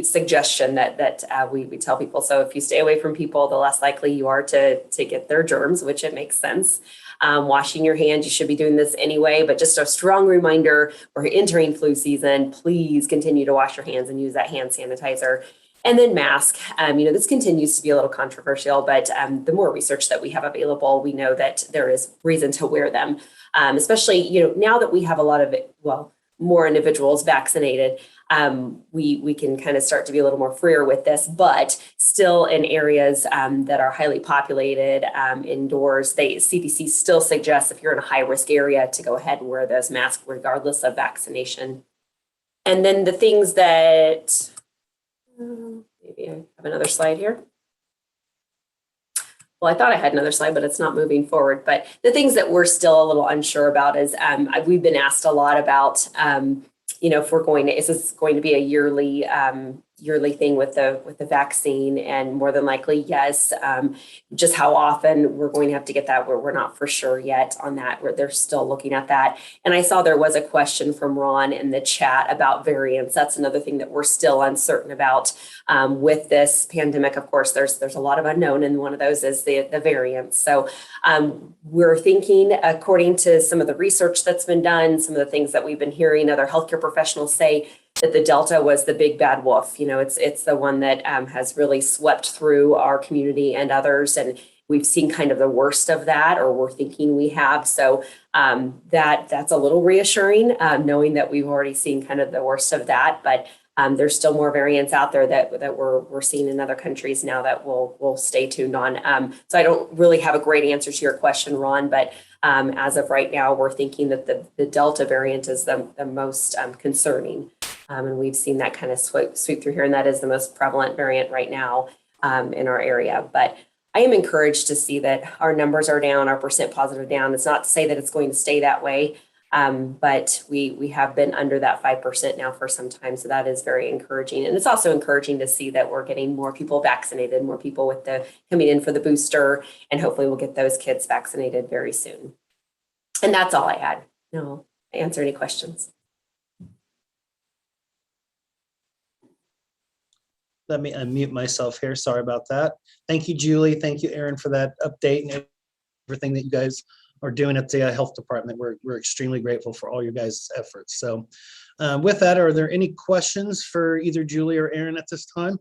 suggestion that we tell people. So if you stay away from people, the less likely you are to get their germs, which it makes sense. Washing your hands, you should be doing this anyway, but just a strong reminder, we're entering flu season. Please continue to wash your hands and use that hand sanitizer. And then mask, this continues to be a little controversial, but the more research that we have available, we know that there is reason to wear them, especially, now that we have a lot of, more individuals vaccinated, we can kind of start to be a little more freer with this, but still in areas that are highly populated indoors, CDC still suggests if you're in a high risk area to go ahead and wear those masks regardless of vaccination. And then the things that, maybe I have another slide here. Well, I thought I had another slide, but it's not moving forward. But the things that we're still a little unsure about is we've been asked a lot about, if we're going to, is this going to be a yearly thing with the vaccine? And more than likely, yes. Just how often we're going to have to get that, we're not for sure yet on that. They're still looking at that. And I saw there was a question from Ron in the chat about variants. That's another thing that we're still uncertain about with this pandemic. Of course, there's a lot of unknown, and one of those is the variants. So we're thinking, according to some of the research that's been done, some of the things that we've been hearing other healthcare professionals say, that the Delta was the big bad wolf. It's the one that has really swept through our community and others. And we've seen kind of the worst of that, or we're thinking we have. So that's a little reassuring, knowing that we've already seen kind of the worst of that. But there's still more variants out there that we're seeing in other countries now that we'll stay tuned on. So I don't really have a great answer to your question, Ron, but as of right now, we're thinking that the Delta variant is the most concerning. And we've seen that kind of sweep through here, and that is the most prevalent variant right now in our area. But I am encouraged to see that our numbers are down, our percent positive down. It's not to say that it's going to stay that way, but we have been under that 5% now for some time. So that is very encouraging. And it's also encouraging to see that we're getting more people vaccinated, more people coming in for the booster, and hopefully we'll get those kids vaccinated very soon. And that's all I had. No, answer any questions. Let me unmute myself here. Sorry about that. Thank you, Julie. Thank you, Aaron, for that update and everything that you guys are doing at the health department. We're extremely grateful for all your guys' efforts. So with that, are there any questions for either Julie or Aaron at this time?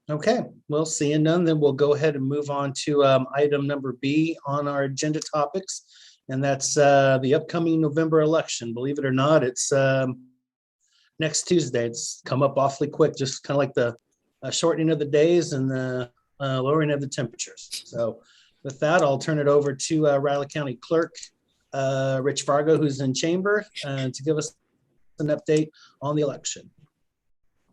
Okay, well, seeing none, then we'll go ahead and move on to item number B on our agenda topics. And that's the upcoming November election. Believe it or not, it's next Tuesday. It's come up awfully quick, just kind of like the shortening of the days and the lowering of the temperatures. So with that, I'll turn it over to Riley County Clerk, Rich Fargo, who's in chamber, to give us an update on the election.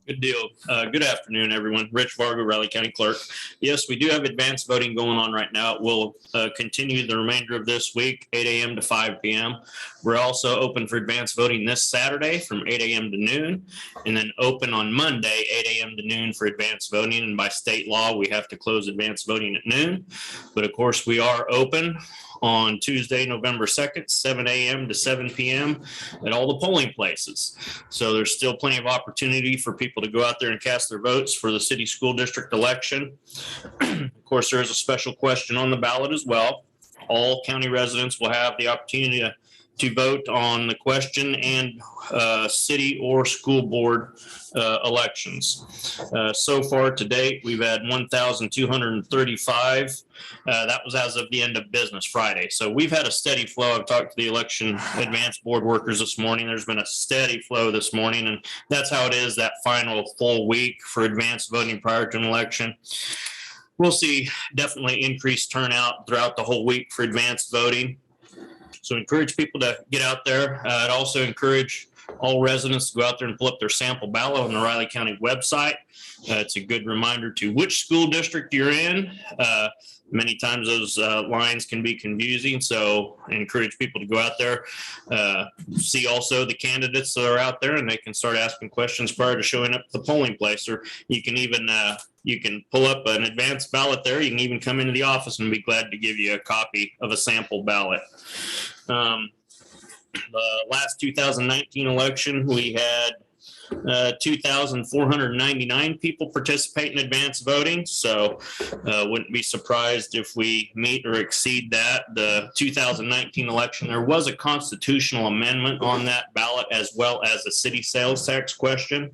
Good deal. Good afternoon, everyone. Rich Fargo, Raleigh County Clerk. Yes, we do have advanced voting going on right now. It will continue the remainder of this week, 8 a.m. to 5 p.m. We're also open for advanced voting this Saturday from 8 a.m. to noon, and then open on Monday, 8 a.m. to noon for advanced voting. And by state law, we have to close advanced voting at noon. But of course, we are open on Tuesday, November 2nd, 7 a.m. to 7 p.m. at all the polling places. So there's still plenty of opportunity for people to go out there and cast their votes for the city school district election. Of course, there is a special question on the ballot as well. All county residents will have the opportunity to vote on the question and city or school board elections. So far to date, we've had 1,235. That was as of the end of business Friday. So we've had a steady flow. I've talked to the election advanced board workers this morning. There's been a steady flow this morning, and that's how it is that final full week for advanced voting prior to an election. We'll see definitely increased turnout throughout the whole week for advanced voting. So encourage people to get out there. I'd also encourage all residents to go out there and pull up their sample ballot on the Riley County website. It's a good reminder to which school district you're in. Many times those lines can be confusing, so I encourage people to go out there, see also the candidates that are out there, and they can start asking questions prior to showing up at the polling place. Or you can even you can pull up an advanced ballot there. You can even come into the office and be glad to give you a copy of a sample ballot. The last 2019 election, we had 2,499 people participate in advance voting. So wouldn't be surprised if we meet or exceed that. The 2019 election, there was a constitutional amendment on that ballot as well as a city sales tax question.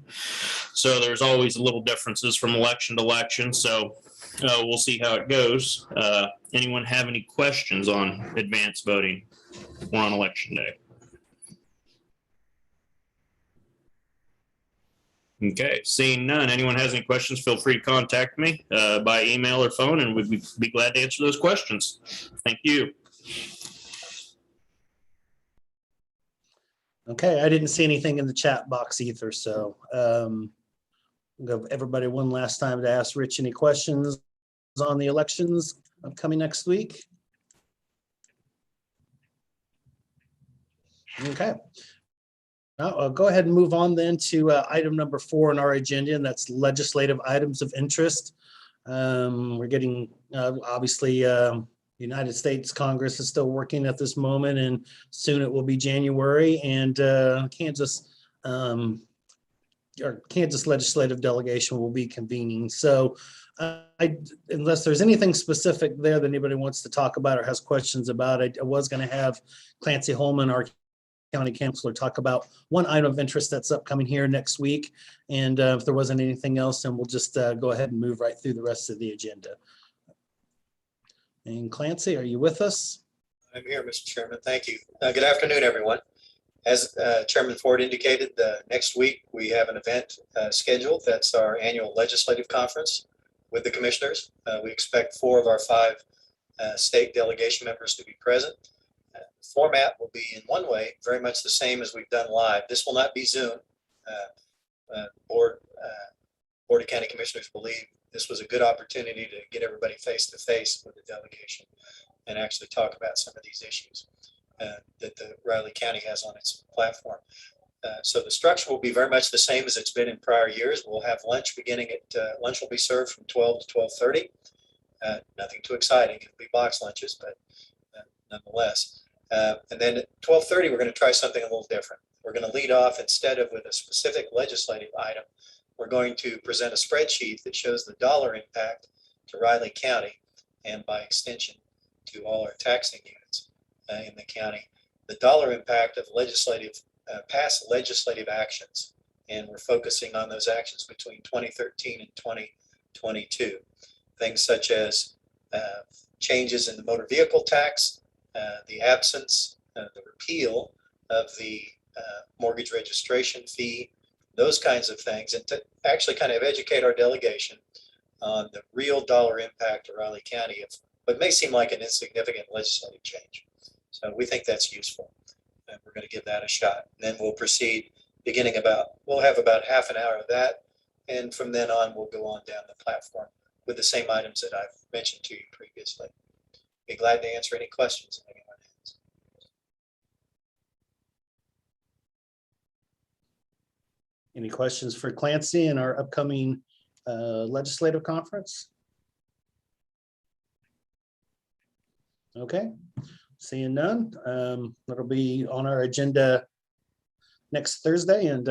So there's always little differences from election to election. So we'll see how it goes. Anyone have any questions on advance voting or on election day? Okay, seeing none. Anyone has any questions, feel free to contact me by email or phone, and we'd be glad to answer those questions. Thank you. Okay, I didn't see anything in the chat box either, so I'll give everybody one last time to ask Rich any questions on the elections upcoming next week. Okay. Now, I'll go ahead and move on then to item number 4 on our agenda, and that's legislative items of interest. We're getting, obviously, United States Congress is still working at this moment, and soon it will be January, and Kansas legislative delegation will be convening. So unless there's anything specific there that anybody wants to talk about or has questions about, I was going to have Clancy Holman, our county councilor, talk about one item of interest that's upcoming here next week. And if there wasn't anything else, then we'll just go ahead and move right through the rest of the agenda. And Clancy, are you with us? I'm here, Mr. Chairman. Thank you. Good afternoon, everyone. As Chairman Ford indicated, next week we have an event scheduled. That's our annual legislative conference with the commissioners. We expect 4 of our 5 state delegation members to be present. The format will be, in one way, very much the same as we've done live. This will not be Zoom. Board of County Commissioners believe this was a good opportunity to get everybody face to face with the delegation and actually talk about some of these issues that the Riley County has on its platform. So the structure will be very much the same as it's been in prior years. We'll have lunch beginning at, lunch will be served from 12 to 12:30. Nothing too exciting. It'll be box lunches, but nonetheless. And then at 12:30, we're going to try something a little different. We're going to lead off, instead of with a specific legislative item, we're going to present a spreadsheet that shows the dollar impact to Riley County and by extension to all our taxing units in the county, the dollar impact of past legislative actions. And we're focusing on those actions between 2013 and 2022. Things such as changes in the motor vehicle tax, the absence, the repeal of the mortgage registration fee, those kinds of things, and to actually kind of educate our delegation on the real dollar impact to Riley County of what may seem like an insignificant legislative change. So we think that's useful, and we're going to give that a shot. And then we'll proceed we'll have about half an hour of that, and from then on we'll go on down the platform with the same items that I've mentioned to you previously. Be glad to answer any questions if anyone has. Any questions for Clancy in our upcoming legislative conference? Okay, seeing none. It'll be on our agenda next Thursday, and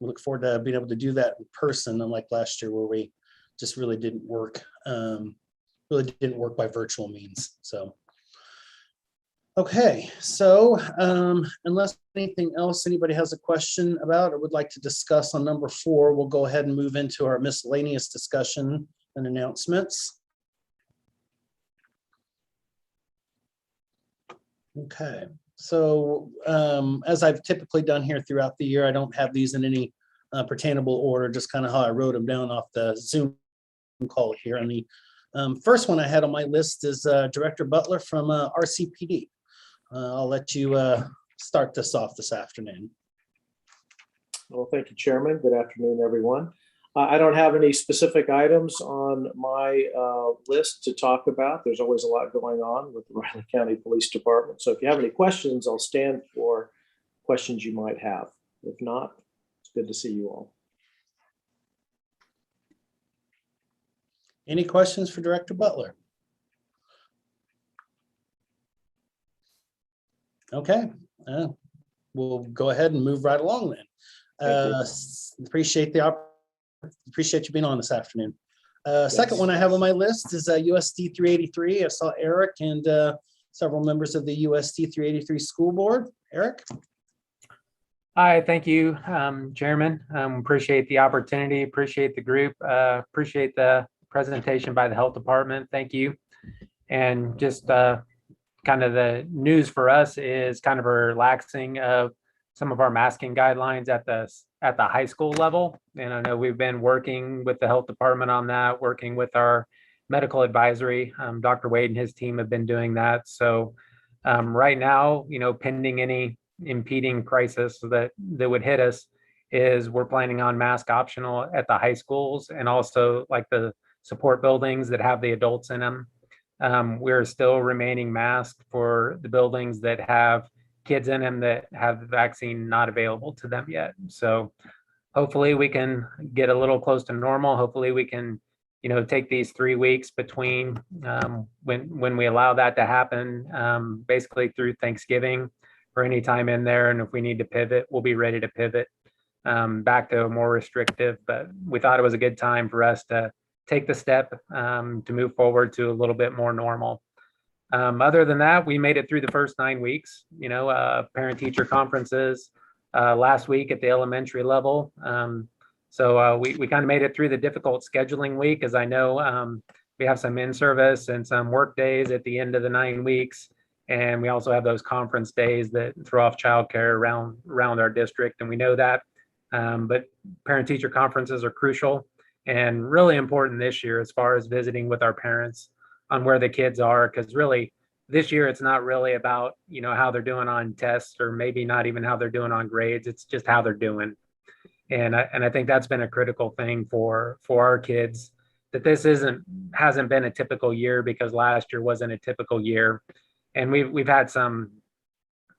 we look forward to being able to do that in person, unlike last year where we just really didn't work by virtual means. So, okay, so unless anything else anybody has a question about or would like to discuss on number 4, we'll go ahead and move into our miscellaneous discussion and announcements. Okay, so as I've typically done here throughout the year, I don't have these in any pertainable order, just kind of how I wrote them down off the Zoom call here. And the first one I had on my list is Director Butler from RCPD. I'll let you start this off this afternoon. Well, thank you, Chairman. Good afternoon, everyone. I don't have any specific items on my list to talk about. There's always a lot going on with the Riley County Police Department. So if you have any questions, I'll stand for questions you might have. If not, it's good to see you all. Any questions for Director Butler? Okay, we'll go ahead and move right along then. Appreciate you being on this afternoon. Second one I have on my list is USD 383. I saw Eric and several members of the USD 383 school board. Eric? Hi, thank you, Chairman. Appreciate the opportunity, appreciate the group, appreciate the presentation by the health department. Thank you. And just kind of the news for us is kind of a relaxing of some of our masking guidelines at the high school level. And I know we've been working with the health department on that, working with our medical advisory. Dr. Wade and his team have been doing that. So right now, pending any impeding crisis that would hit us, is we're planning on mask optional at the high schools and also like the support buildings that have the adults in them. We're still remaining masked for the buildings that have kids in them that have the vaccine not available to them yet. So hopefully we can get a little close to normal. Hopefully we can, take these 3 weeks between when we allow that to happen, basically through Thanksgiving or any time in there. And if we need to pivot, we'll be ready to pivot back to a more restrictive. But we thought it was a good time for us to take the step to move forward to a little bit more normal. Other than that, we made it through the first 9 weeks, parent-teacher conferences last week at the elementary level. So we kind of made it through the difficult scheduling week, as I know we have some in-service and some work days at the end of the 9 weeks. And we also have those conference days that throw off childcare around our district, and we know that. But parent-teacher conferences are crucial and really important this year as far as visiting with our parents on where the kids are, because really this year it's not really about how they're doing on tests, or maybe not even how they're doing on grades. It's just how they're doing, and I think that's been a critical thing for our kids, that this hasn't been a typical year, because last year wasn't a typical year, and we've had some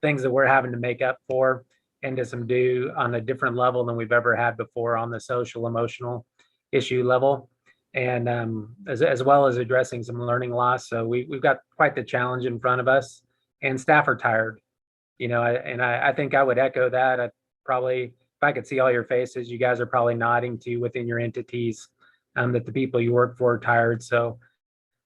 things that we're having to make up for and to some do on a different level than we've ever had before on the social emotional issue level. And as well as addressing some learning loss. So we've got quite the challenge in front of us, and staff are tired, I think I would echo that. I probably, if I could see all your faces, you guys are probably nodding to within your entities that the people you work for are tired. So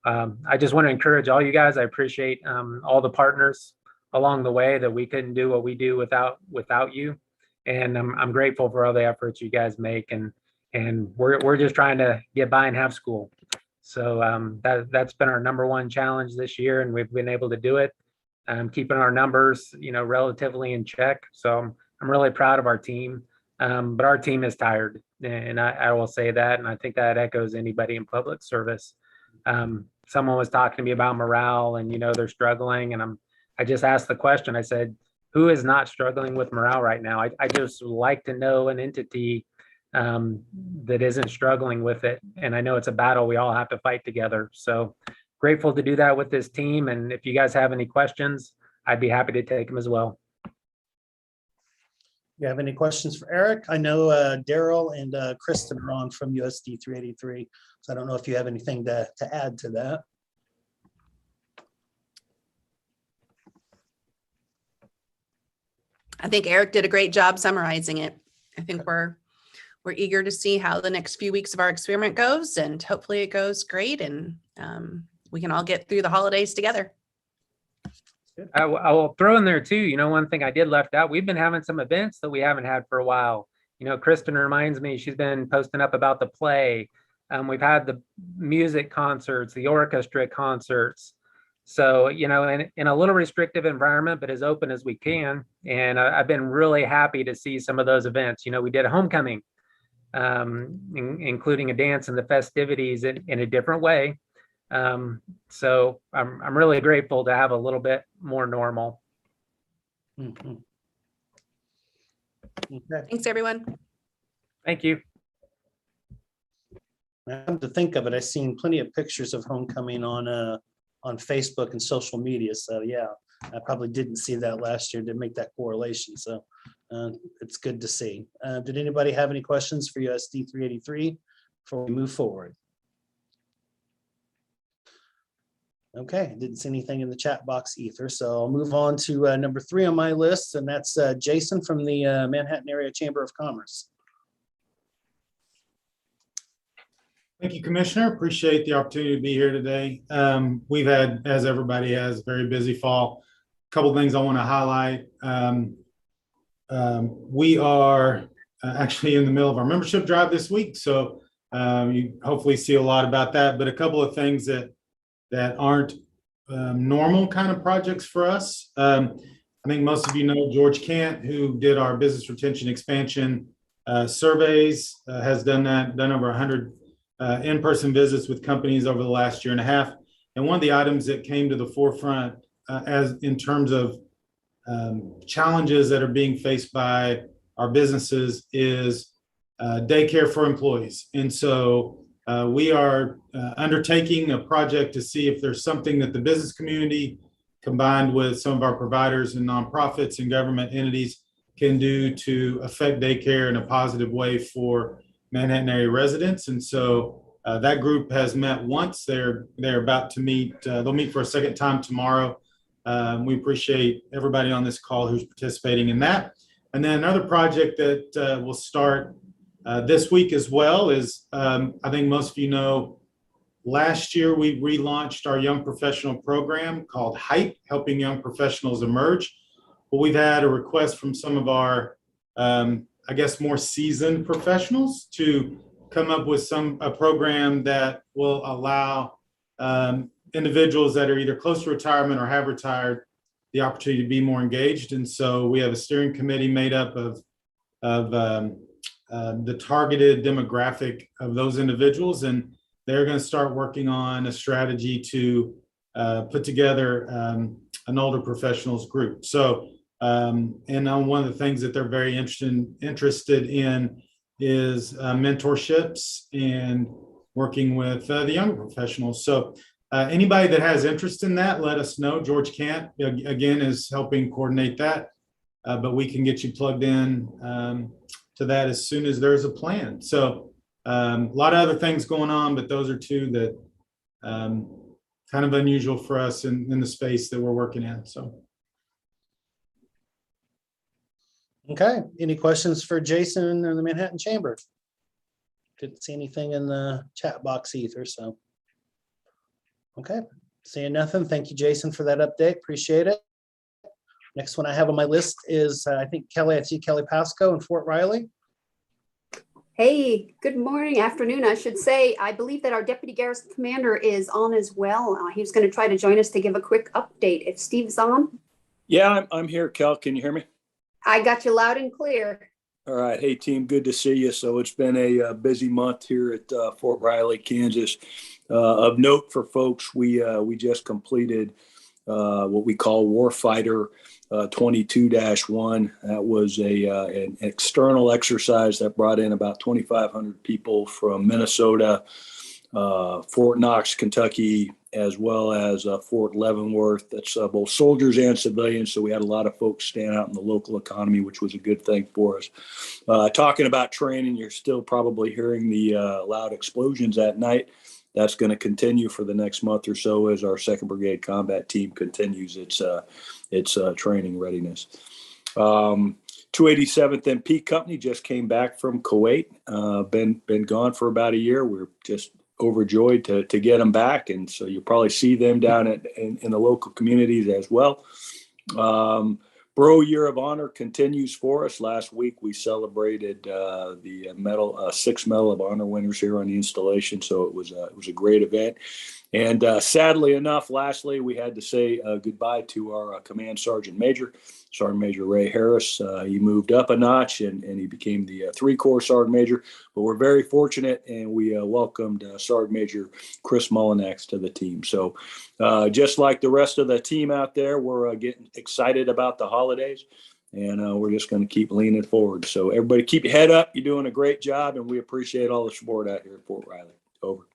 I just want to encourage all you guys. I appreciate all the partners along the way, that we couldn't do what we do without you. And I'm grateful for all the efforts you guys make. And we're just trying to get by and have school. So that's been our number one challenge this year, and we've been able to do it. Keeping our numbers, relatively in check. So I'm really proud of our team. But our team is tired, and I will say that, and I think that echoes anybody in public service. Someone was talking to me about morale, and they're struggling, and I just asked the question. I said, who is not struggling with morale right now? I just like to know an entity that isn't struggling with it. And I know it's a battle we all have to fight together. So grateful to do that with this team. And if you guys have any questions, I'd be happy to take them as well. You have any questions for Eric? I know Daryl and Kristen are on from USD 383. So I don't know if you have anything to add to that. I think Eric did a great job summarizing it. I think we're eager to see how the next few weeks of our experiment goes, and hopefully it goes great, and we can all get through the holidays together. I will throw in there too, one thing I did left out, we've been having some events that we haven't had for a while. Kristen reminds me, she's been posting up about the play. We've had the music concerts, the orchestra concerts. So, in a little restrictive environment, but as open as we can. And I've been really happy to see some of those events. We did a homecoming, including a dance and the festivities in a different way. So I'm really grateful to have a little bit more normal. Mhm. Okay. Thanks, everyone. Thank you. Come to think of it, I've seen plenty of pictures of homecoming on Facebook and social media. So yeah, I probably didn't see that last year, didn't make that correlation. So it's good to see. Did anybody have any questions for USD 383 before we move forward? Okay, didn't see anything in the chat box either. So I'll move on to number 3 on my list, and that's Jason from the Manhattan Area Chamber of Commerce. Thank you, Commissioner. Appreciate the opportunity to be here today. We've had, as everybody has, a very busy fall. A couple of things I want to highlight. We are actually in the middle of our membership drive this week, so you hopefully see a lot about that. But a couple of things that aren't normal kind of projects for us. I think most of you know George Kant, who did our business retention expansion surveys, has done over 100 in-person visits with companies over the last year and a half. And one of the items that came to the forefront as in terms of challenges that are being faced by our businesses is daycare for employees. And so we are undertaking a project to see if there's something that the business community, combined with some of our providers and nonprofits and government entities, can do to affect daycare in a positive way for Manhattan area residents. And so that group has met once. They're about to meet. They'll meet for a second time tomorrow. We appreciate everybody on this call who's participating in that. And then another project that will start this week as well is, I think most of you know, last year we relaunched our young professional program called HYPE, Helping Young Professionals Emerge. Well, we've had a request from some of our, I guess, more seasoned professionals to come up with a program that will allow individuals that are either close to retirement or have retired the opportunity to be more engaged. And so we have a steering committee made up of the targeted demographic of those individuals, and they're going to start working on a strategy to put together an older professionals group. So, and one of the things that they're very interested in is mentorships and working with the younger professionals. So anybody that has interest in that, let us know. George Kant, again, is helping coordinate that, but we can get you plugged in to that as soon as there's a plan. So a lot of other things going on, but those are two that kind of unusual for us in the space that we're working in. So. Okay, any questions for Jason in the Manhattan Chamber? Didn't see anything in the chat box either, so. Okay, seeing nothing. Thank you, Jason, for that update. Appreciate it. Next one I have on my list is, I see Kelly Pasco in Fort Riley. Hey, good morning, afternoon, I should say. I believe that our Deputy Garrison Commander is on as well. He was going to try to join us to give a quick update. If Steve's on? Yeah, I'm here, Kel. Can you hear me? I got you loud and clear. All right. Hey, team, good to see you. So it's been a busy month here at Fort Riley, Kansas. Of note for folks, we just completed what we call Warfighter 22-1. That was an external exercise that brought in about 2,500 people from Minnesota, Fort Knox, Kentucky, as well as Fort Leavenworth. That's both soldiers and civilians. So we had a lot of folks stand out in the local economy, which was a good thing for us. Talking about training, you're still probably hearing the loud explosions at night. That's going to continue for the next month or so as our 2nd Brigade Combat Team continues its training readiness. 287th MP Company just came back from Kuwait. Been gone for about a year. We're just overjoyed to get them back, and so you'll probably see them down in the local communities as well. Borough Year of Honor continues for us. Last week we celebrated the 6 Medal of Honor winners here on the installation, so it was a great event. And sadly enough, lastly, we had to say goodbye to our Command Sergeant Major Ray Harris. He moved up a notch and he became the 3-Corps Sergeant Major. But we're very fortunate, and we welcomed Sergeant Major Chris Mullinax to the team. So just like the rest of the team out there, we're getting excited about the holidays, and we're just going to keep leaning forward. So everybody keep your head up. You're doing a great job, and we appreciate all the support out here at Fort Riley. Over.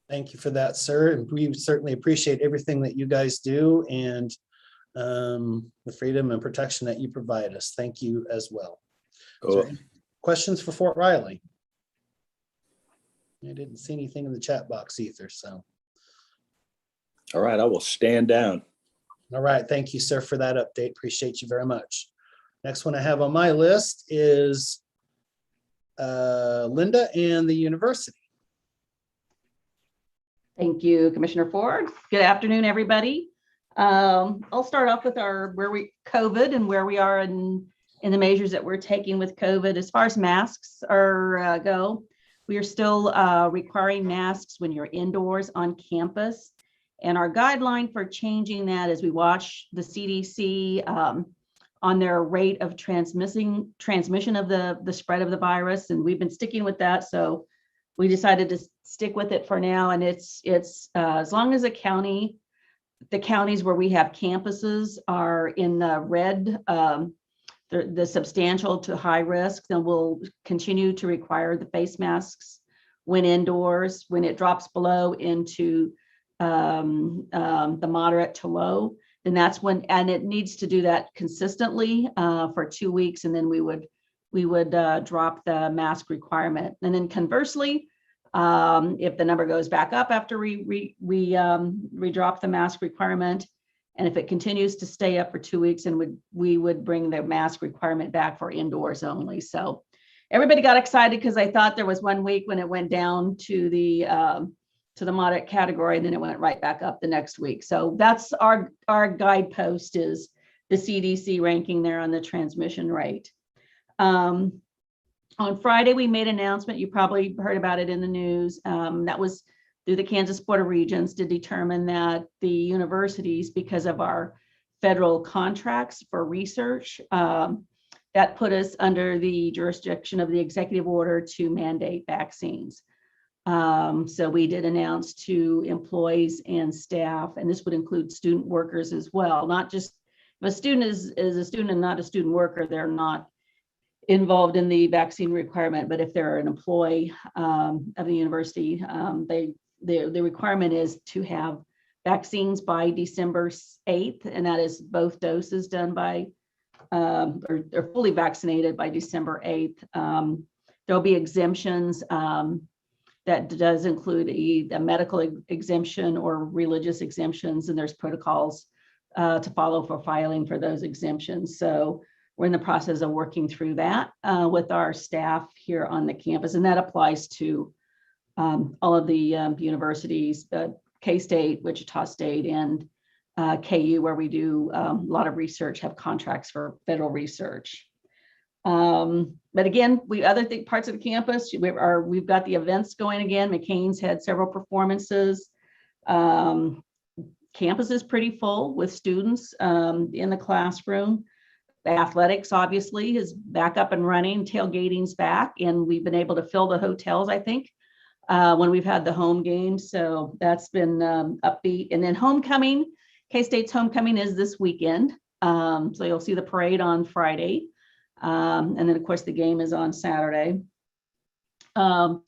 Thank you for that, sir. And we certainly appreciate everything that you guys do and the freedom and protection that you provide us. Thank you as well. Is there any questions for Fort Riley? I didn't see anything in the chat box either, so. All right, I will stand down. All right, thank you, sir, for that update. Appreciate you very much. Next one I have on my list is Linda and the university. Thank you, Commissioner Ford. Good afternoon, everybody. I'll start off with COVID and where we are in the measures that we're taking with COVID. As far as masks go, we are still requiring masks when you're indoors on campus. And our guideline for changing that is we watch the CDC on their rate of transmission of the spread of the virus, and we've been sticking with that. So we decided to stick with it for now, and it's as long as the counties where we have campuses are in the red, the substantial to high risk, then we'll continue to require the face masks when indoors. When it drops below into the moderate to low, then that's when, and it needs to do that consistently for 2 weeks, and then we would drop the mask requirement. And then conversely, if the number goes back up after we drop the mask requirement, and if it continues to stay up for 2 weeks, and we would bring the mask requirement back for indoors only. So everybody got excited because I thought there was 1 week when it went down to the moderate category, and then it went right back up the next week. So that's our guidepost, is the CDC ranking there on the transmission rate. On Friday, we made an announcement. You probably heard about it in the news. That was through the Kansas Board of Regents to determine that the universities, because of our federal contracts for research, that put us under the jurisdiction of the executive order to mandate vaccines. So we did announce to employees and staff, and this would include student workers as well. Not just if a student is a student and not a student worker, they're not involved in the vaccine requirement, but if they're an employee of the university, the requirement is to have vaccines by December 8th, and that is both doses done by or fully vaccinated by December 8th. There'll be exemptions that does include a medical exemption or religious exemptions, and there's protocols to follow for filing for those exemptions. So we're in the process of working through that with our staff here on the campus, and that applies to all of the universities, K-State, Wichita State, and KU, where we do a lot of research, have contracts for federal research. But again, parts of the campus, we've got the events going again. McCain's had several performances. Campus is pretty full with students in the classroom. Athletics obviously is back up and running, tailgating's back, and we've been able to fill the hotels, I think, when we've had the home games. So that's been upbeat. And then homecoming, K-State's homecoming is this weekend. So you'll see the parade on Friday. And then of course the game is on Saturday. I'll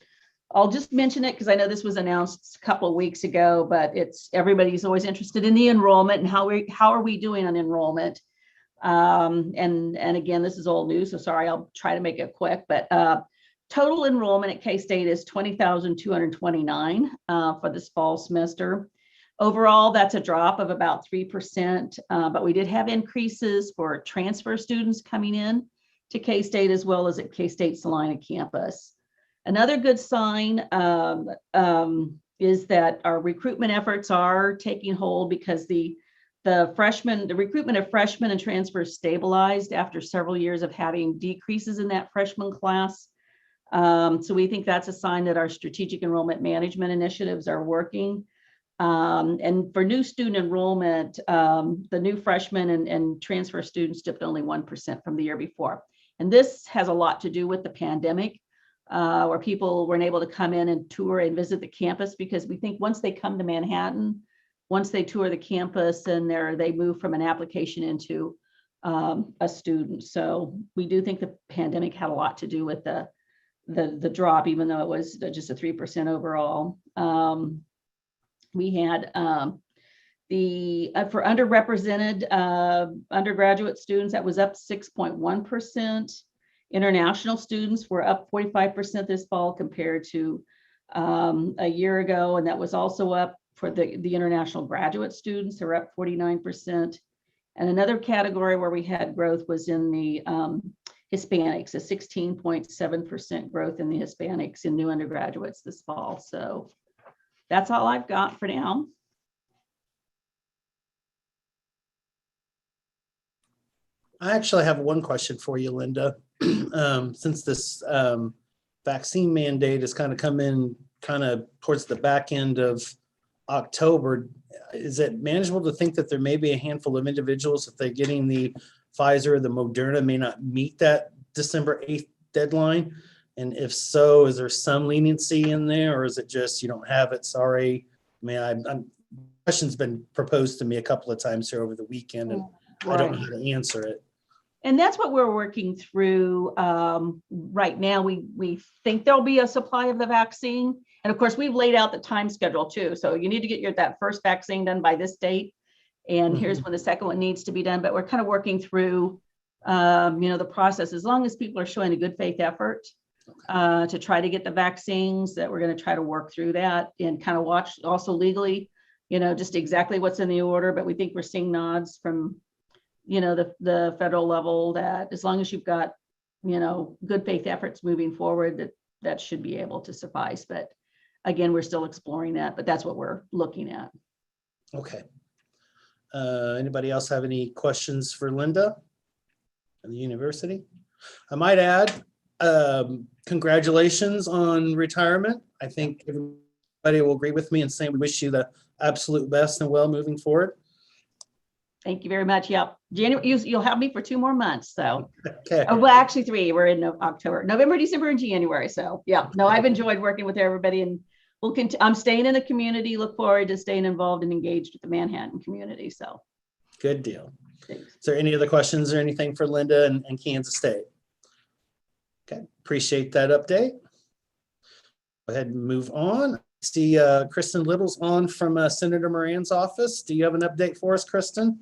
just mention it because I know this was announced a couple of weeks ago, but everybody's always interested in the enrollment and how are we doing on enrollment. And again, this is old news, so sorry, I'll try to make it quick, but total enrollment at K-State is 20,229 for this fall semester. Overall, that's a drop of about 3%, but we did have increases for transfer students coming in to K-State as well as at K-State Salina campus. Another good sign is that our recruitment efforts are taking hold because the recruitment of freshmen and transfers stabilized after several years of having decreases in that freshman class. So we think that's a sign that our strategic enrollment management initiatives are working. And for new student enrollment, the new freshmen and transfer students dipped only 1% from the year before. And this has a lot to do with the pandemic, where people weren't able to come in and tour and visit the campus, because we think once they come to Manhattan, once they tour the campus, and they move from an application into a student. So we do think the pandemic had a lot to do with the drop, even though it was just a 3% overall. We had for underrepresented undergraduate students, that was up 6.1%. International students were up 45% this fall compared to a year ago, and that was also up for the international graduate students. They're up 49%. And another category where we had growth was in the Hispanics, a 16.7% growth in the Hispanics in new undergraduates this fall. So that's all I've got for now. I actually have one question for you, Linda. Since this vaccine mandate has kind of come in kind of towards the back end of October, is it manageable to think that there may be a handful of individuals, if they're getting the Pfizer or the Moderna, may not meet that December 8th deadline? And if so, is there some leniency in there, or is it just you don't have it? Sorry. I mean, question's been proposed to me a couple of times here over the weekend, and I don't know how to answer it. And that's what we're working through right now. We think there'll be a supply of the vaccine. And of course, we've laid out the time schedule too. So you need to get that first vaccine done by this date. And here's when the second one needs to be done. But we're kind of working through, the process. As long as people are showing a good faith effort to try to get the vaccines, that we're going to try to work through that and kind of watch also legally, just exactly what's in the order. But we think we're seeing nods from the federal level that as long as you've got, good faith efforts moving forward, that should be able to suffice. But again, we're still exploring that, but that's what we're looking at. Okay. Anybody else have any questions for Linda at the university? I might add, congratulations on retirement. I think everybody will agree with me in saying we wish you the absolute best and well moving forward. Thank you very much. Yep. January, you'll have me for 2 more months. So, okay. Well, actually 3. We're in October, November, December, and January. So, yeah. No, I've enjoyed working with everybody, and I'm staying in the community. Look forward to staying involved and engaged with the Manhattan community. So, good deal. Thanks. Is there any other questions or anything for Linda and Kansas State? Okay, appreciate that update. Go ahead and move on. See, Kristen Little's on from Senator Moran's office. Do you have an update for us, Kristen?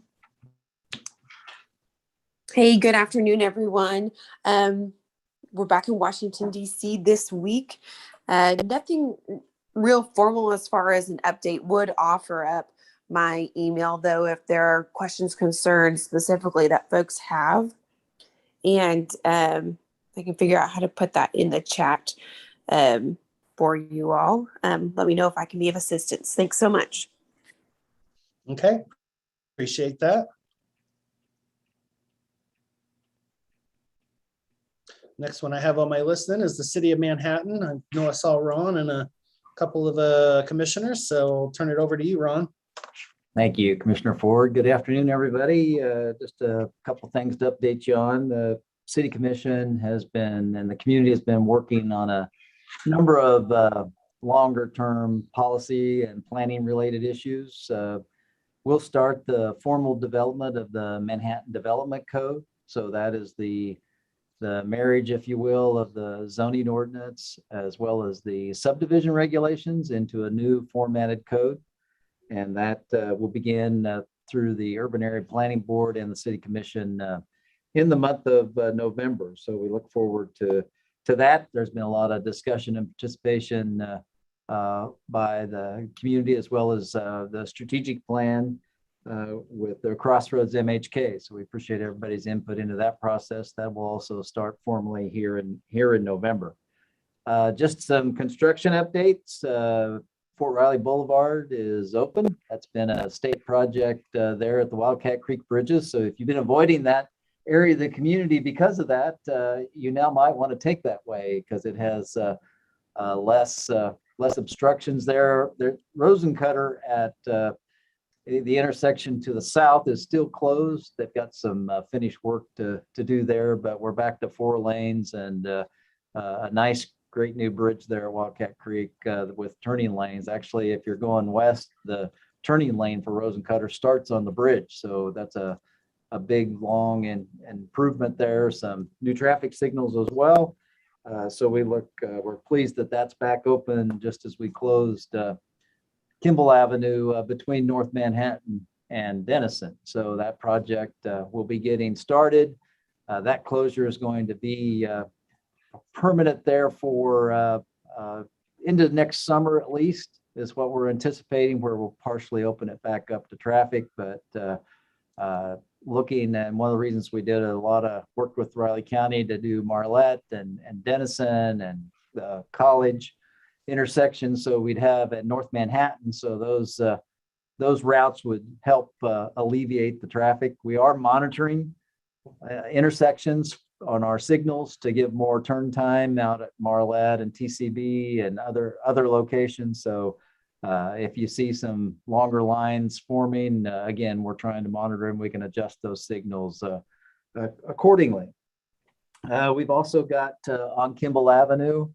Hey, good afternoon, everyone. We're back in Washington, D.C. this week. Nothing real formal as far as an update. Would offer up my email, though, if there are questions, concerns specifically that folks have. And I can figure out how to put that in the chat for you all. Let me know if I can be of assistance. Thanks so much. Okay, appreciate that. Next one I have on my list then is the City of Manhattan. I know I saw Ron and a couple of commissioners, so I'll turn it over to you, Ron. Thank you, Commissioner Ford. Good afternoon, everybody. Just a couple things to update you on. The City Commission has been, and the community has been working on a number of longer term policy and planning related issues. We'll start the formal development of the Manhattan Development Code. So that is the marriage, if you will, of the zoning ordinance, as well as the subdivision regulations into a new formatted code. And that will begin through the Urban Area Planning Board and the City Commission in the month of November. So we look forward to that. There's been a lot of discussion and participation by the community as well as the strategic plan with the Crossroads MHK. So we appreciate everybody's input into that process. That will also start formally here in November. Just some construction updates. Fort Riley Boulevard is open. That's been a state project there at the Wildcat Creek Bridges. So if you've been avoiding that area of the community because of that, you now might want to take that way because it has less obstructions there. Rosencutter at the intersection to the south is still closed. They've got some finished work to do there, but we're back to 4 lanes and a nice, great new bridge there at Wildcat Creek with turning lanes. Actually, if you're going west, the turning lane for Rosencutter starts on the bridge. So that's a big, long improvement there. Some new traffic signals as well. So we're pleased that that's back open just as we closed Kimball Avenue between North Manhattan and Denison. So that project will be getting started. That closure is going to be permanent there for into next summer at least, is what we're anticipating, where we'll partially open it back up to traffic. But looking, and one of the reasons we did a lot of work with Riley County to do Marlette and Denison and the College intersection, so we'd have at North Manhattan, so those routes would help alleviate the traffic. We are monitoring intersections on our signals to give more turn time out at Marlette and TCB and other locations. So if you see some longer lines forming, again, we're trying to monitor and we can adjust those signals accordingly. We've also got on Kimball Avenue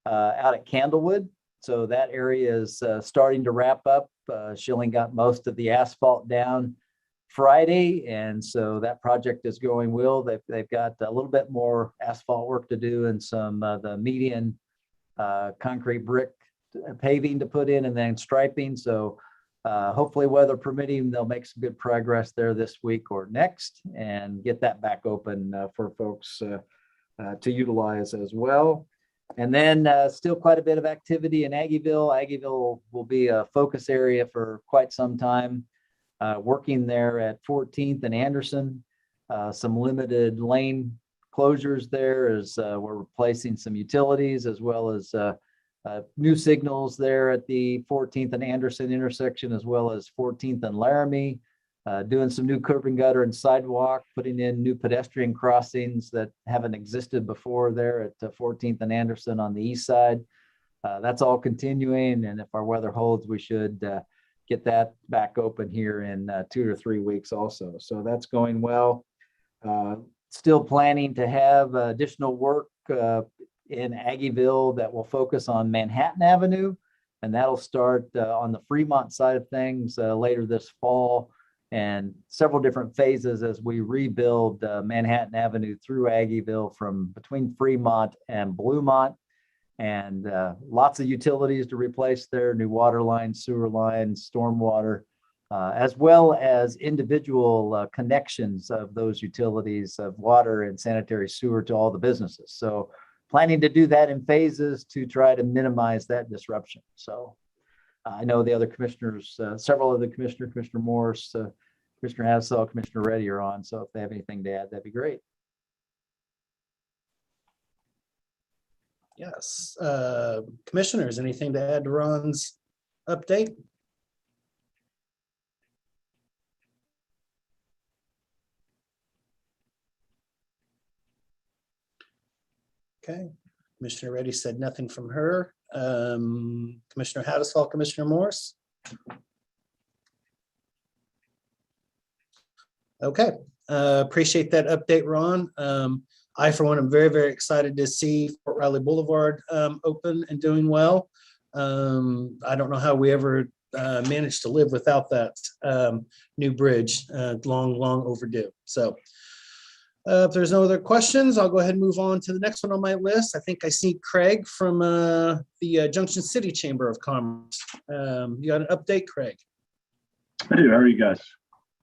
out at Candlewood. So that area is starting to wrap up. Schilling got most of the asphalt down Friday, and so that project is going well. They've got a little bit more asphalt work to do and some the median concrete brick paving to put in and then striping. So hopefully, weather permitting, they'll make some good progress there this week or next and get that back open for folks to utilize as well. And then still quite a bit of activity in Aggieville. Aggieville will be a focus area for quite some time. Working there at 14th and Anderson, some limited lane closures there as we're replacing some utilities as well as new signals there at the 14th and Anderson intersection, as well as 14th and Laramie, doing some new curb and gutter and sidewalk, putting in new pedestrian crossings that haven't existed before there at 14th and Anderson on the east side. That's all continuing, and if our weather holds, we should get that back open here in 2 to 3 weeks also. So that's going well. Still planning to have additional work in Aggieville that will focus on Manhattan Avenue, and that'll start on the Fremont side of things later this fall, and several different phases as we rebuild Manhattan Avenue through Aggieville from between Fremont and Bluemont. And lots of utilities to replace there, new water lines, sewer lines, stormwater, as well as individual connections of those utilities of water and sanitary sewer to all the businesses. So planning to do that in phases to try to minimize that disruption. So I know the other commissioners, several of the commissioners, Commissioner Morse, Commissioner Hassel, Commissioner Reddy are on. So if they have anything to add, that'd be great. Yes. Commissioners, anything to add to Ron's update? Okay. Commissioner Reddy said nothing from her. Commissioner Haddisfall, Commissioner Morse. Okay. Appreciate that update, Ron. I, for one, am very, very excited to see Fort Riley Boulevard open and doing well. I don't know how we ever managed to live without that new bridge, long overdue. So if there's no other questions, I'll go ahead and move on to the next one on my list. I think I see Craig from the Junction City Chamber of Commerce. You got an update, Craig? I do. How are you guys?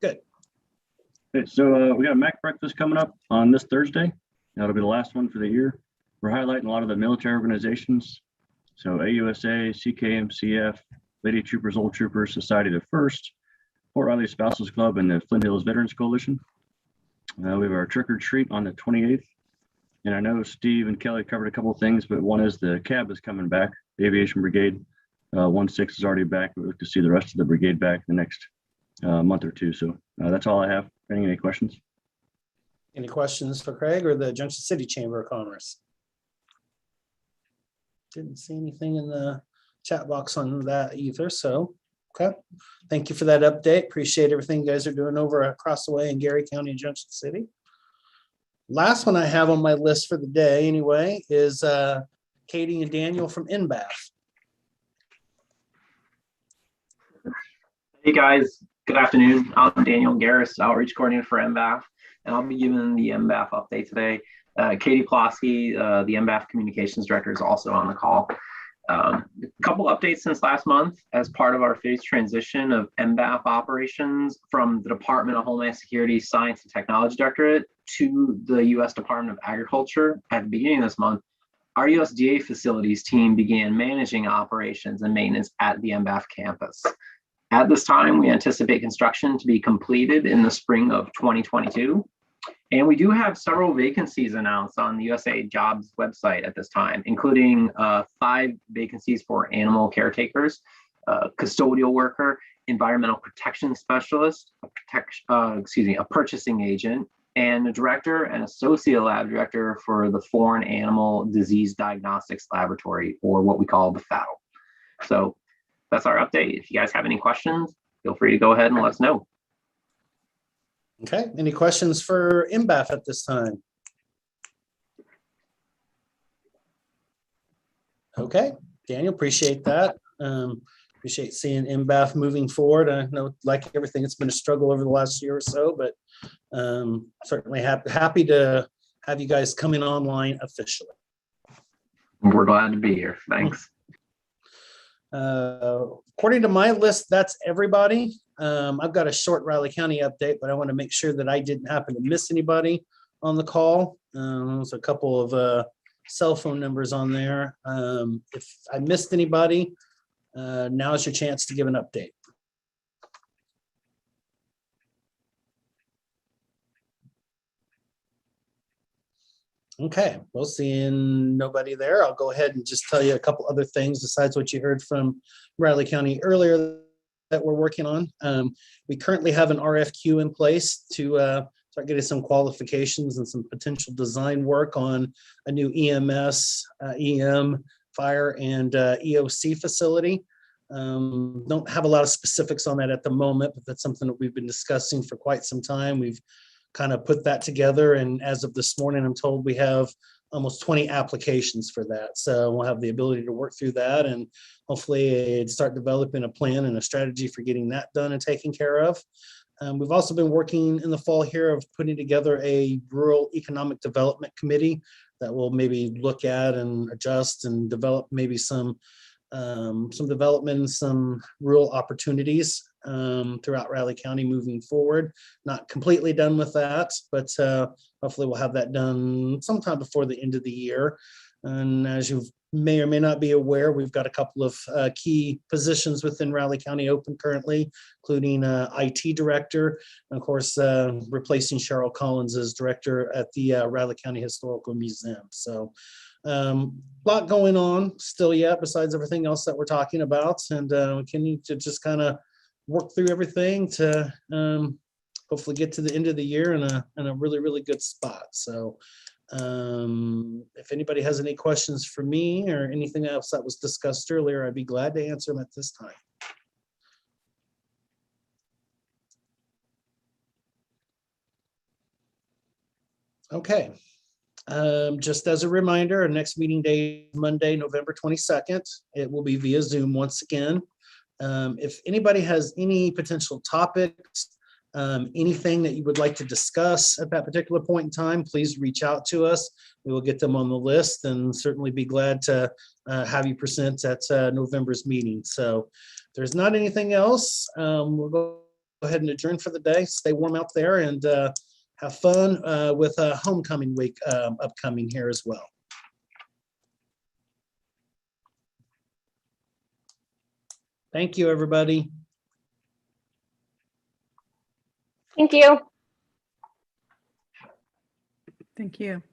Good. Okay, so we got a Mac breakfast coming up on this Thursday. That'll be the last one for the year. We're highlighting a lot of the military organizations. So AUSA, CKMCF, Lady Troopers, Old Troopers, Society of the First, Fort Riley Spouses Club, and the Flint Hills Veterans Coalition. We have our trick or treat on the 28th. And I know Steve and Kelly covered a couple of things, but one is the cab is coming back, the Aviation Brigade. 1-6 is already back. We look to see the rest of the brigade back the next month or two. So that's all I have. Any questions? Any questions for Craig or the Junction City Chamber of Commerce? Didn't see anything in the chat box on that either. So, okay. Thank you for that update. Appreciate everything you guys are doing over across the way in Gary County and Junction City. Last one I have on my list for the day anyway is Katie and Daniel from NBAF. Hey guys, good afternoon. I'm Daniel Garris, Outreach Coordinator for NBAF, and I'll be giving the NBAF update today. Katie Plosky, the NBAF Communications Director, is also on the call. A couple updates since last month as part of our phased transition of NBAF operations from the Department of Homeland Security Science and Technology Directorate to the U.S. Department of Agriculture. At the beginning of this month, our USDA facilities team began managing operations and maintenance at the NBAF campus. At this time, we anticipate construction to be completed in the spring of 2022. And we do have several vacancies announced on the USA Jobs website at this time, including 5 vacancies for animal caretakers, custodial worker, environmental protection specialist, a purchasing agent, and a director and associate lab director for the Foreign Animal Disease Diagnostics Laboratory, or what we call the FAO. So that's our update. If you guys have any questions, feel free to go ahead and let us know. Okay, any questions for NBAF at this time? Okay, Daniel, appreciate that. Appreciate seeing NBAF moving forward. I know, like everything, it's been a struggle over the last year or so, but certainly happy to have you guys come in online officially. We're glad to be here. Thanks. According to my list, that's everybody. I've got a short Riley County update, but I want to make sure that I didn't happen to miss anybody on the call. There's a couple of cell phone numbers on there. If I missed anybody, now is your chance to give an update. Okay, well, seeing nobody there, I'll go ahead and just tell you a couple other things besides what you heard from Riley County earlier that we're working on. We currently have an RFQ in place to start getting some qualifications and some potential design work on a new EMS, EM, fire, and EOC facility. Don't have a lot of specifics on that at the moment, but that's something that we've been discussing for quite some time. We've kind of put that together, and as of this morning, I'm told we have almost 20 applications for that. So we'll have the ability to work through that and hopefully start developing a plan and a strategy for getting that done and taken care of. We've also been working in the fall here of putting together a rural economic development committee that will maybe look at and adjust and develop maybe some development, some rural opportunities throughout Riley County moving forward. Not completely done with that, but hopefully we'll have that done sometime before the end of the year. And as you may or may not be aware, we've got a couple of key positions within Riley County open currently, including IT director, and of course, replacing Cheryl Collins as director at the Riley County Historical Museum. So a lot going on still yet besides everything else that we're talking about, and we can need to just kind of work through everything to hopefully get to the end of the year in a really, really good spot. So if anybody has any questions for me or anything else that was discussed earlier, I'd be glad to answer them at this time. Okay. Just as a reminder, our next meeting day is Monday, November 22nd. It will be via Zoom once again. If anybody has any potential topics, anything that you would like to discuss at that particular point in time, please reach out to us. We will get them on the list and certainly be glad to have you present at November's meeting. So if there's not anything else, we'll go ahead and adjourn for the day. Stay warm out there and have fun with homecoming week upcoming here as well. Thank you, everybody. Thank you. Thank you.